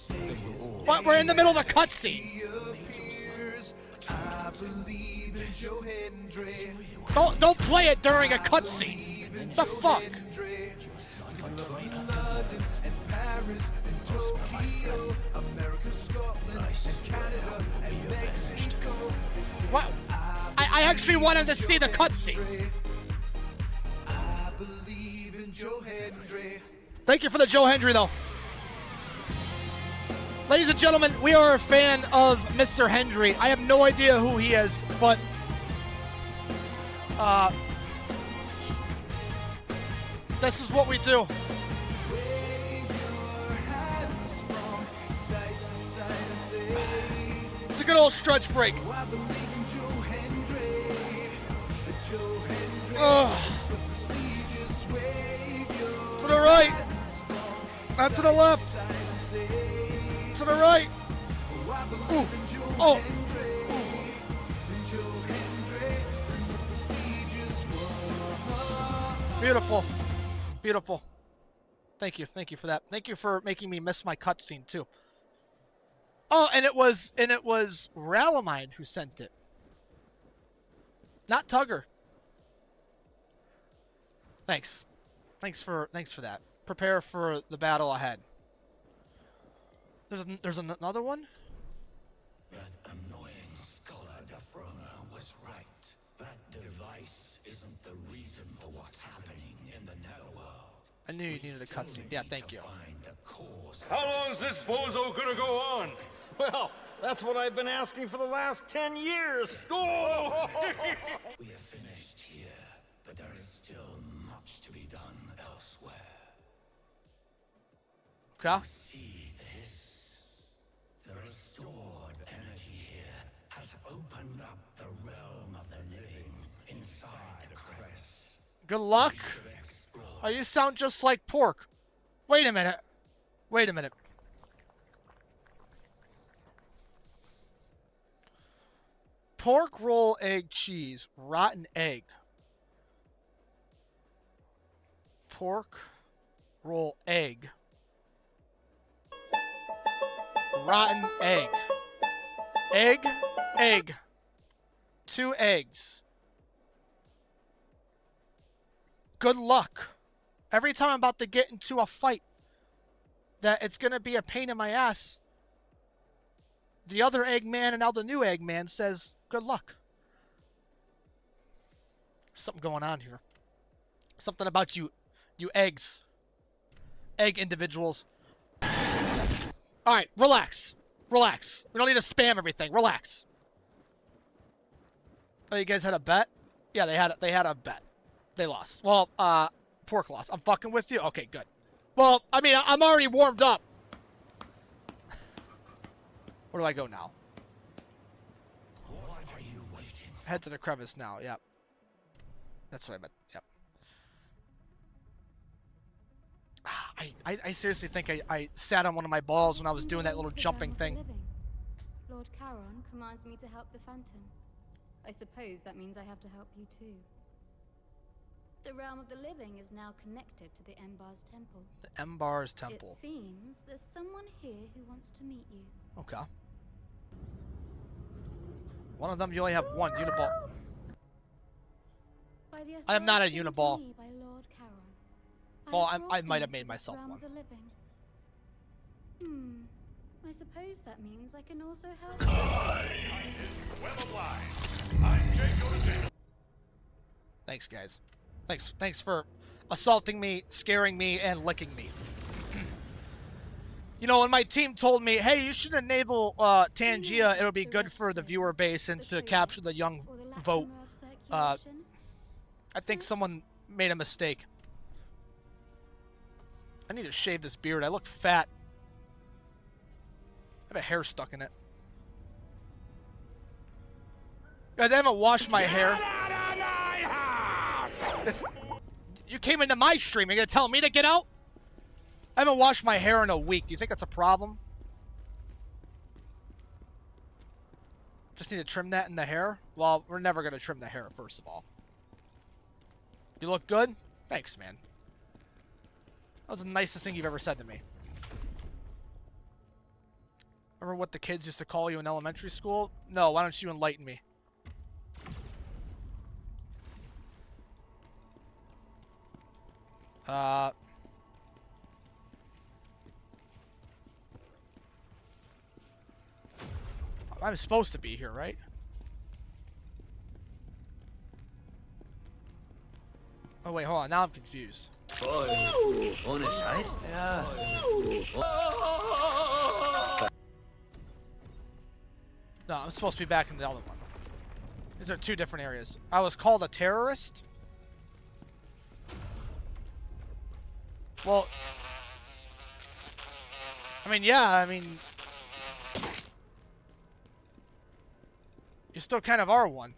They were all... What? We're in the middle of a cutscene. Don't play it during a cutscene. The fuck? What? I actually wanted to see the cutscene. Thank you for the Joe Hendry, though. Ladies and gentlemen, we are a fan of Mr. Hendry. I have no idea who he is, but this is what we do. It's a good old stretch break. To the right. Not to the left. To the right. Ooh. Oh. Beautiful. Beautiful. Thank you. Thank you for that. Thank you for making me miss my cutscene too. Oh, and it was Ralamine who sent it. Not Tugger. Thanks. Thanks for that. Prepare for the battle ahead. There's another one? That annoying scholar Defrona was right. That device isn't the reason for what's happening in the netherworld. I knew you needed a cutscene. Yeah, thank you. How long is this bozo gonna go on? Well, that's what I've been asking for the last 10 years. Oh! We have finished here, but there is still much to be done elsewhere. Okay. See this? The restored energy here has opened up the realm of the living inside the crevice. Good luck. Oh, you sound just like Pork. Wait a minute. Wait a minute. Pork, roll, egg, cheese, rotten egg. Pork, roll, egg. Rotten egg. Egg, egg. 2 eggs. Good luck. Every time I'm about to get into a fight that it's going to be a pain in my ass, the other Eggman and now the new Eggman says, good luck. Something going on here. Something about you eggs. Egg individuals. Alright, relax. Relax. We don't need to spam everything. Relax. Oh, you guys had a bet? Yeah, they had a bet. They lost. Well, Pork lost. I'm fucking with you? Okay, good. Well, I mean, I'm already warmed up. Where do I go now? What are you waiting for? Head to the crevice now, yep. That's what I meant, yep. I seriously think I sat on one of my balls when I was doing that little jumping thing. Lord Charon commands me to help the Phantom. I suppose that means I have to help you too. The realm of the living is now connected to the Embar's temple. The Embar's temple. It seems there's someone here who wants to meet you. Okay. One of them, you only have one Uniball. I am not a Uniball. Well, I might have made myself one. I suppose that means I can also help. Thanks, guys. Thanks for assaulting me, scaring me, and licking me. You know, when my team told me, hey, you should enable Tangia, it'll be good for the viewer base and to capture the young vote. I think someone made a mistake. I need to shave this beard. I look fat. I have a hair stuck in it. Guys, I haven't washed my hair. You came into my stream. You're going to tell me to get out? I haven't washed my hair in a week. Do you think that's a problem? Just need to trim that in the hair? Well, we're never going to trim the hair, first of all. You look good? Thanks, man. That was the nicest thing you've ever said to me. Remember what the kids used to call you in elementary school? No, why don't you enlighten me? I'm supposed to be here, right? Oh, wait, hold on. Now I'm confused. No, I'm supposed to be back in the other one. These are two different areas. I was called a terrorist? Well, I mean, yeah, I mean, you still kind of are one.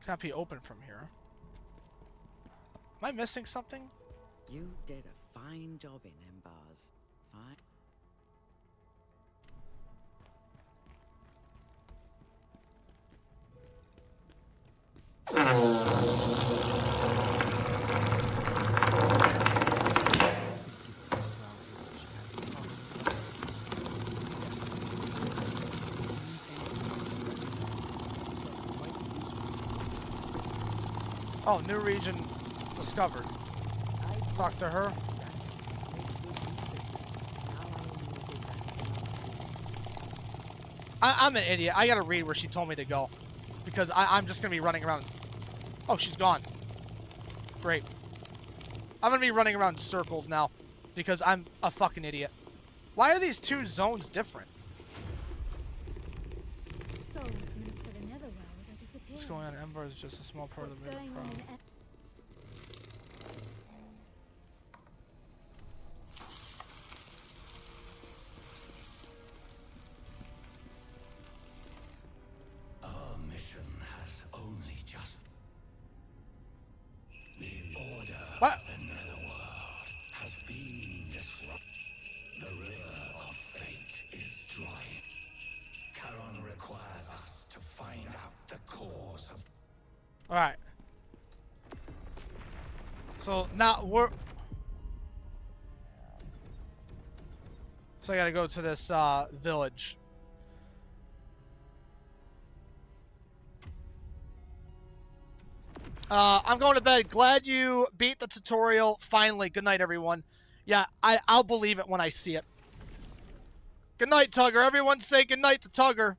Cannot be open from here. Am I missing something? You did a fine job in them bars. Fine. Oh, new region discovered. Talk to her. I'm an idiot. I gotta read where she told me to go. Because I'm just gonna be running around. Oh, she's gone. Great. I'm gonna be running around in circles now. Because I'm a fucking idiot. Why are these two zones different? What's going on? Ember is just a small part of the bigger problem. Our mission has only just... The order of the netherworld has been disrupted. The river of fate is drying. Charon requires us to find out the cause of... Alright. So now we're... So I gotta go to this village. I'm going to bed. Glad you beat the tutorial. Finally. Good night, everyone. Yeah, I'll believe it when I see it. Good night, Tugger. Everyone say good night to Tugger.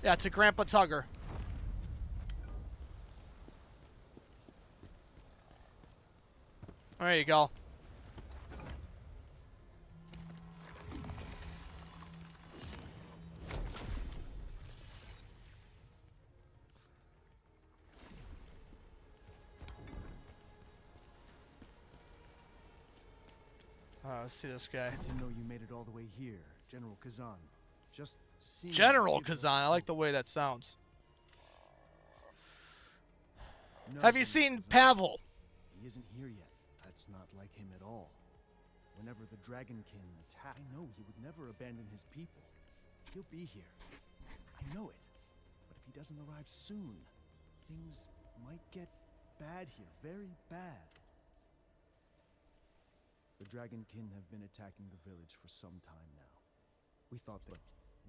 Yeah, to Grandpa Tugger. There you go. Let's see this guy. I didn't know you made it all the way here, General Kazan. Just seeing General Kazan. I like the way that sounds. No, Have you seen Pavel? He isn't here yet. That's not like him at all. Whenever the Dragonkin attack, I know he would never abandon his people. He'll be here. I know it. But if he doesn't arrive soon, things might get bad here. Very bad. The Dragonkin have been attacking the village for some time now. We thought that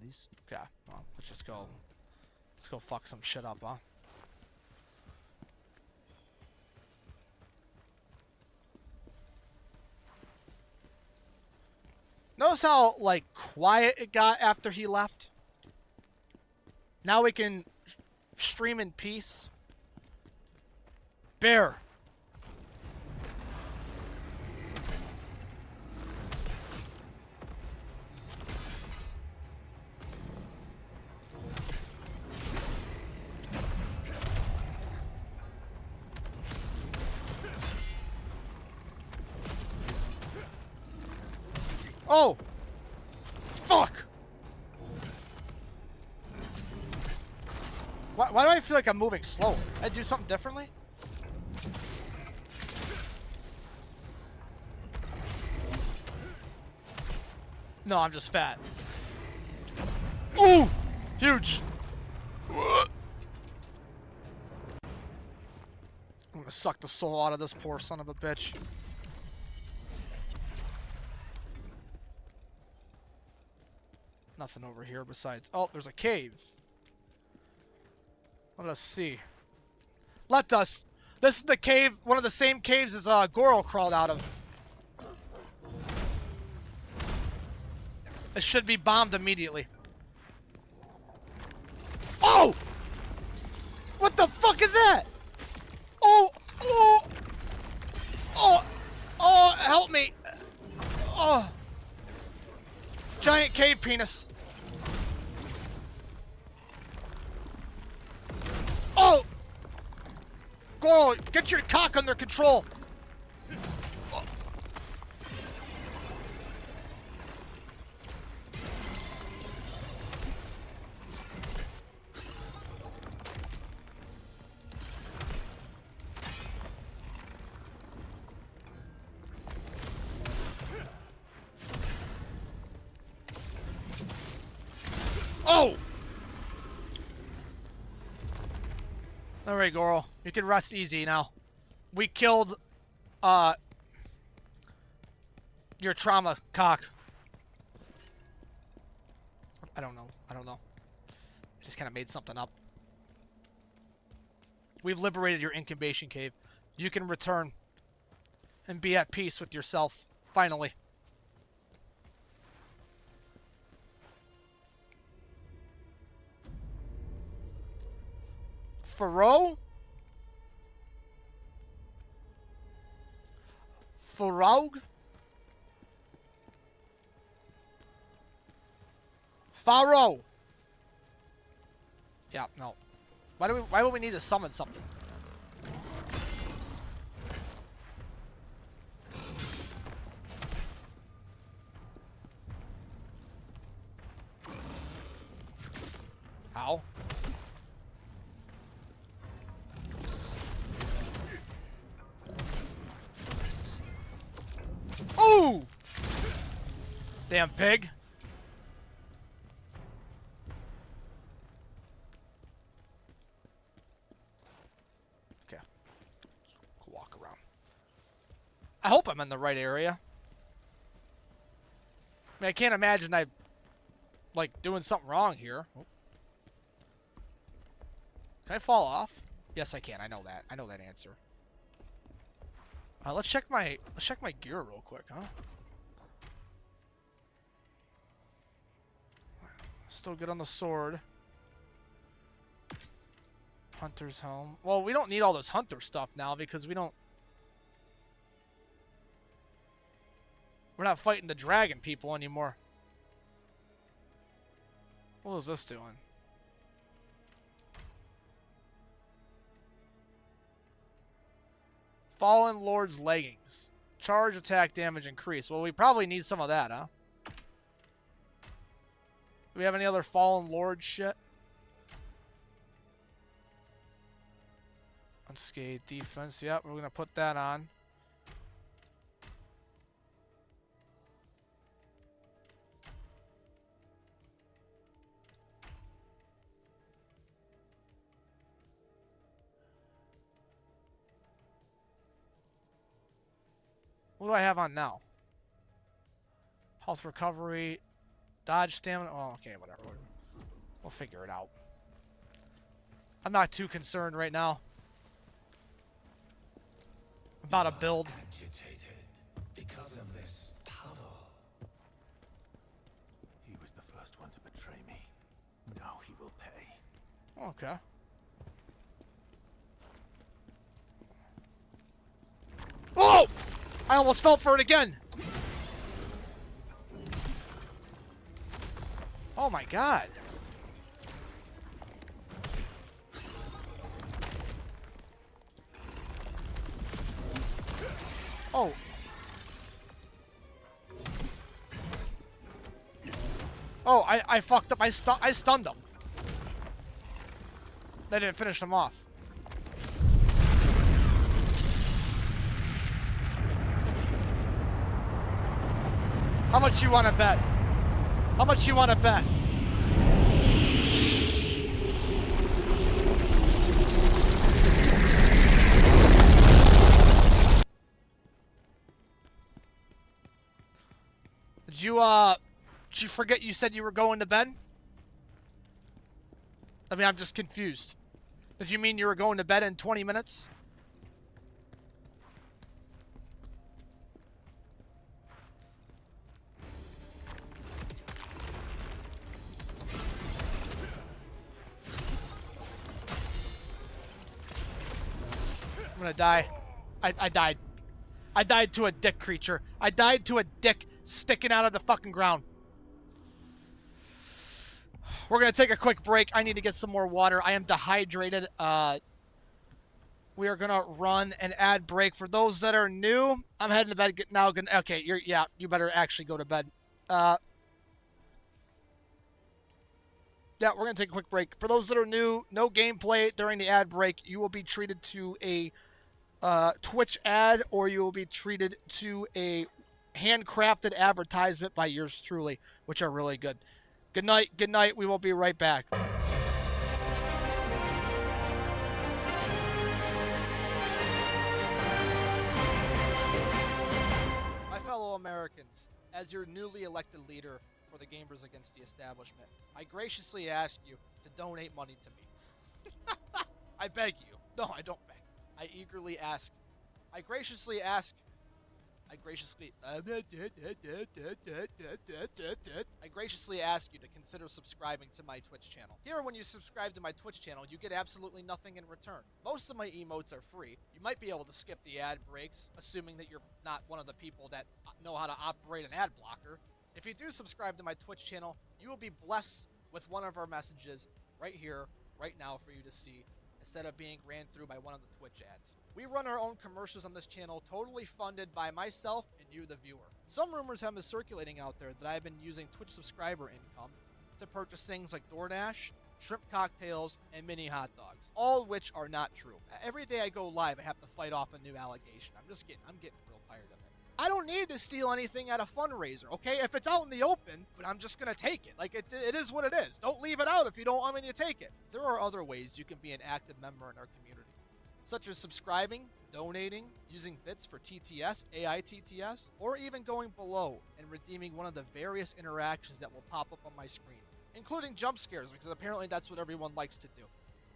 this... Okay, well, let's just go Let's go fuck some shit up, huh? Notice how, like, quiet it got after he left? Now we can stream in peace. Bear. Oh! Fuck! Why do I feel like I'm moving slower? I do something differently? No, I'm just fat. Ooh! Huge! I'm gonna suck the soul out of this poor son of a bitch. Nothing over here besides... Oh, there's a cave. Let us see. Let us. This is the cave, one of the same caves as Goro crawled out of. It should be bombed immediately. Oh! What the fuck is that? Oh! Oh! Oh! Oh, help me! Oh! Giant cave penis. Oh! Goro, get your cock under control. Oh! Alright, Goro. You can rest easy now. We killed, your trauma cock. I don't know. I just kind of made something up. We've liberated your incubation cave. You can return and be at peace with yourself, finally. Faro? Farog? Faro! Yeah, no. Why would we need to summon something? How? Ooh! Damn pig. Okay. Let's walk around. I hope I'm in the right area. I mean, I can't imagine I like doing something wrong here. Oh. Can I fall off? Yes, I can. I know that. I know that answer. Let's check my gear real quick, huh? Still good on the sword. Hunter's home. Well, we don't need all this hunter stuff now because we're not fighting the dragon people anymore. What is this doing? Fallen Lord's leggings. Charge attack damage increase. Well, we probably need some of that, huh? Do we have any other Fallen Lord shit? Unscathed defense. Yep, we're going to put that on. What do I have on now? Health recovery, dodge stamina. Oh, okay, whatever. We'll figure it out. I'm not too concerned right now about a build. Agitated because of this power. He was the first one to betray me. Now he will pay. Okay. Oh! I almost fell for it again. Oh my god. Oh. Oh, I fucked up. I stunned them. They didn't finish them off. How much you want to bet? How much you want to bet? Did you forget you said you were going to bed? I mean, I'm just confused. Did you mean you were going to bed in 20 minutes? I'm gonna die. I died. I died to a dick creature. I died to a dick sticking out of the fucking ground. We're gonna take a quick break. I need to get some more water. I am dehydrated. We are gonna run an ad break. For those that are new, I'm heading to bed now. Okay, you better actually go to bed. Yeah, we're gonna take a quick break. For those that are new, no gameplay during the ad break. You will be treated to a Twitch ad, or you will be treated to a handcrafted advertisement by yours truly, which are really good. Good night. Good night. We will be right back. My fellow Americans, as your newly elected leader for the Gamers Against the Establishment, I graciously ask you to donate money to me. I beg you. No, I don't beg. I eagerly ask. I graciously ask you to consider subscribing to my Twitch channel. Here, when you subscribe to my Twitch channel, you get absolutely nothing in return. Most of my emotes are free. You might be able to skip the ad breaks, assuming that you're not one of the people that know how to operate an ad blocker. If you do subscribe to my Twitch channel, you will be blessed with one of our messages right here, right now for you to see, instead of being ran through by one of the Twitch ads. We run our own commercials on this channel, totally funded by myself and you, the viewer. Some rumors have been circulating out there that I've been using Twitch subscriber income to purchase things like DoorDash, shrimp cocktails, and mini hot dogs, all of which are not true. Every day I go live, I have to fight off a new allegation. I'm getting real tired of it. I don't need to steal anything at a fundraiser, okay? If it's out in the open, but I'm just gonna take it. Like, it is what it is. Don't leave it out if you don't want me to take it. There are other ways you can be an active member in our community, such as subscribing, donating, using bits for TTS, AI TTS, or even going below and redeeming one of the various interactions that will pop up on my screen, including jump scares, because apparently that's what everyone likes to do.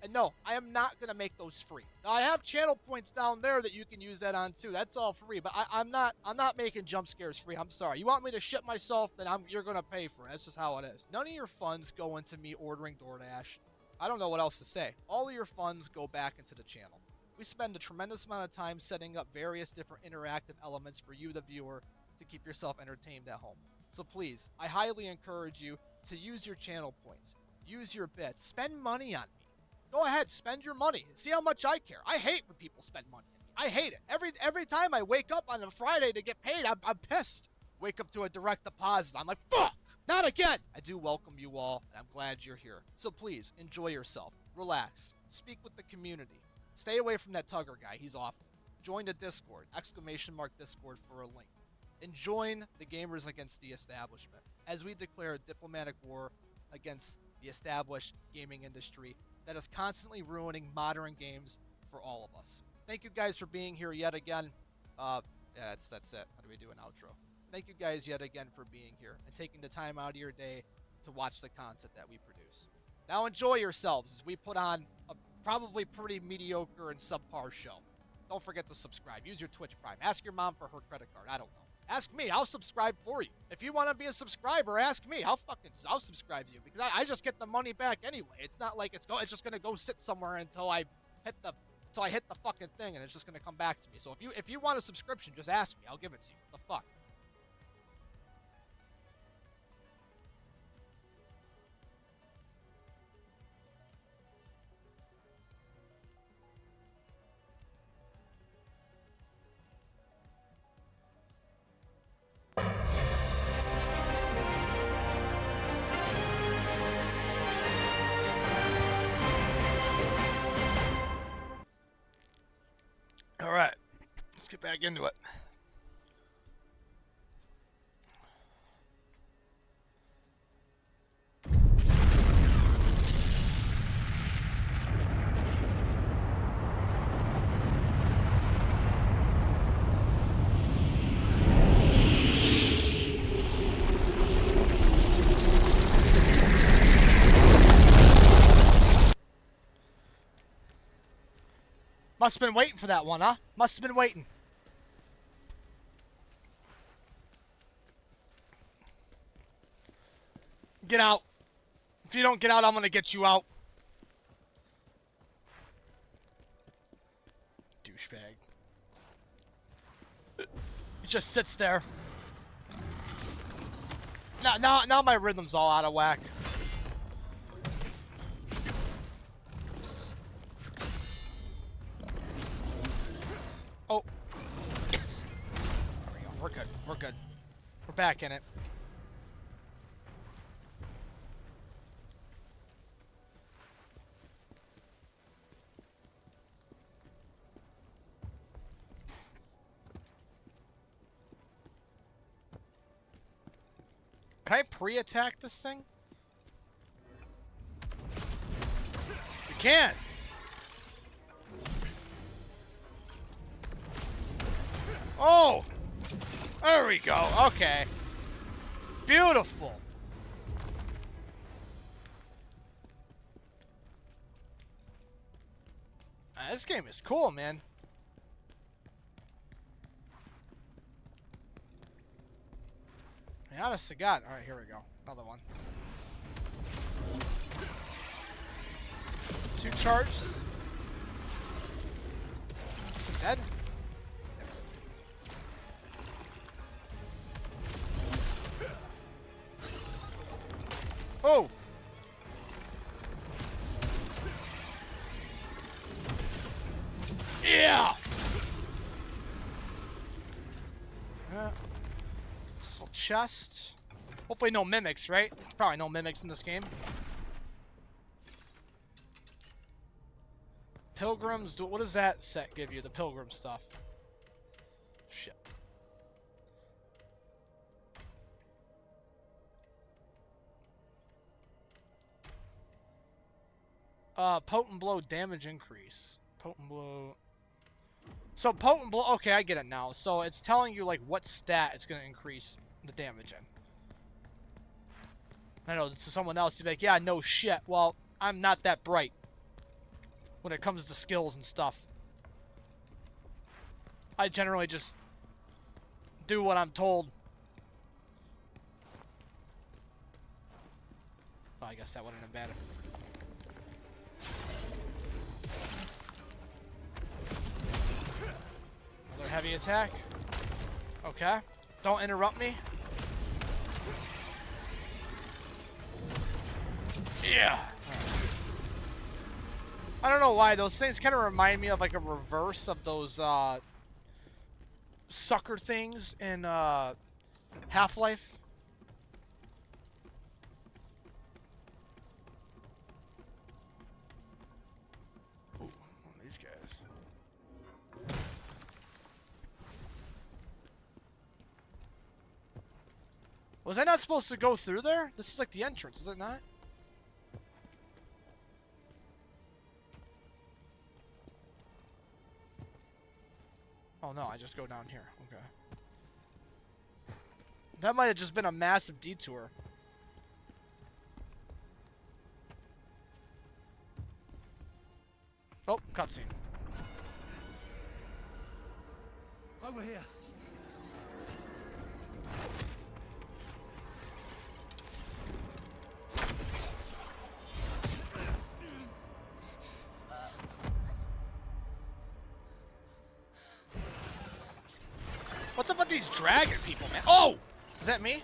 And no, I am not going to make those free. Now, I have channel points down there that you can use that on too. That's all free, but I'm not making jump scares free. I'm sorry. You want me to ship myself, then you're going to pay for it. That's just how it is. None of your funds go into me ordering DoorDash. I don't know what else to say. All of your funds go back into the channel. We spend a tremendous amount of time setting up various different interactive elements for you, the viewer, to keep yourself entertained at home. So please, I highly encourage you to use your channel points. Use your bits. Spend money on me. Go ahead, spend your money. See how much I care. I hate when people spend money. I hate it. Every time I wake up on a Friday to get paid, I'm pissed. Wake up to a direct deposit. I'm like, fuck, not again. I do welcome you all, and I'm glad you're here. So please, enjoy yourself. Relax. Speak with the community. Stay away from that Tugger guy. He's awful. Join the Discord. !Discord for a link. And join the Gamers Against the Establishment as we declare a diplomatic war against the established gaming industry that is constantly ruining modern games for all of us. Thank you guys for being here yet again. Yeah, that's it. How do we do an outro? Thank you guys yet again for being here and taking the time out of your day to watch the content that we produce. Now enjoy yourselves as we put on a probably pretty mediocre and subpar show. Don't forget to subscribe. Use your Twitch Prime. Ask your mom for her credit card. I don't know. Ask me. I'll subscribe for you. If you want to be a subscriber, ask me. I'll subscribe to you because I just get the money back anyway. It's not like it's just gonna go sit somewhere until I hit the fucking thing and it's just gonna come back to me. So if you want a subscription, just ask me. I'll give it to you. What the fuck? All right, let's get back into it. Must have been waiting for that one, huh? Must have been waiting. Get out. If you don't get out, I'm gonna get you out. Douchebag. He just sits there. Now my rhythm's all out of whack. Oh. There we go. We're good. We're good. We're back in it. Can I pre-attack this thing? You can. Oh! There we go. Okay. Beautiful. This game is cool, man. Honest to God. Alright, here we go. Another one. 2 charges. Dead. Oh! Yeah! This little chest. Hopefully no mimics, right? Probably no mimics in this game. Pilgrims, what does that set give you? The pilgrim stuff. Shit. Potent blow damage increase. Potent blow. So potent blow. Okay, I get it now. So it's telling you like what stat it's gonna increase the damage in. I know this is someone else to be like, yeah, no shit. Well, I'm not that bright when it comes to skills and stuff. I generally just do what I'm told. Well, I guess that wouldn't have been bad if. Another heavy attack. Okay. Don't interrupt me. Yeah. I don't know why those things kind of remind me of like a reverse of those sucker things in Half-Life. Ooh, one of these guys. Was I not supposed to go through there? This is like the entrance, is it not? Oh no, I just go down here. Okay. That might have just been a massive detour. Oh, cutscene. Over here. What's up with these dragon people, man? Oh! Is that me?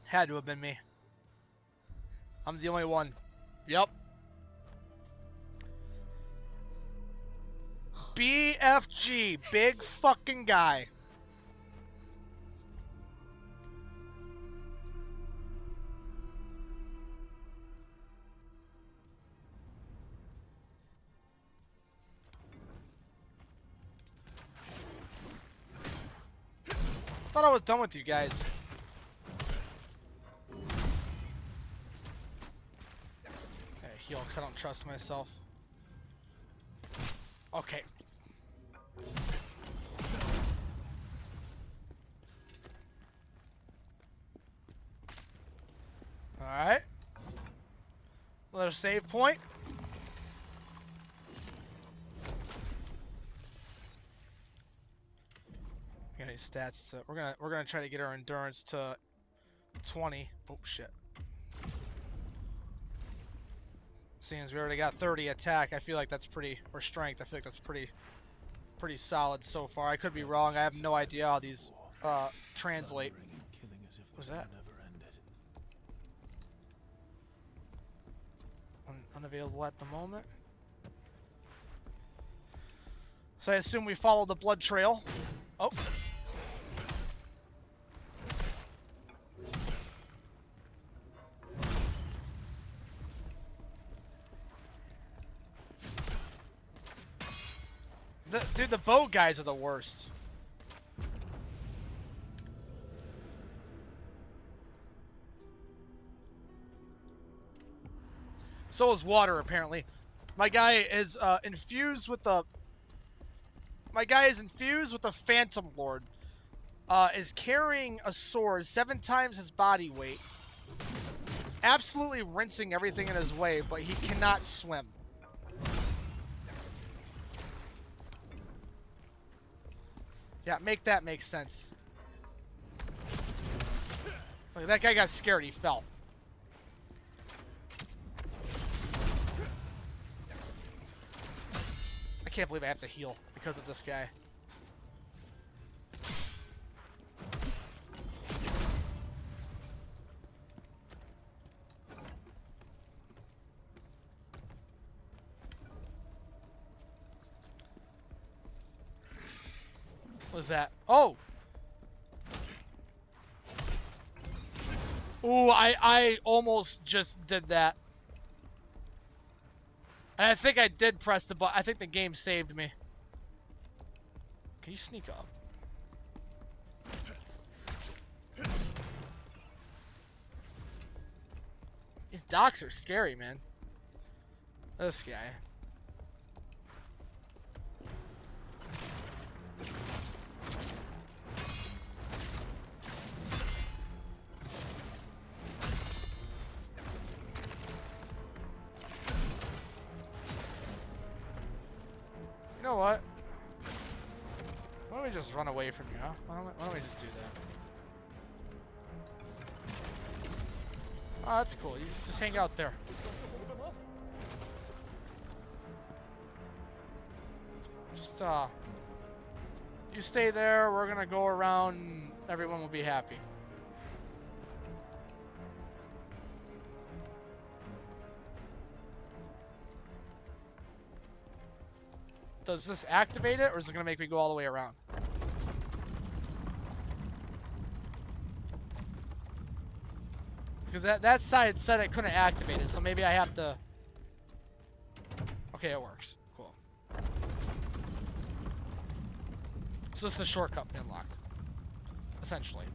Had to have been me. I'm the only one. Yep. BFG. Big fucking guy. Thought I was done with you guys. Okay, heal, because I don't trust myself. Okay. Alright. Another save point. Got any stats? We're gonna try to get our endurance to 20. Oh shit. Seeing as we already got 30 attack, I feel like that's pretty, or strength, I feel like that's pretty solid so far. I could be wrong. I have no idea how these translate. What was that? Unavailable at the moment. So I assume we follow the blood trail. Oh. Dude, the bow guys are the worst. So is water, apparently. My guy is infused with the... My guy is infused with the Phantom Lord. Is carrying a sword 7 times his body weight. Absolutely rinsing everything in his way, but he cannot swim. Yeah, make that make sense. Look, that guy got scared. He fell. I can't believe I have to heal because of this guy. What was that? Oh! Ooh, I almost just did that. And I think I did press the button. I think the game saved me. Can you sneak up? These docks are scary, man. This guy. You know what? Why don't we just run away from you, huh? Why don't we just do that? Oh, that's cool. You just hang out there. Just, you stay there. We're gonna go around. Everyone will be happy. Does this activate it, or is it gonna make me go all the way around? Because that side said it couldn't activate it, so maybe I have to... Okay, it works. Cool. So this is a shortcut unlocked. Essentially.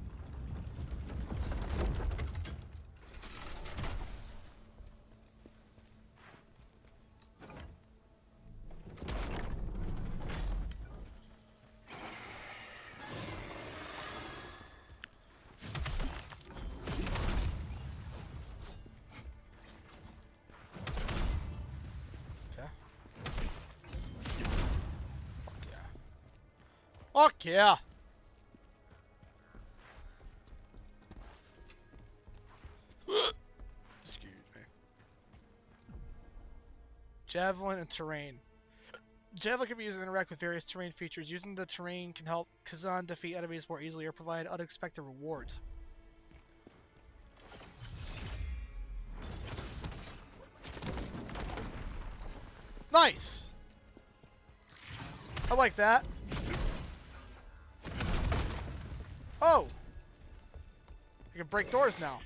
Fuck yeah. Excuse me. Javelin and terrain. Javelin can be used to interact with various terrain features. Using the terrain can help Kazan defeat enemies more easily or provide unexpected rewards. Nice! I like that. Oh! You can break doors now.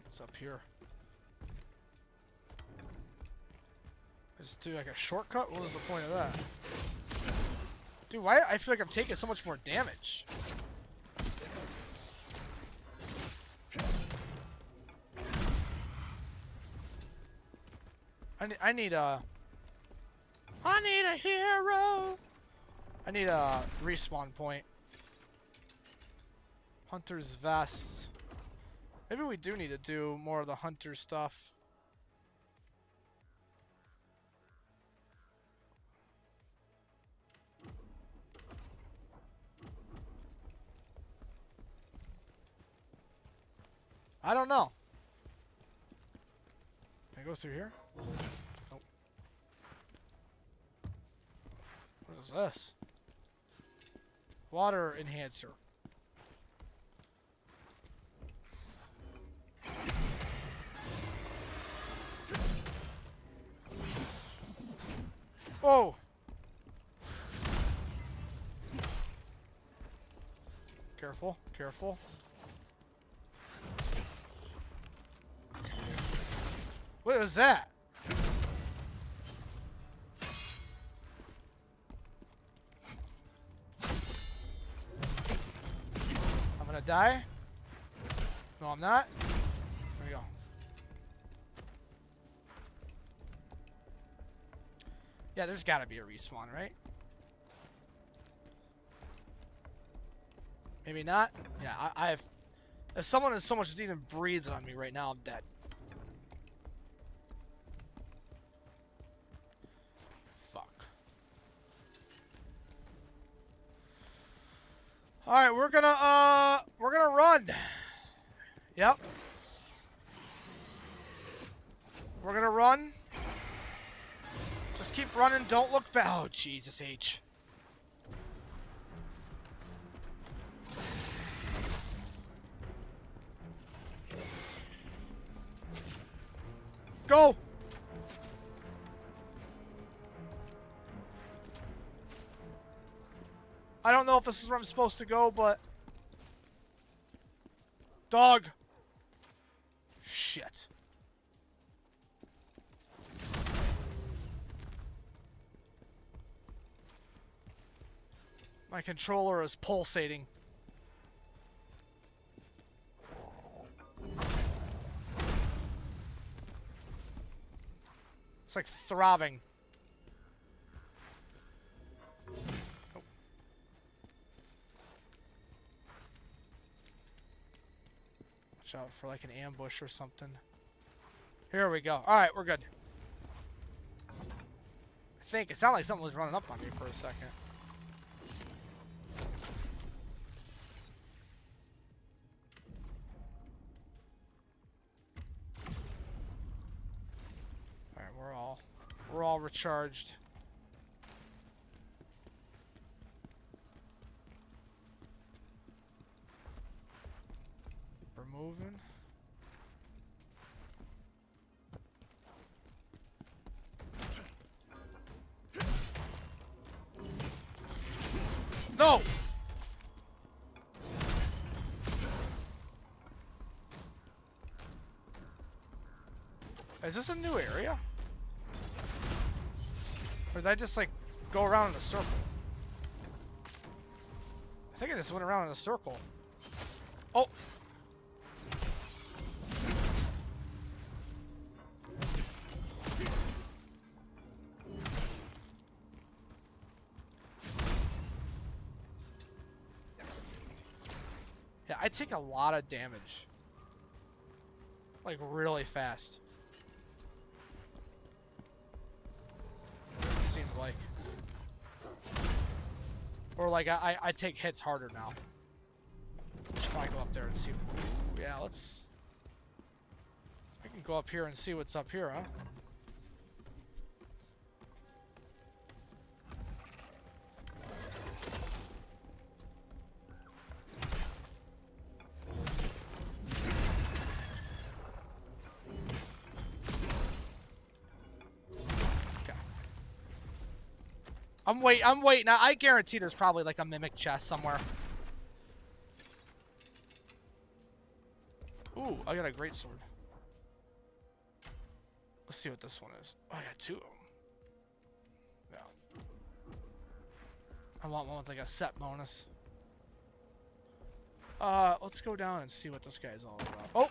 What's up here? Just do like a shortcut? What was the point of that? Dude, why? I feel like I'm taking so much more damage. I need a hero. I need a respawn point. Hunter's vest. Maybe we do need to do more of the hunter stuff. I don't know. Can I go through here? Nope. What is this? Water enhancer. Whoa! Careful, careful. What was that? I'm gonna die? No, I'm not. There we go. Yeah, there's gotta be a respawn, right? Maybe not? Yeah, I have... If someone as so much as even breathes on me right now, I'm dead. Alright, we're gonna run. Yep. We're gonna run. Just keep running, don't look back. Oh, Jesus H. Go! I don't know if this is where I'm supposed to go, but... Dog! Shit. My controller is pulsating. It's like throbbing. Watch out for like an ambush or something. Here we go. Alright, we're good. I think it sounded like something was running up on me for a second. Alright, we're all recharged. We're moving. No! Is this a new area? Or did I just like go around in a circle? I think I just went around in a circle. Oh! I take a lot of damage. Like, really fast. It seems like. Or, like, I take hits harder now. Should probably go up there and see. Ooh, yeah, let's... I can go up here and see what's up here, huh? I'm waiting. I guarantee there's probably like a mimic chest somewhere. Ooh, I got a great sword. Let's see what this one is. Oh, I got 2 of them. Yeah. I want one with like a set bonus. Let's go down and see what this guy's all about. Oh!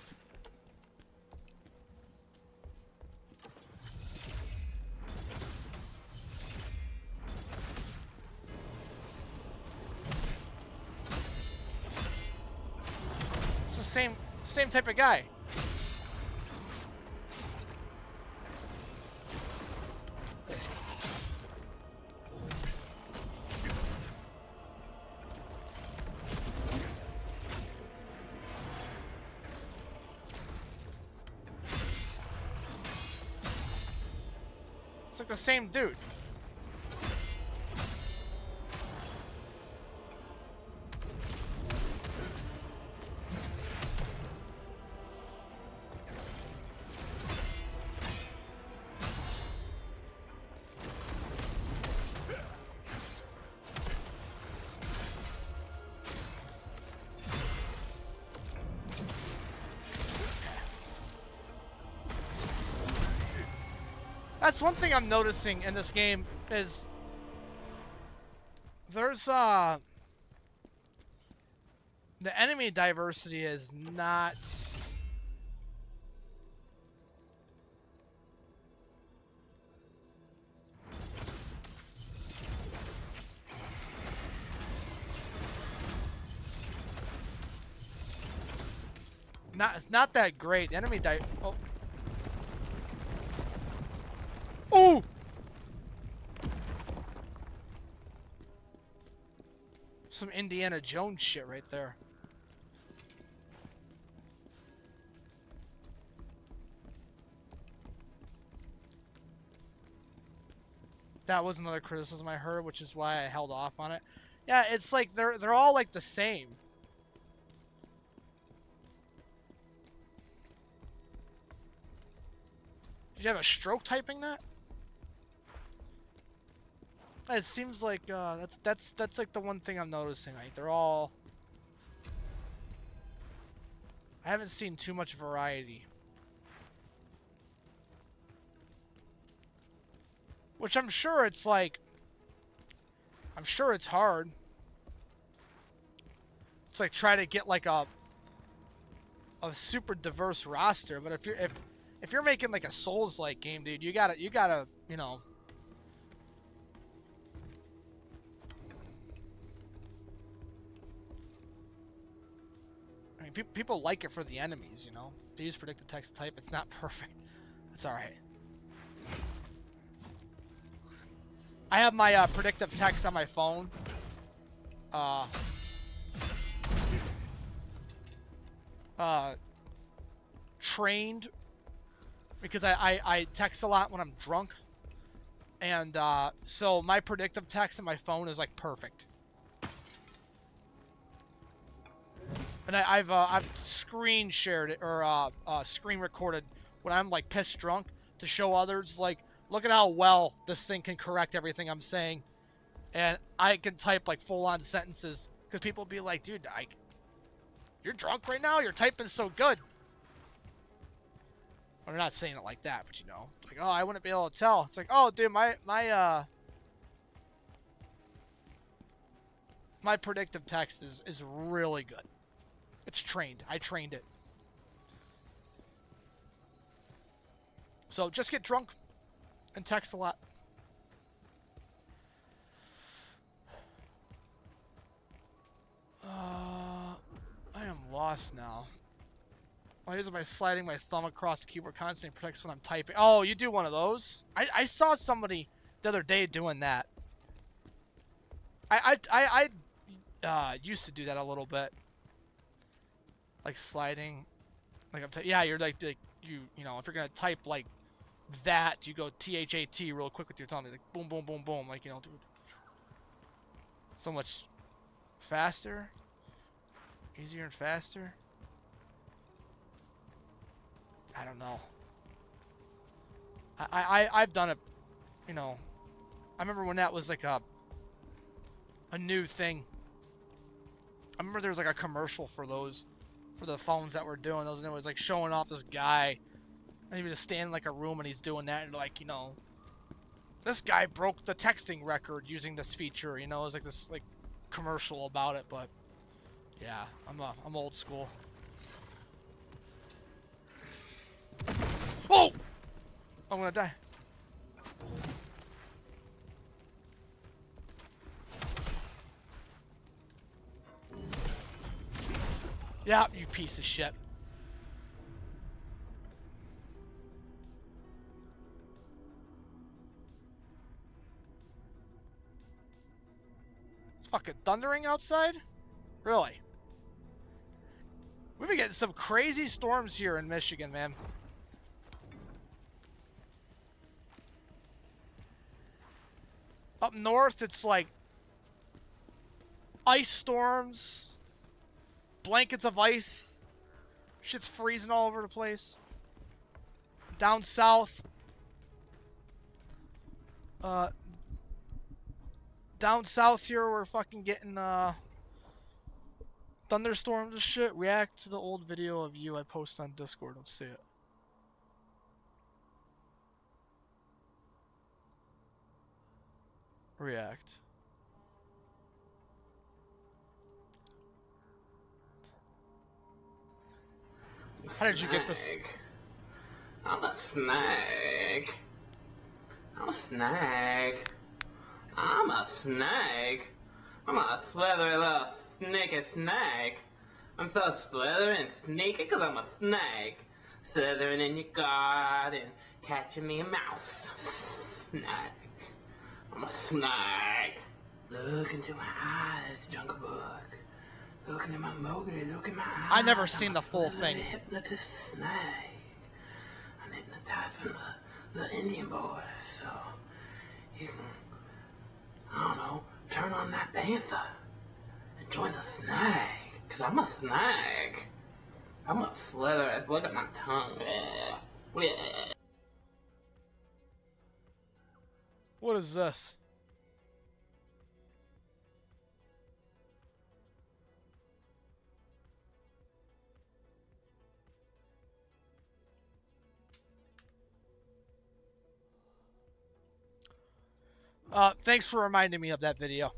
It's the same type of guy. It's like the same dude. That's one thing I'm noticing in this game is there's the enemy diversity is not it's not that great. The enemy oh. Ooh! Some Indiana Jones shit right there. That was another criticism I heard, which is why I held off on it. Yeah, it's like they're all like the same. Did you have a stroke typing that? It seems like that's like the one thing I'm noticing. Like they're all. I haven't seen too much variety. Which I'm sure it's like. I'm sure it's hard. It's like try to get like a super diverse roster, but if you're making like a Souls-like game, dude, you gotta you know. I mean, people like it for the enemies, you know. They use predictive text type. It's not perfect. It's all right. I have my predictive text on my phone. Trained because I text a lot when I'm drunk, and so my predictive text on my phone is like perfect. And I've screen shared it or screen recorded when I'm like pissed drunk to show others like, look at how well this thing can correct everything I'm saying, and I can type like full-on sentences because people be like, dude, you're drunk right now. You're typing so good. Well, they're not saying it like that, but you know, like, oh, I wouldn't be able to tell. It's like, oh, dude, my predictive text is really good. It's trained. I trained it. So just get drunk and text a lot. I am boss now. Why is it by sliding my thumb across the keyboard constantly protects when I'm typing? Oh, you do one of those? I saw somebody the other day doing that. I used to do that a little bit. Like sliding. Like yeah, you're like you know, if you're gonna type like that, you go THAT real quick with your tongue. Like boom, boom, boom, boom. Like, you know, dude. So much faster. Easier and faster. I don't know. I've done it, you know. I remember when that was like a new thing. I remember there was like a commercial for those, for the phones that were doing those, and it was like showing off this guy, and he was just standing in like a room and he's doing that, and like, you know, this guy broke the texting record using this feature, you know. It was like this like commercial about it, but yeah, I'm old school. Oh! I'm gonna die. Yeah, you piece of shit. It's fucking thundering outside? Really? We've been getting some crazy storms here in Michigan, man. Up north, it's like ice storms, blankets of ice, shit's freezing all over the place. Down south, here, we're fucking getting thunderstorms and shit. React to the old video of you I post on Discord. Let's see it. React. How did you get this? I'm a snake. I'm a snake. I'm a snake. I'm a slithery little sneaky snake. I'm so slithery and sneaky because I'm a snake. Slithering in your garden, catching me a mouse. Snake. I'm a snake. Look into my eyes, Jungle Book. Look into my Mowgli, look in my eyes. I never seen the full thing. Hypnotist snake. I'm hypnotized from the Indian boy, so you can, I don't know, turn on that panther and join the snake. Cause I'm a snake. I'm a slither. Look at my tongue. What is this? Thanks for reminding me of that video.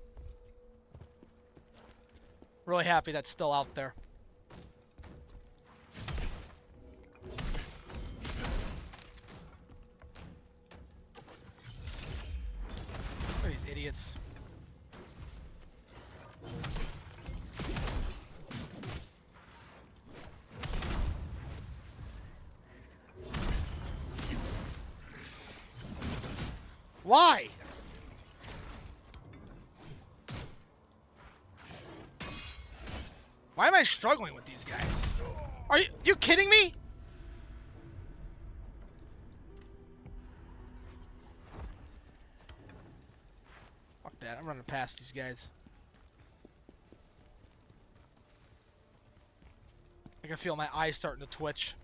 Really happy that's still out there. Look at these idiots. Why? Why am I struggling with these guys? Are you kidding me? Fuck that, I'm running past these guys. I can feel my eyes starting to twitch.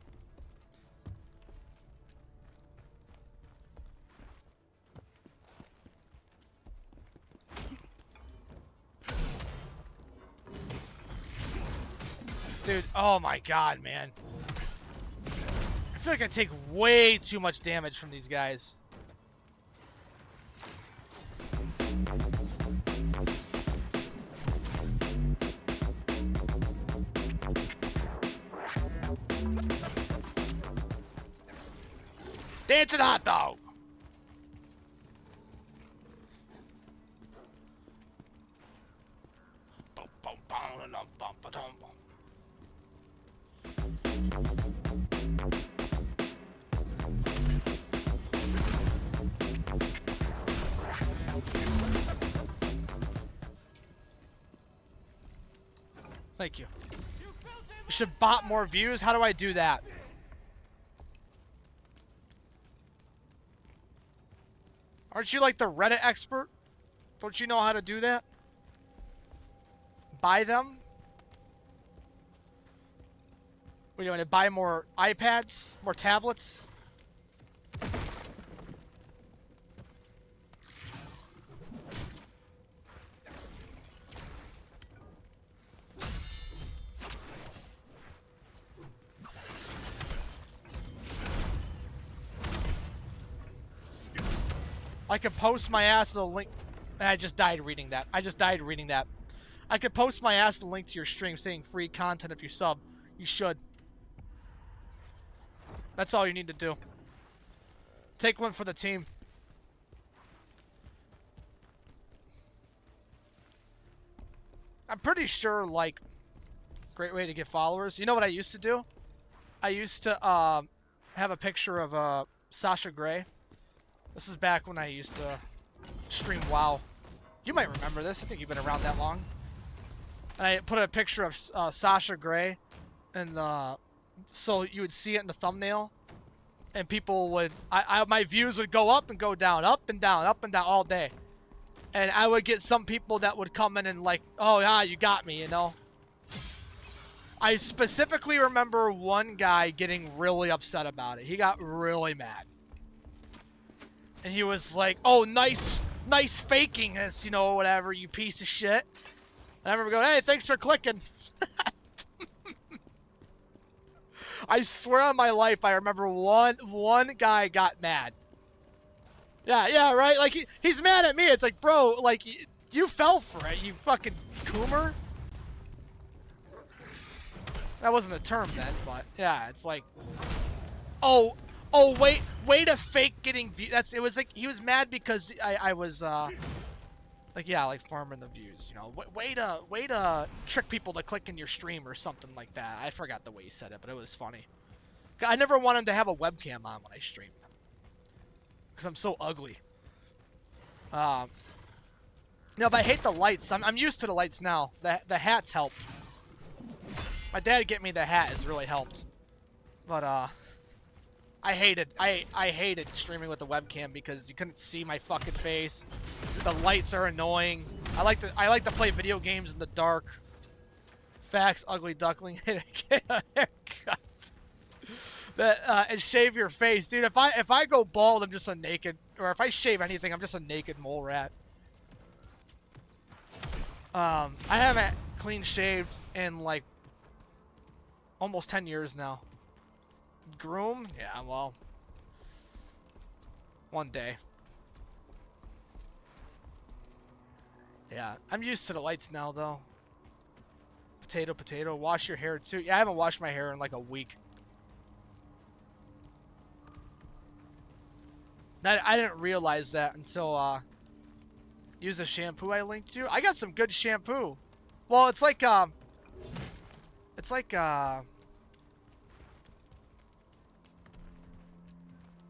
Dude, oh my god, man. I feel like I take way too much damage from these guys. Dancing hot dog! Thank you. You should bot more views. How do I do that? Aren't you like the Reddit expert? Don't you know how to do that? Buy them? What are you going to buy more iPads? More tablets? I could post my ass to the link. I just died reading that. I just died reading that. I could post my ass to the link to your stream saying free content if you sub. You should. That's all you need to do. Take one for the team. I'm pretty sure, like, great way to get followers. You know what I used to do? I used to have a picture of Sasha Grey. This is back when I used to stream WoW. You might remember this. I think you've been around that long. And I put a picture of Sasha Grey, and so you would see it in the thumbnail, and people would, my views would go up and go down, up and down all day. And I would get some people that would come in and like, oh yeah, you got me, you know. I specifically remember one guy getting really upset about it. He got really mad. And he was like, oh, nice faking this, you know, whatever, you piece of shit. And I remember going, hey, thanks for clicking. I swear on my life, I remember one guy got mad. Yeah, right? Like, he's mad at me. It's like, bro, like, you fell for it, you fucking coomer. That wasn't a term then, but yeah, it's like, oh, way to fake getting views. It was like, he was mad because I was, like, yeah, like farming the views, you know. Way to trick people to click in your stream or something like that. I forgot the way he said it, but it was funny. I never wanted to have a webcam on when I stream, because I'm so ugly. No, but I hate the lights. I'm used to the lights now. The hats helped. My dad get me the hat has really helped. But I hated streaming with the webcam because you couldn't see my fucking face. The lights are annoying. I like to play video games in the dark. Facts, ugly duckling. Get a haircut. And shave your face, dude. If I go bald, I'm just a naked, or if I shave anything, I'm just a naked mole rat. I haven't clean shaved in like almost 10 years now. Groom? Yeah, well, one day. Yeah, I'm used to the lights now, though. Potato. Wash your hair, too. Yeah, I haven't washed my hair in like a week. I didn't realize that until, use a shampoo I linked to. I got some good shampoo. Well, it's like, it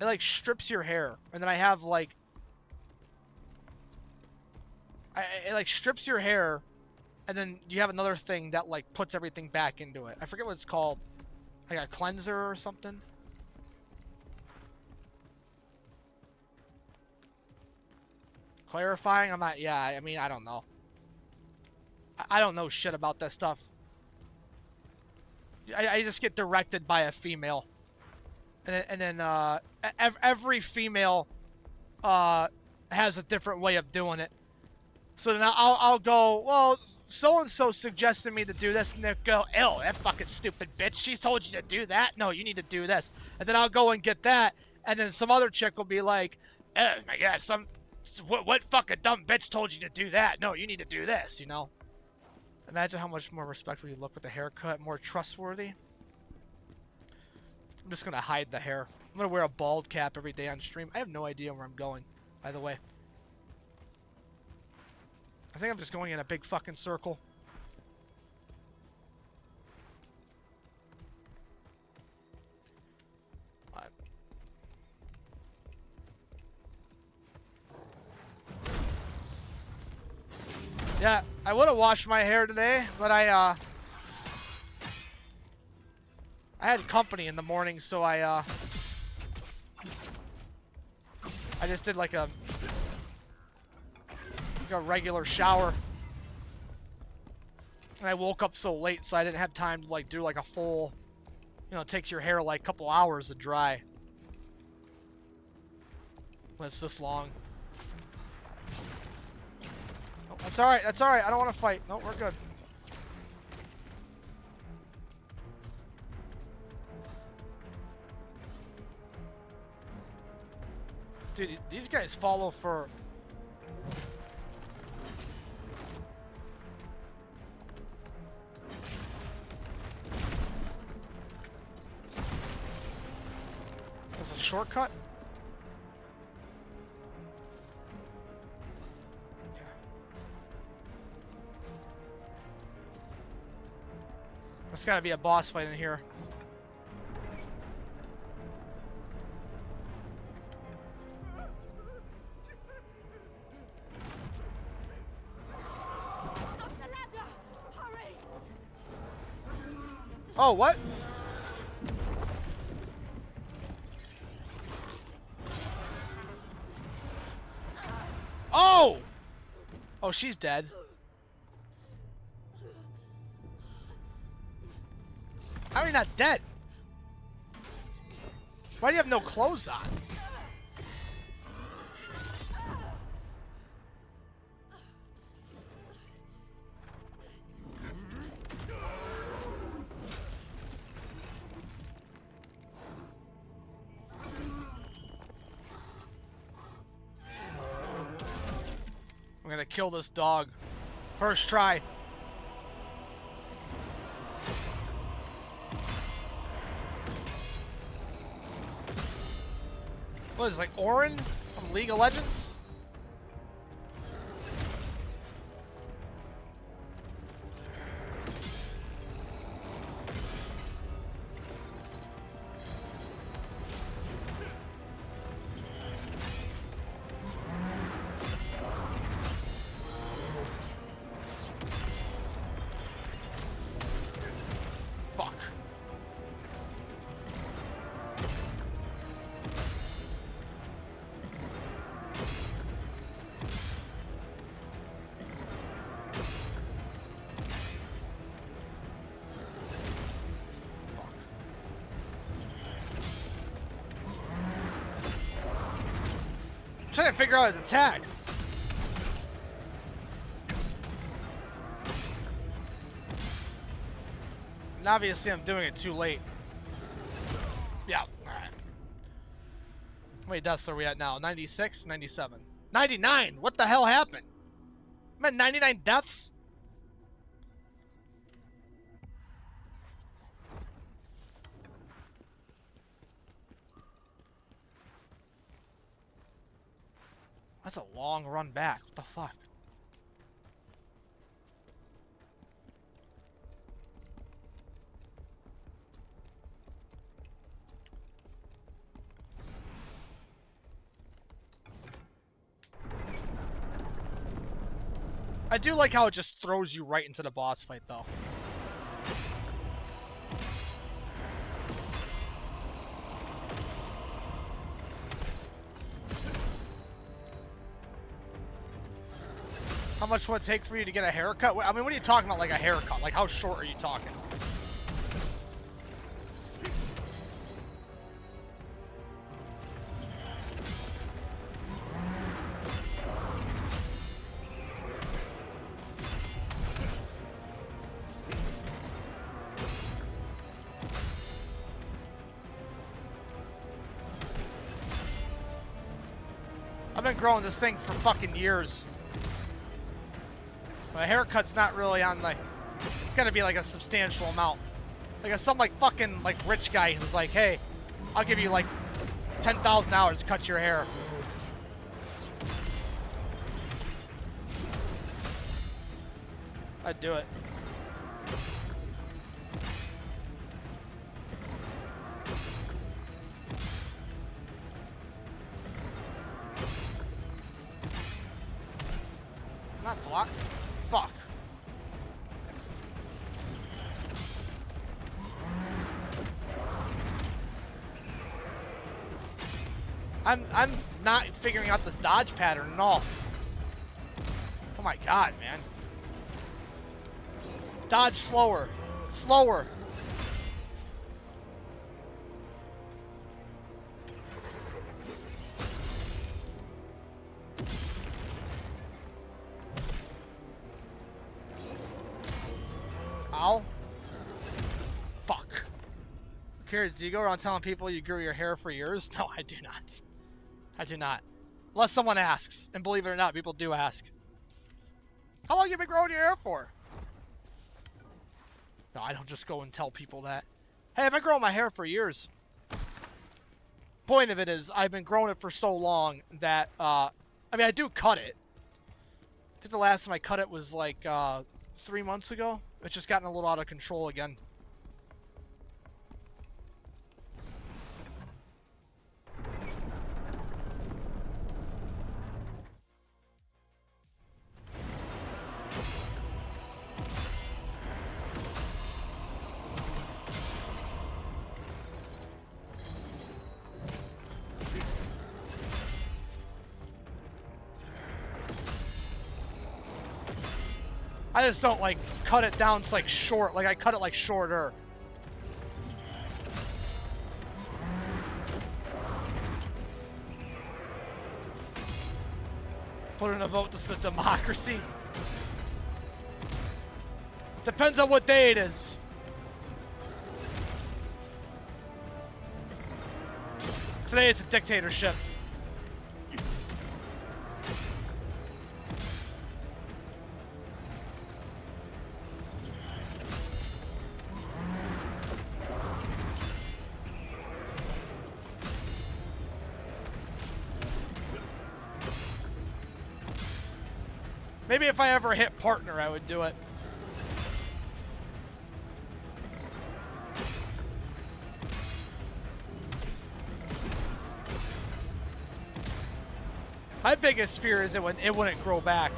like strips your hair, and then I have like, it like strips your hair, and then you have another thing that like puts everything back into it. I forget what it's called, like a cleanser or something. Clarifying? I'm not, yeah, I mean, I don't know. I don't know shit about that stuff. I just get directed by a female. And then every female has a different way of doing it. So then I'll go, well, so-and-so suggested me to do this, and they'll go, ew, that fucking stupid bitch, she told you to do that? No, you need to do this. And then I'll go and get that, and then some other chick will be like, oh my god, what fucking dumb bitch told you to do that? No, you need to do this, you know? Imagine how much more respectful you look with the haircut, more trustworthy. I'm just gonna hide the hair. I'm gonna wear a bald cap every day on stream. I have no idea where I'm going, by the way. I think I'm just going in a big fucking circle. Yeah, I would have washed my hair today, but I had company in the morning, so I just did like a regular shower. And I woke up so late, so I didn't have time to like do like a full, you know, it takes your hair like a couple hours to dry. When it's this long. Oh, that's alright, that's alright. I don't want to fight. No, we're good. Dude, these guys follow for... There's a shortcut? There's gotta be a boss fight in here. Oh, what? Oh! Oh, she's dead. How are you not dead? Why do you have no clothes on? I'm gonna kill this dog. First try. What is it, like Orin from League of Legends? Fuck. I'm trying to figure out his attacks. And obviously I'm doing it too late. Yeah, alright. How many deaths are we at now? 96? 97? 99! What the hell happened? I'm at 99 deaths? That's a long run back. What the fuck? I do like how it just throws you right into the boss fight, though. How much would it take for you to get a haircut? I mean, what are you talking about, like a haircut? Like, how short are you talking? I've been growing this thing for fucking years. My haircut's not really on like, it's gotta be like a substantial amount. Like if some like fucking like rich guy who's like, hey, I'll give you like $10,000 to cut your hair. I'd do it. Not block. Fuck. I'm not figuring out this dodge pattern at all. Oh my god, man. Dodge slower. Slower. Ow. Fuck. Who cares? Do you go around telling people you grew your hair for years? No, I do not. I do not. Unless someone asks. And believe it or not, people do ask. How long have you been growing your hair for? No, I don't just go and tell people that. Hey, I've been growing my hair for years. Point of it is, I've been growing it for so long that, I mean, I do cut it. I think the last time I cut it was like, 3 months ago. It's just gotten a little out of control again. I just don't, like, cut it down, it's, like, short. Like, I cut it, like, shorter. Put in a vote, this is a democracy. Depends on what day it is. Today it's a dictatorship. Maybe if I ever hit partner, I would do it. My biggest fear is it wouldn't grow back.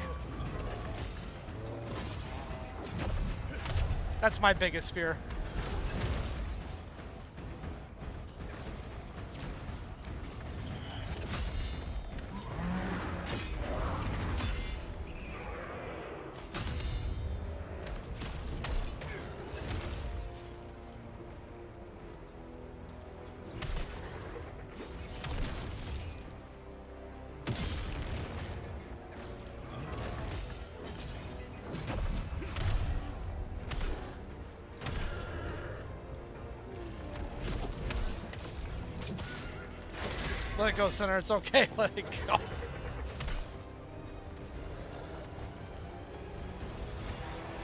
That's my biggest fear. Let it go, Center. It's okay. Let it go.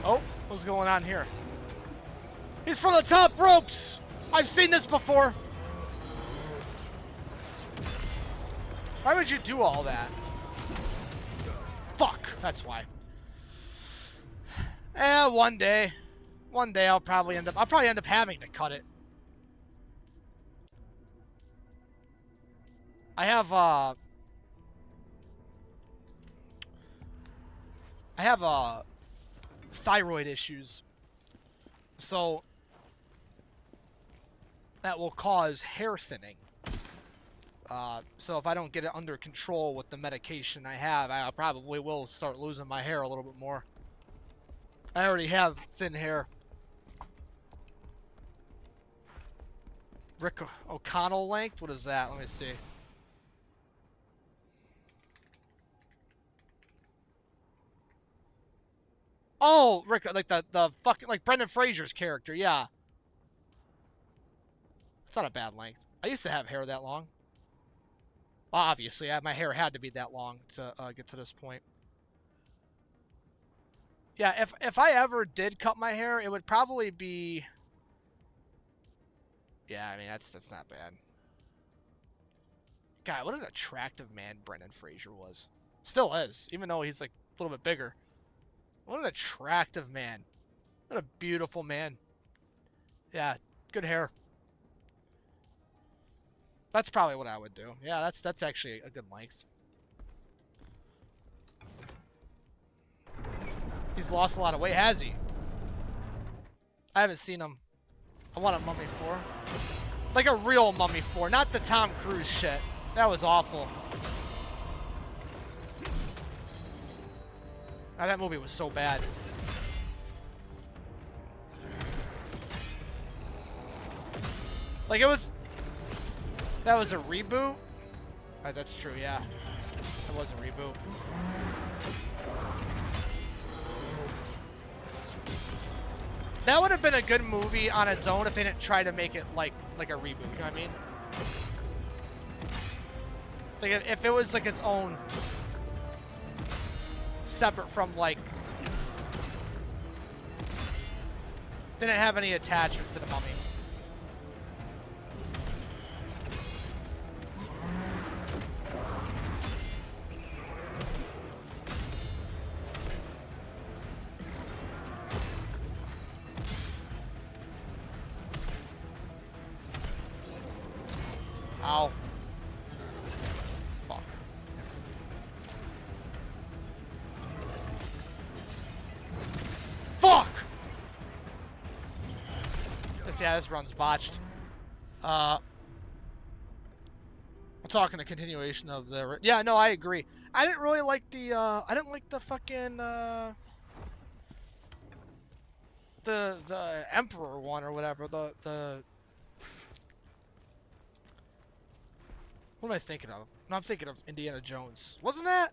Oh, what's going on here? He's from the top ropes! I've seen this before. Why would you do all that? Fuck, that's why. One day. One day I'll probably end up having to cut it. I have thyroid issues. So that will cause hair thinning. So if I don't get it under control with the medication I have, I probably will start losing my hair a little bit more. I already have thin hair. Rick O'Connell length? What is that? Let me see. Oh, Rick, like the fucking, like Brendan Fraser's character, yeah. It's not a bad length. I used to have hair that long. Well, obviously, my hair had to be that long to get to this point. Yeah, if I ever did cut my hair, it would probably be... Yeah, I mean, that's not bad. God, what an attractive man Brendan Fraser was. Still is, even though he's like a little bit bigger. What an attractive man. What a beautiful man. Yeah, good hair. That's probably what I would do. Yeah, that's actually a good length. He's lost a lot of weight, has he? I haven't seen him. I want a Mummy 4. Like a real Mummy 4, not the Tom Cruise shit. That was awful. God, that movie was so bad. Like it was... That was a reboot? That's true, yeah. It was a reboot. That would have been a good movie on its own if they didn't try to make it like a reboot, you know what I mean? Like if it was like its own, separate from like, didn't have any attachments to the Mummy. Ow. Fuck. Fuck! This run's botched. I'm talking a continuation of the... Yeah, no, I agree. I didn't really like the, I didn't like the fucking, the Emperor one or whatever. The... What am I thinking of? No, I'm thinking of Indiana Jones. Wasn't that?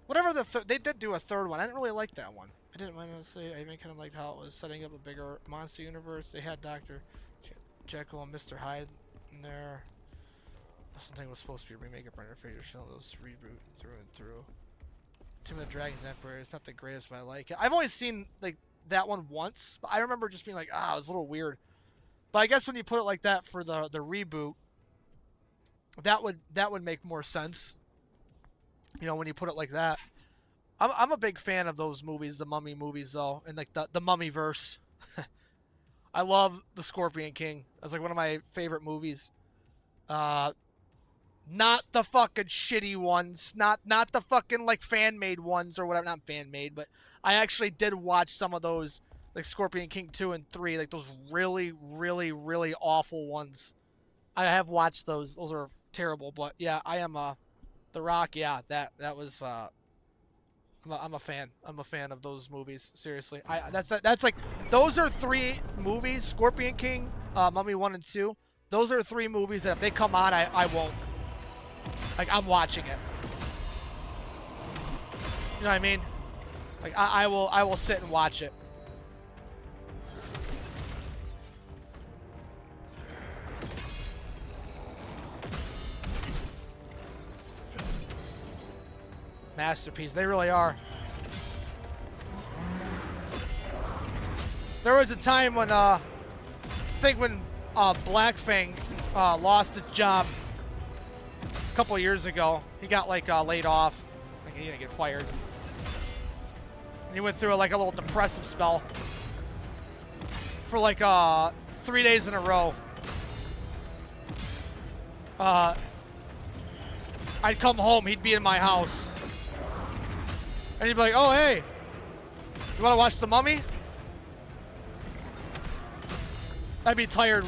Whatever they did do a third one. I didn't really like that one. I didn't mind to say. I even kind of liked how it was setting up a bigger monster universe. They had Dr. Jekyll and Mr. Hyde in there. Something was supposed to be a remake of Brendan Fraser show. Those reboot through and through. Tomb of the Dragon's Emperor. It's not the greatest, but I like it. I've only seen like that one once, but I remember just being like, it was a little weird. But I guess when you put it like that for the reboot, that would make more sense. You know, when you put it like that. I'm a big fan of those movies, the Mummy movies though, and like the Mummy verse. I love the Scorpion King. That's like one of my favorite movies. Not the fucking shitty ones, not the fucking like fan made ones or whatever. Not fan made, but I actually did watch some of those, like Scorpion King 2 and 3, like those really, really, really awful ones. I have watched those. Those are terrible, but yeah, I am The Rock. Yeah, that was. I'm a fan. I'm a fan of those movies. Seriously, that's like those are 3 movies: Scorpion King, Mummy 1 and 2. Those are 3 movies that if they come on, I won't. Like I'm watching it. You know what I mean? Like I will sit and watch it. Masterpiece. They really are. There was a time when I think when Black Fang lost his job a couple years ago. He got like laid off. Like he didn't get fired. And he went through like a little depressive spell for like 3 days in a row. I'd come home, he'd be in my house. And he'd be like, oh, hey, you want to watch The Mummy? I'd be tired,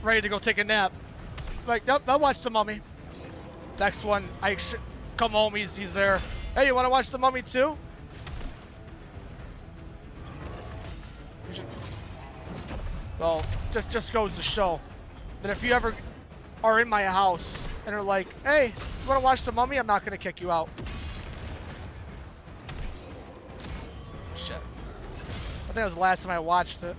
ready to go take a nap. Like, nope, I'll watch The Mummy. Next one, I come home, he's there. Hey, you want to watch The Mummy too? Well, just goes to show that if you ever are in my house and are like, hey, you want to watch The Mummy? I'm not going to kick you out. Shit. I think that was the last time I watched it.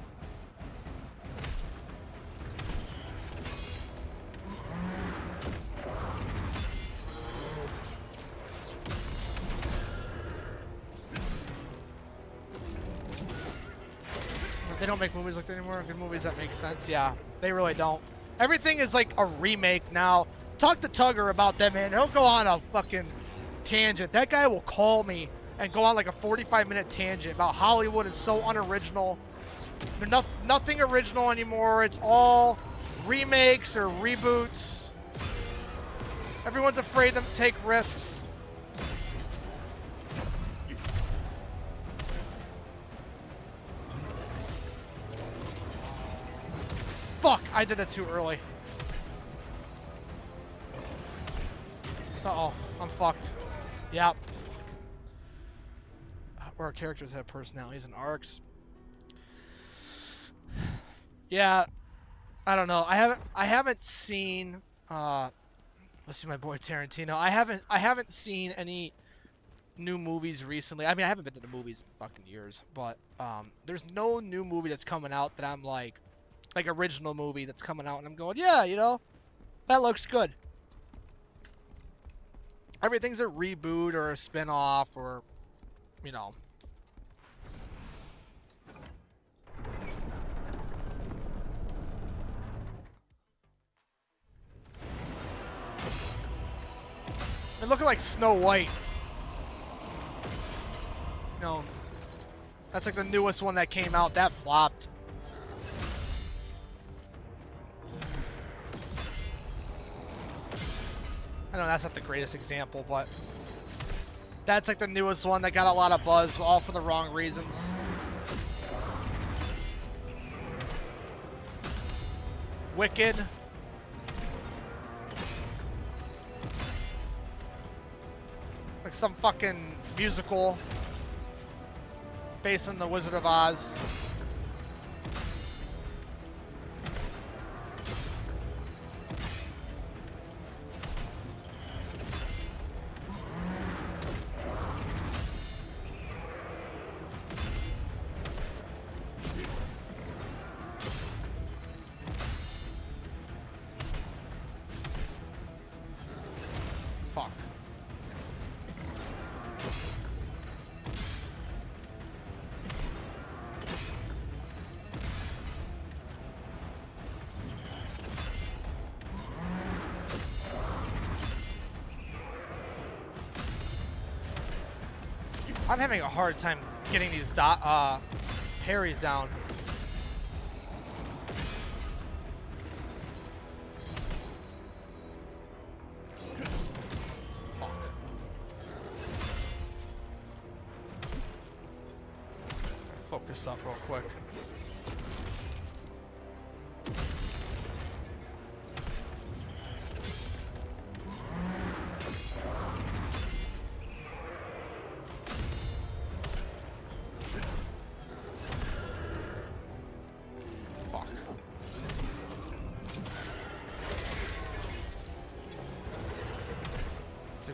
They don't make movies like that anymore. Good movies that make sense. Yeah, they really don't. Everything is like a remake now. Talk to Tugger about that, man. He'll go on a fucking tangent. That guy will call me and go on like a 45-minute tangent about Hollywood is so unoriginal. There's nothing original anymore. It's all remakes or reboots. Everyone's afraid to take risks. Fuck! I did that too early. Uh-oh. I'm fucked. Yep. Where our characters have personalities and arcs. Yeah. I don't know. I haven't seen let's see, my boy Tarantino. I haven't seen any new movies recently. I mean, I haven't been to the movies in fucking years, but there's no new movie that's coming out that I'm like original movie that's coming out and I'm going, yeah, you know, that looks good. Everything's a reboot or a spin-off or, you know. They're looking like Snow White. No. That's like the newest one that came out. That flopped. I know that's not the greatest example, but that's like the newest one that got a lot of buzz, all for the wrong reasons. Wicked. Like some fucking musical based on The Wizard of Oz. Fuck. I'm having a hard time getting these parries down. Fuck. Focus up real quick.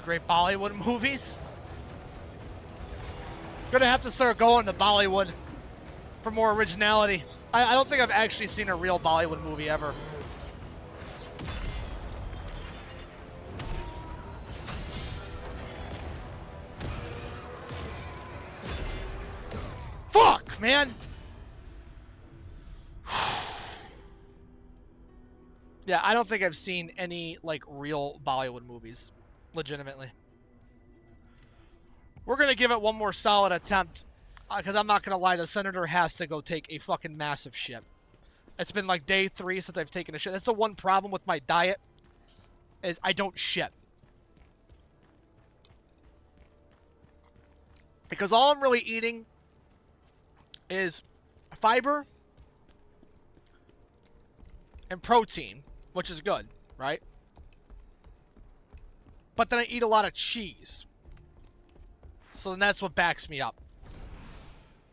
Great Bollywood movies. Gonna have to start going to Bollywood for more originality. I don't think I've actually seen a real Bollywood movie ever. Fuck, man. Yeah, I don't think I've seen any like real Bollywood movies. Legitimately. We're going to give it one more solid attempt because I'm not going to lie, the senator has to go take a fucking massive shit. It's been like day 3 since I've taken a shit. That's the one problem with my diet is I don't shit. Because all I'm really eating is fiber and protein, which is good, right? But then I eat a lot of cheese. So then that's what backs me up.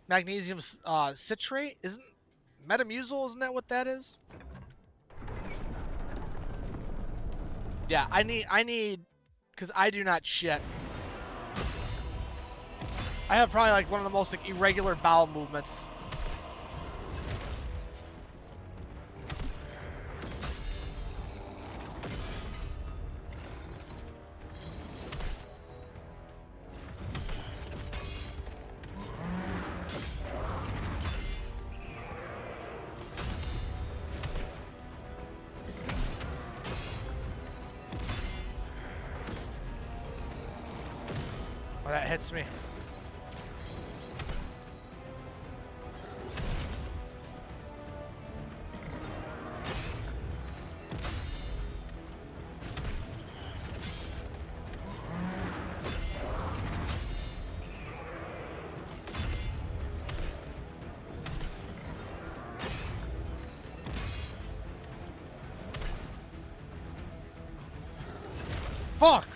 Magnesium citrate? Isn't Metamucil, isn't that what that is? Yeah, I need, because I do not shit. I have probably like one of the most like, irregular bowel movements. Oh, that hits me. Fuck!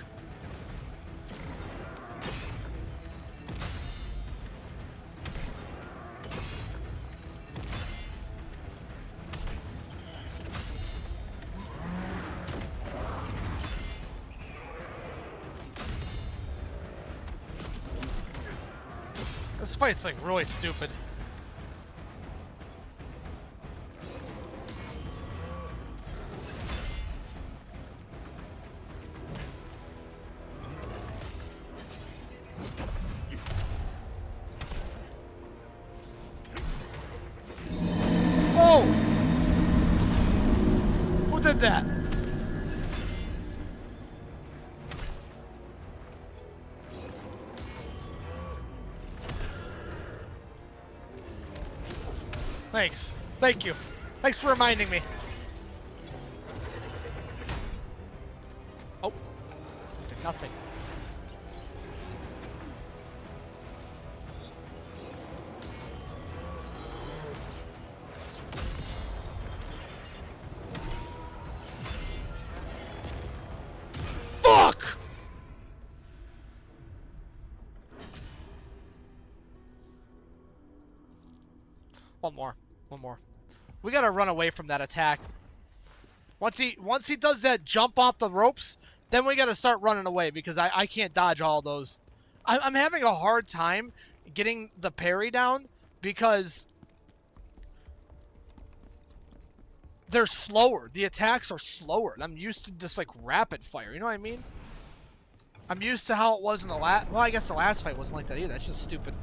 This fight's like really stupid. Oh! Who did that? Thanks. Thank you. Thanks for reminding me. Oh. Did nothing. Fuck! One more. One more. We gotta run away from that attack. Once he does that jump off the ropes, then we gotta start running away because I can't dodge all those. I'm having a hard time getting the parry down because they're slower. The attacks are slower. And I'm used to just like rapid fire. You know what I mean? I'm used to how it was in the last. Well, I guess the last fight wasn't like that either. That's just a stupid,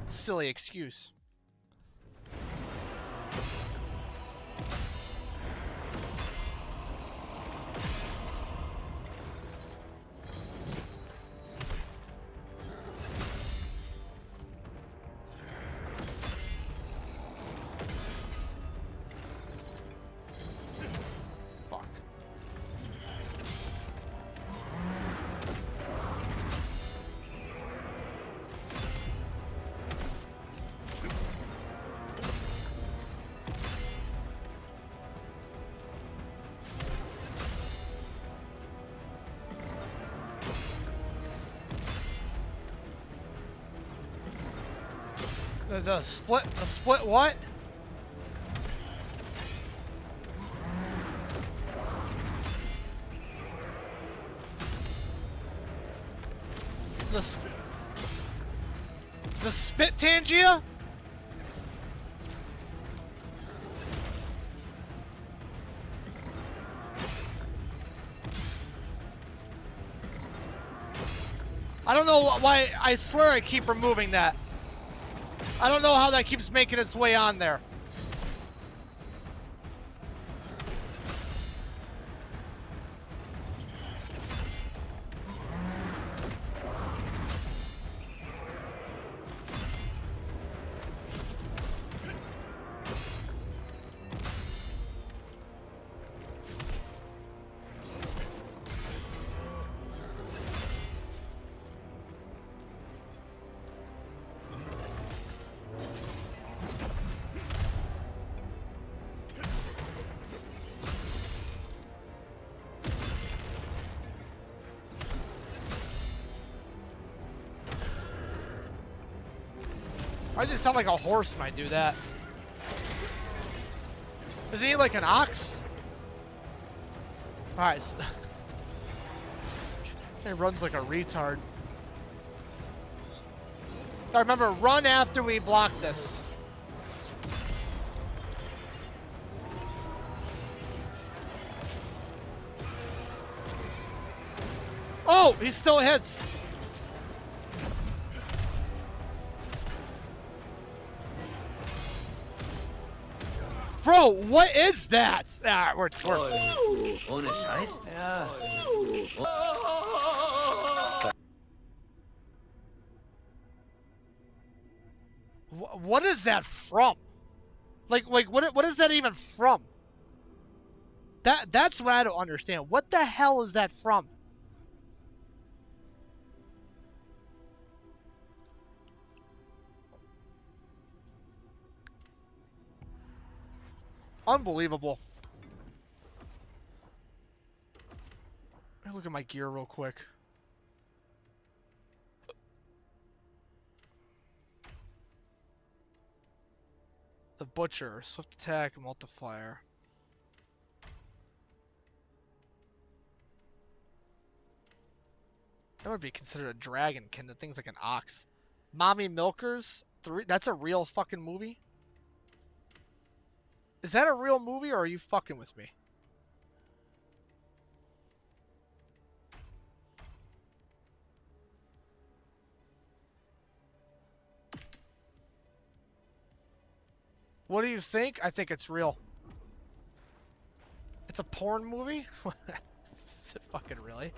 silly excuse. The split what? The spit Tangia? I don't know why, I swear I keep removing that. I don't know how that keeps making its way on there. Why does it sound like a horse might do that? Isn't he like an ox? Alright. So he runs like a retard. Now remember, run after we block this. Oh, he still hits. Bro, what is that? Ah, we're Ohne Scheiß? Ja. What is that from? Like what is that even from? That's what I don't understand. What the hell is that from? Unbelievable. me look at my gear real quick. The Butcher, swift attack, multiplier. That would be considered a dragonkin. The thing's like an ox. Mommy Milkers 3. That's a real fucking movie? Is that a real movie or are you fucking with me? What do you think? I think it's real. It's a porn movie? Is it fucking really?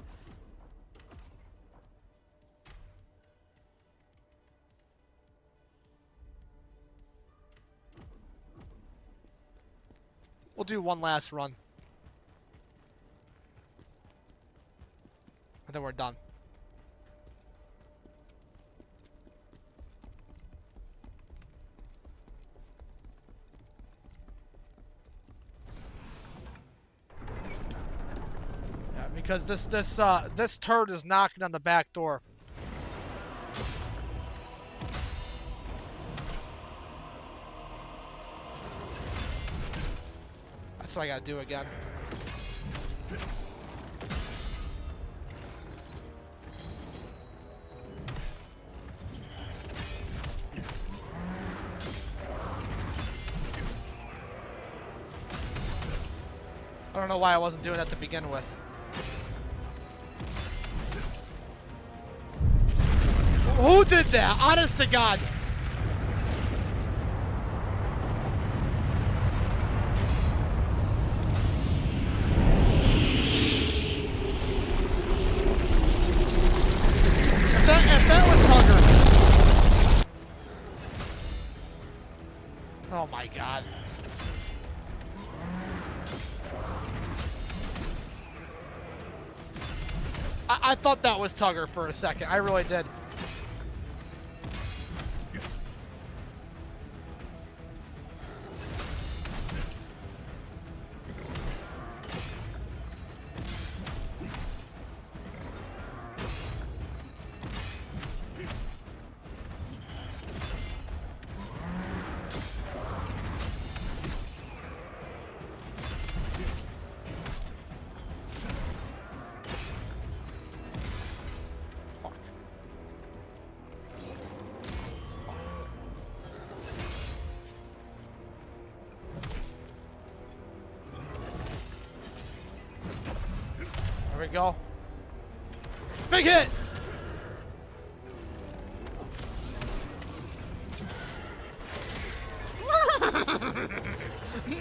We'll do one last run. And then we're done. Yeah, because this turd is knocking on the back door. That's what I gotta do again. I don't know why I wasn't doing that to begin with. Who did that? Honest to God. If that was Tugger. Oh my God. I thought that was Tugger for a second. I really did. There we go. Big hit!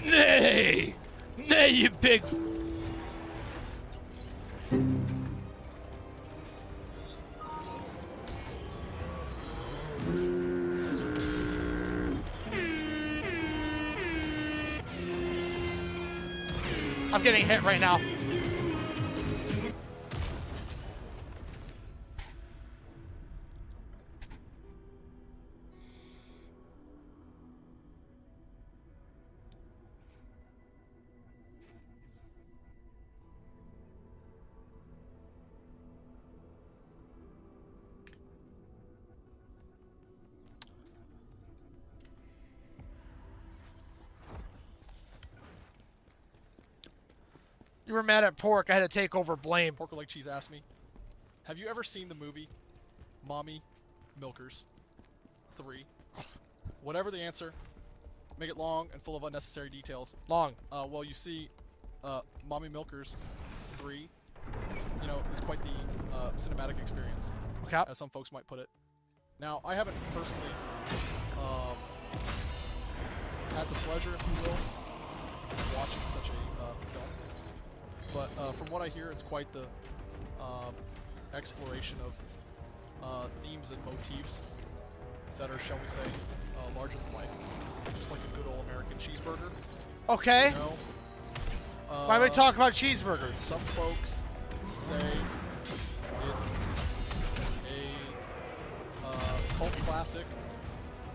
Nay! Nay, you big... I'm getting hit right now. You were mad at Pork. I had to take over blame. Pork Like Cheese asked me, have you ever seen the movie Mommy Milkers 3? Whatever the answer, make it long and full of unnecessary details. Long. Well, you see, Mommy Milkers 3, you know, is quite the cinematic experience, okay, as some folks might put it. Now, I haven't personally had the pleasure, if you will, of watching such a film. But from what I hear, it's quite the exploration of themes and motifs that are, shall we say, larger than life. Just like a good old American cheeseburger. Okay. You know? Why are we talking about cheeseburgers? Some folks say it's a cult classic,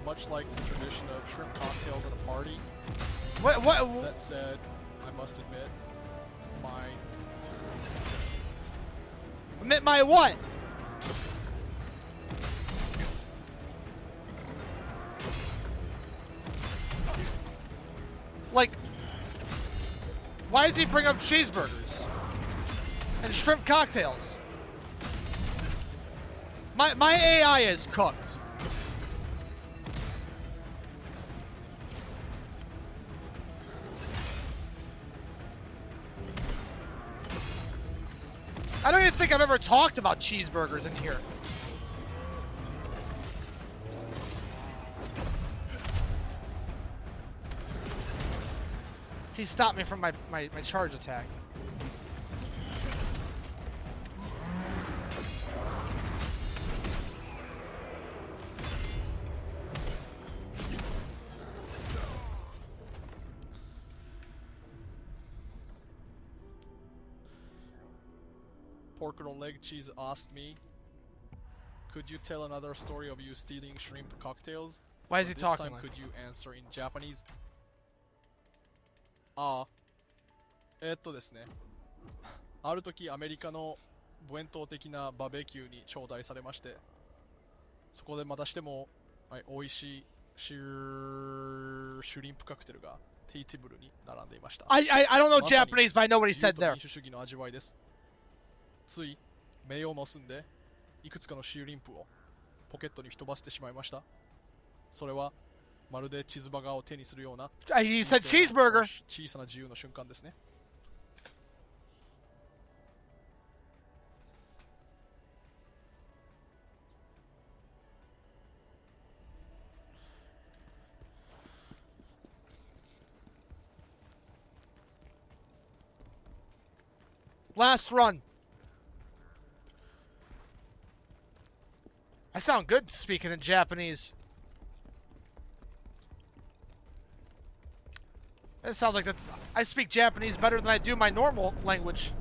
much like the tradition of shrimp cocktails at a party. What? That said, I must admit, my My what? Like, why does he bring up cheeseburgers and shrimp cocktails? My AI is cooked. I don't even think I've ever talked about cheeseburgers in here. He stopped me from my charge attack. Pork on leg cheese asked me, could you tell another story of you stealing shrimp cocktails? Why is he But talking This time, like? could you answer in Japanese? ああ。ですね。ある時アメリカの弁当的なバーベキューに招待されまして、そこでまたしても、はい、美味しいシュリンプカクテルがテーブルに並んでいました。I don't know まさに Japanese, but I know what he 自由 said と there. 民主主義の味わいです。つい目を結んでいくつかのシュリンプをポケットに飛ばしてしまいました。それはまるでチーズバーガーを手にするような He said cheeseburger. 小さな自由の瞬間ですね。Last run. I sound good speaking in Japanese. It sounds like I speak Japanese better than I do my normal language.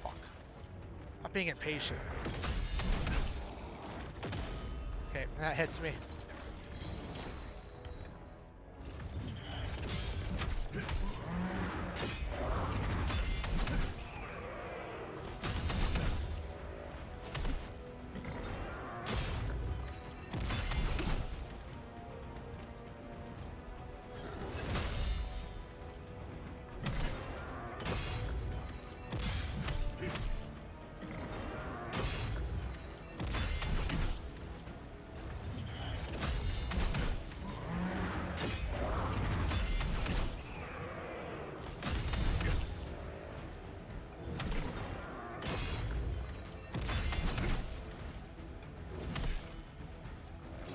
Fuck. I'm being impatient. Okay, that hits me.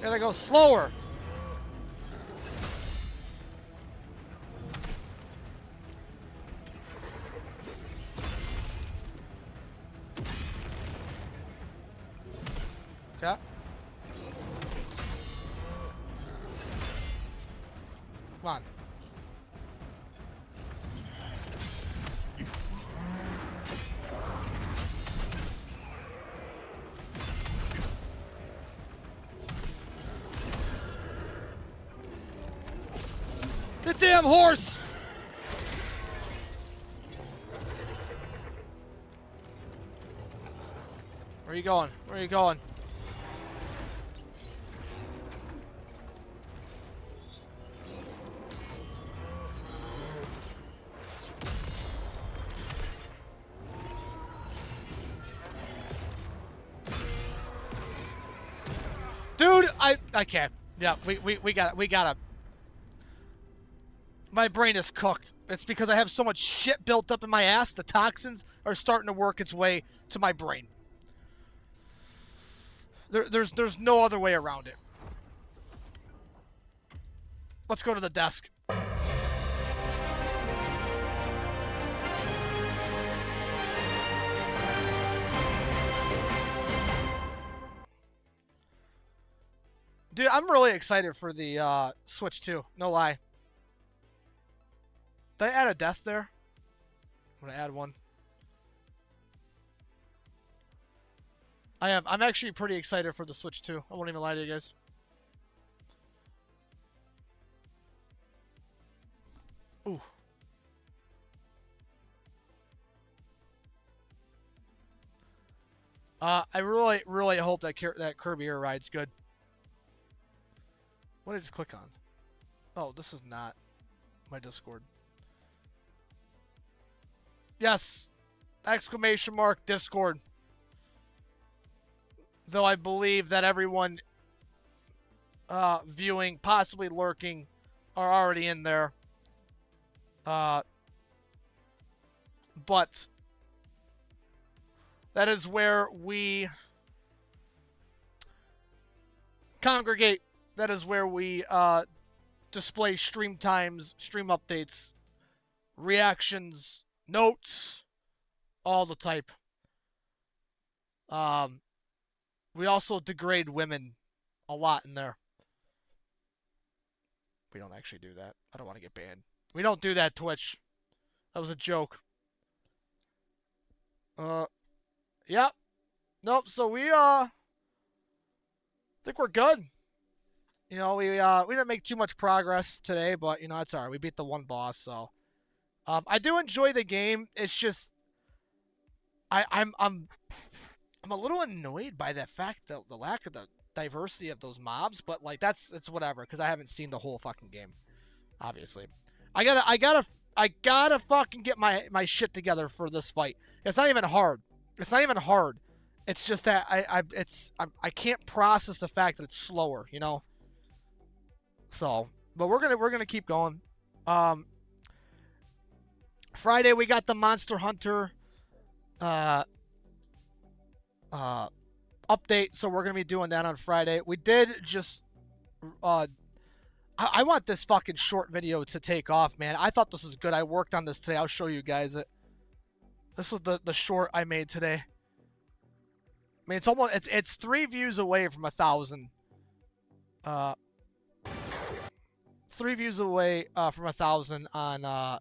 Gotta go slower. Okay. Come on. The damn horse! Where are you going? Where are you going? Dude, I can't. Yeah, we gotta. My brain is cooked. It's because I have so much shit built up in my ass. The toxins are starting to work its way to my brain. There's no other way around it. Let's go to the desk. Dude, I'm really excited for the Switch 2. No lie. Did I add a death there? I'm gonna add one. I am. I'm actually pretty excited for the Switch 2. I won't even lie to you guys. I really hope that that Kirby Air ride's good. What did I just click on? Oh, this is not my Discord. Yes! Exclamation mark Discord. Though I believe that everyone viewing, possibly lurking, are already in there. But that is where we congregate. That is where we display stream times, stream updates, reactions, notes, all the type. We also degrade women a lot in there. We don't actually do that. I don't want to get banned. We don't do that, Twitch. That was a joke. Yep. Nope, so we think we're good. You know, we didn't make too much progress today, but you know, it's alright. We beat the one boss, so I do enjoy the game. It's just I'm a little annoyed by the fact that the lack of the diversity of those mobs, but like it's whatever because I haven't seen the whole fucking game. Obviously, I gotta fucking get my shit together for this fight. It's not even hard. It's not even hard. It's just that I can't process the fact that it's slower, you know. So, but we're gonna keep going. Friday we got the Monster Hunter update, so we're gonna be doing that on Friday. We did just I want this fucking short video to take off, man. I thought this was good. I worked on this today. I'll show you guys it. This was the short I made today. I mean, it's almost it's 3 views away from 1,000. 3 views away from 1,000 on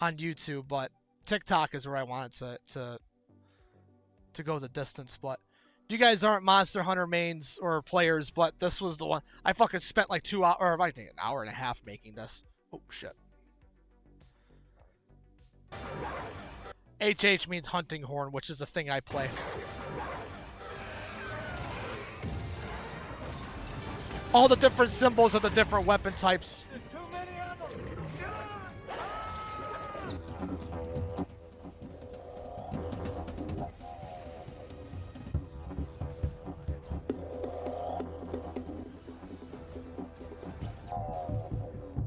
YouTube, but TikTok is where I want it to go the distance. But you guys aren't Monster Hunter mains or players, but this was the one. I fucking spent like 2 hours, or I think an hour and a half making this. Oh shit. HH means hunting horn, which is the thing I play. All the different symbols of the different weapon types.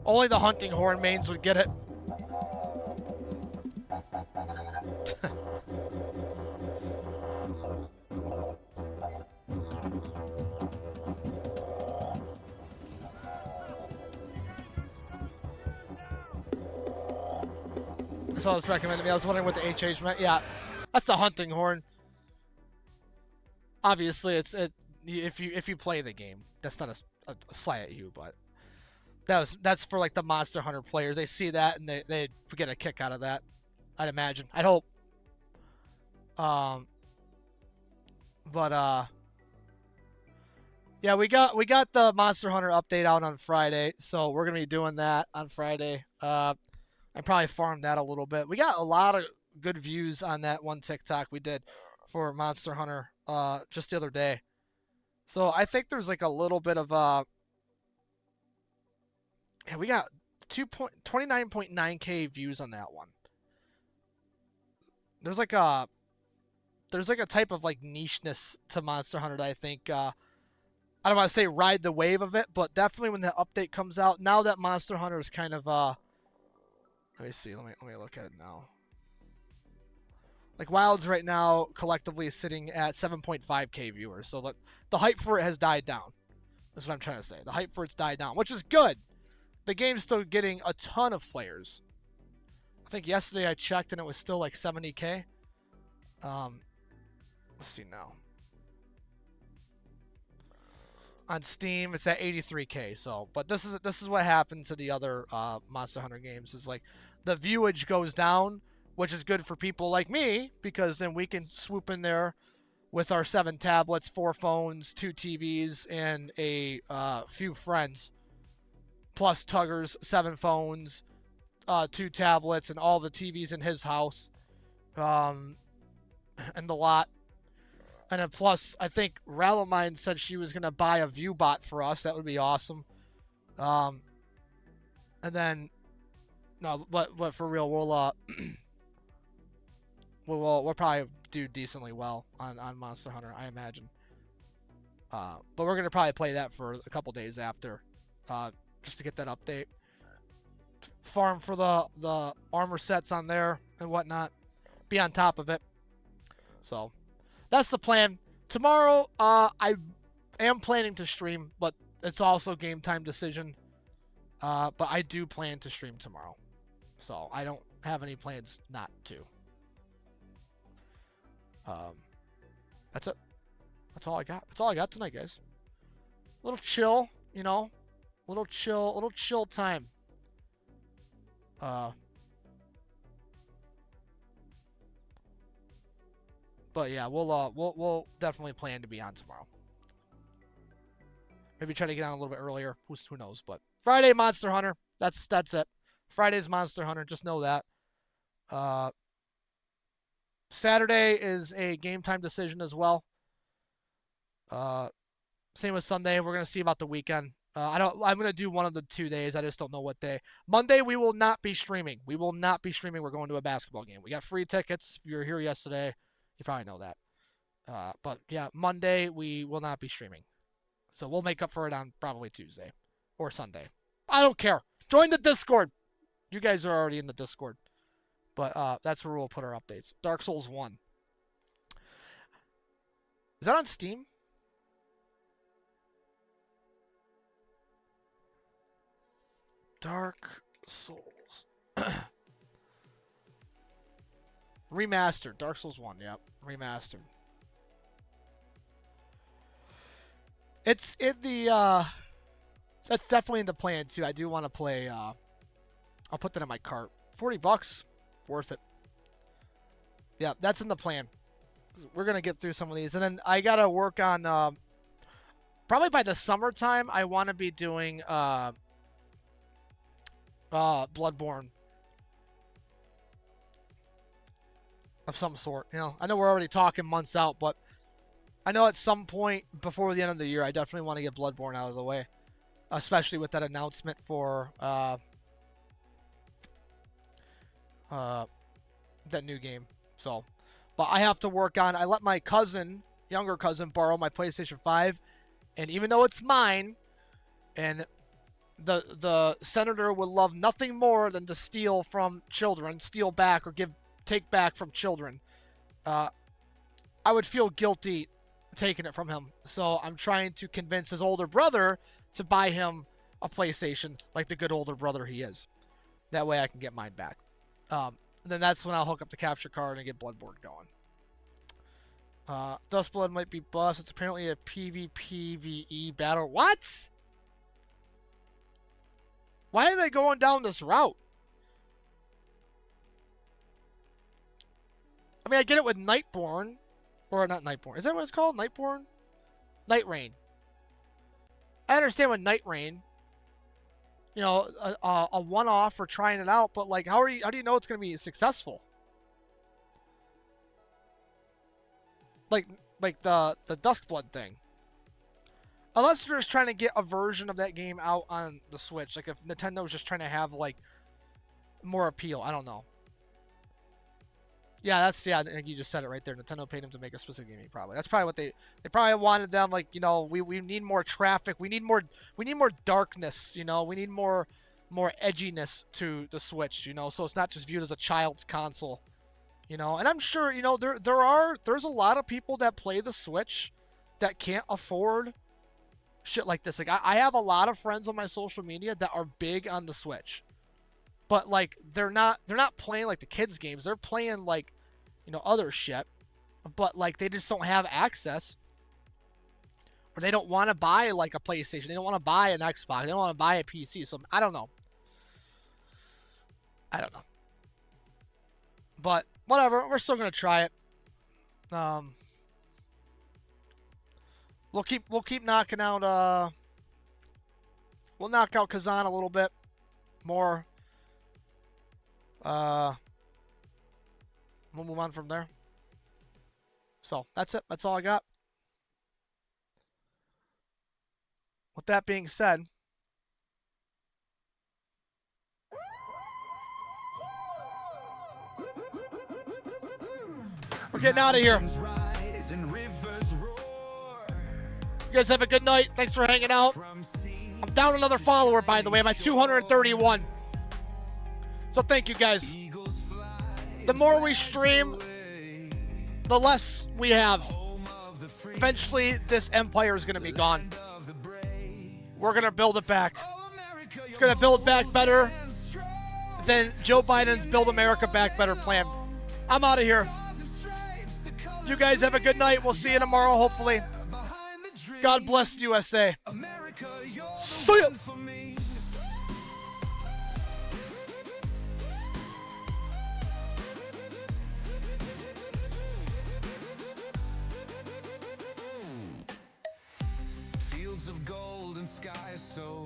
Only the hunting horn mains would get it. I saw this recommended to me. I was wondering what the HH meant. Yeah, that's the hunting horn. Obviously, if you play the game, that's not a slight at you, but that's for like the Monster Hunter players. They see that and they get a kick out of that. I'd imagine. I'd hope. Yeah, we got the Monster Hunter update out on Friday, so we're gonna be doing that on Friday. I probably farmed that a little bit. We got a lot of good views on that one TikTok we did for Monster Hunter just the other day. So I think there's like a little bit of yeah, we got 29.9k views on that one. There's like a type of like nicheness to Monster Hunter that I think I don't want to say ride the wave of it, but definitely when the update comes out, now that Monster Hunter is kind of let me see, let me look at it now. Like Wilds right now collectively is sitting at 7.5k viewers, so the hype for it has died down. That's what I'm trying to say. The hype for it's died down, which is good. The game's still getting a ton of players. I think yesterday I checked and it was still like 70k. Let's see now. On Steam, it's at 83k. So, but this is what happened to the other Monster Hunter games. Is like the viewage goes down, which is good for people like me because then we can swoop in there with our 7 tablets, 4 phones, 2 TVs, and a few friends, plus Tugger's 7 phones, 2 tablets, and all the TVs in his house, and the lot. And then plus, I think Rallamine said she was going to buy a ViewBot for us. That would be awesome. And then, no, but for real, we'll probably do decently well on Monster Hunter, I imagine. But we're going to probably play that for a couple days after, just to get that update. Farm for the armor sets on there and whatnot. Be on top of it. So, that's the plan. Tomorrow, I am planning to stream, but it's also game time decision. But I do plan to stream tomorrow. So, I don't have any plans not to. That's it. That's all I got. That's all I got tonight, guys. A little chill, you know. A little chill time. But yeah, we'll definitely plan to be on tomorrow. Maybe try to get on a little bit earlier. Who knows? But Friday Monster Hunter. That's it. Friday's Monster Hunter. Just know that. Saturday is a game time decision as well. Same with Sunday. We're gonna see about the weekend. I'm gonna do one of the 2 days. I just don't know what day. Monday we will not be streaming. We will not be streaming. We're going to a basketball game. We got free tickets. If you were here yesterday, you probably know that. But yeah, Monday we will not be streaming. So we'll make up for it on probably Tuesday or Sunday. I don't care. Join the Discord. You guys are already in the Discord. But that's where we'll put our updates. Dark Souls 1. Is that on Steam? Dark Souls. Remastered. Dark Souls 1, yep. Remastered. It's in the, that's definitely in the plan, too. I do want to play, I'll put that in my cart. $40. Worth it. Yeah, that's in the plan. We're going to get through some of these. And then I got to work on, probably by the summertime, I want to be doing, Bloodborne of some sort. You know, I know we're already talking months out, but I know at some point before the end of the year, I definitely want to get Bloodborne out of the way, especially with that announcement for that new game. So, but I have to work on. I let my cousin, younger cousin, borrow my PlayStation 5, and even though it's mine, and the senator would love nothing more than to steal from children, steal back or take back from children. I would feel guilty taking it from him. So I'm trying to convince his older brother to buy him a PlayStation like the good older brother he is. That way I can get mine back. Then that's when I'll hook up the capture card and get Bloodborne going. Dustblood might be bust. It's apparently a PvPvE battle. What? Why are they going down this route? I mean, I get it with Nightborne. Or not Nightborne. Is that what it's called? Nightborne? Night Rain. I understand with Night Rain. You know, a one-off for trying it out. But, like, how do you know it's going to be successful? Like the Duskblood thing. Unless they're just trying to get a version of that game out on the Switch. Like if Nintendo's just trying to have like more appeal. I don't know. Yeah, I think you just said it right there. Nintendo paid them to make a specific game probably. That's probably what they probably wanted them, like, you know, we need more traffic. We need more darkness, you know. We need more edginess to the Switch, you know, so it's not just viewed as a child's console. You know, and I'm sure, you know, there's a lot of people that play the Switch that can't afford shit like this. Like I have a lot of friends on my social media that are big on the Switch, but like they're not playing like the kids games. They're playing like, you know, other shit, but like they just don't have access, or they don't want to buy like a PlayStation. They don't want to buy an Xbox. They don't want to buy a PC. So I don't know. But whatever, we're still gonna try it. We'll keep knocking out. We'll knock out Kazan a little bit more. We'll move on from there. So that's it. That's all I got. With that being said, we're getting out of here. You guys have a good night. Thanks for hanging out. I'm down another follower, by the way. I'm at 231. So thank you guys. The more we stream, the less we have. Eventually, this empire is going to be gone. We're going to build it back. It's going to build back better than Joe Biden's Build America Back Better plan. I'm out of here. You guys have a good night. We'll see you tomorrow, hopefully. God bless the USA. See ya. Fields of gold and skies so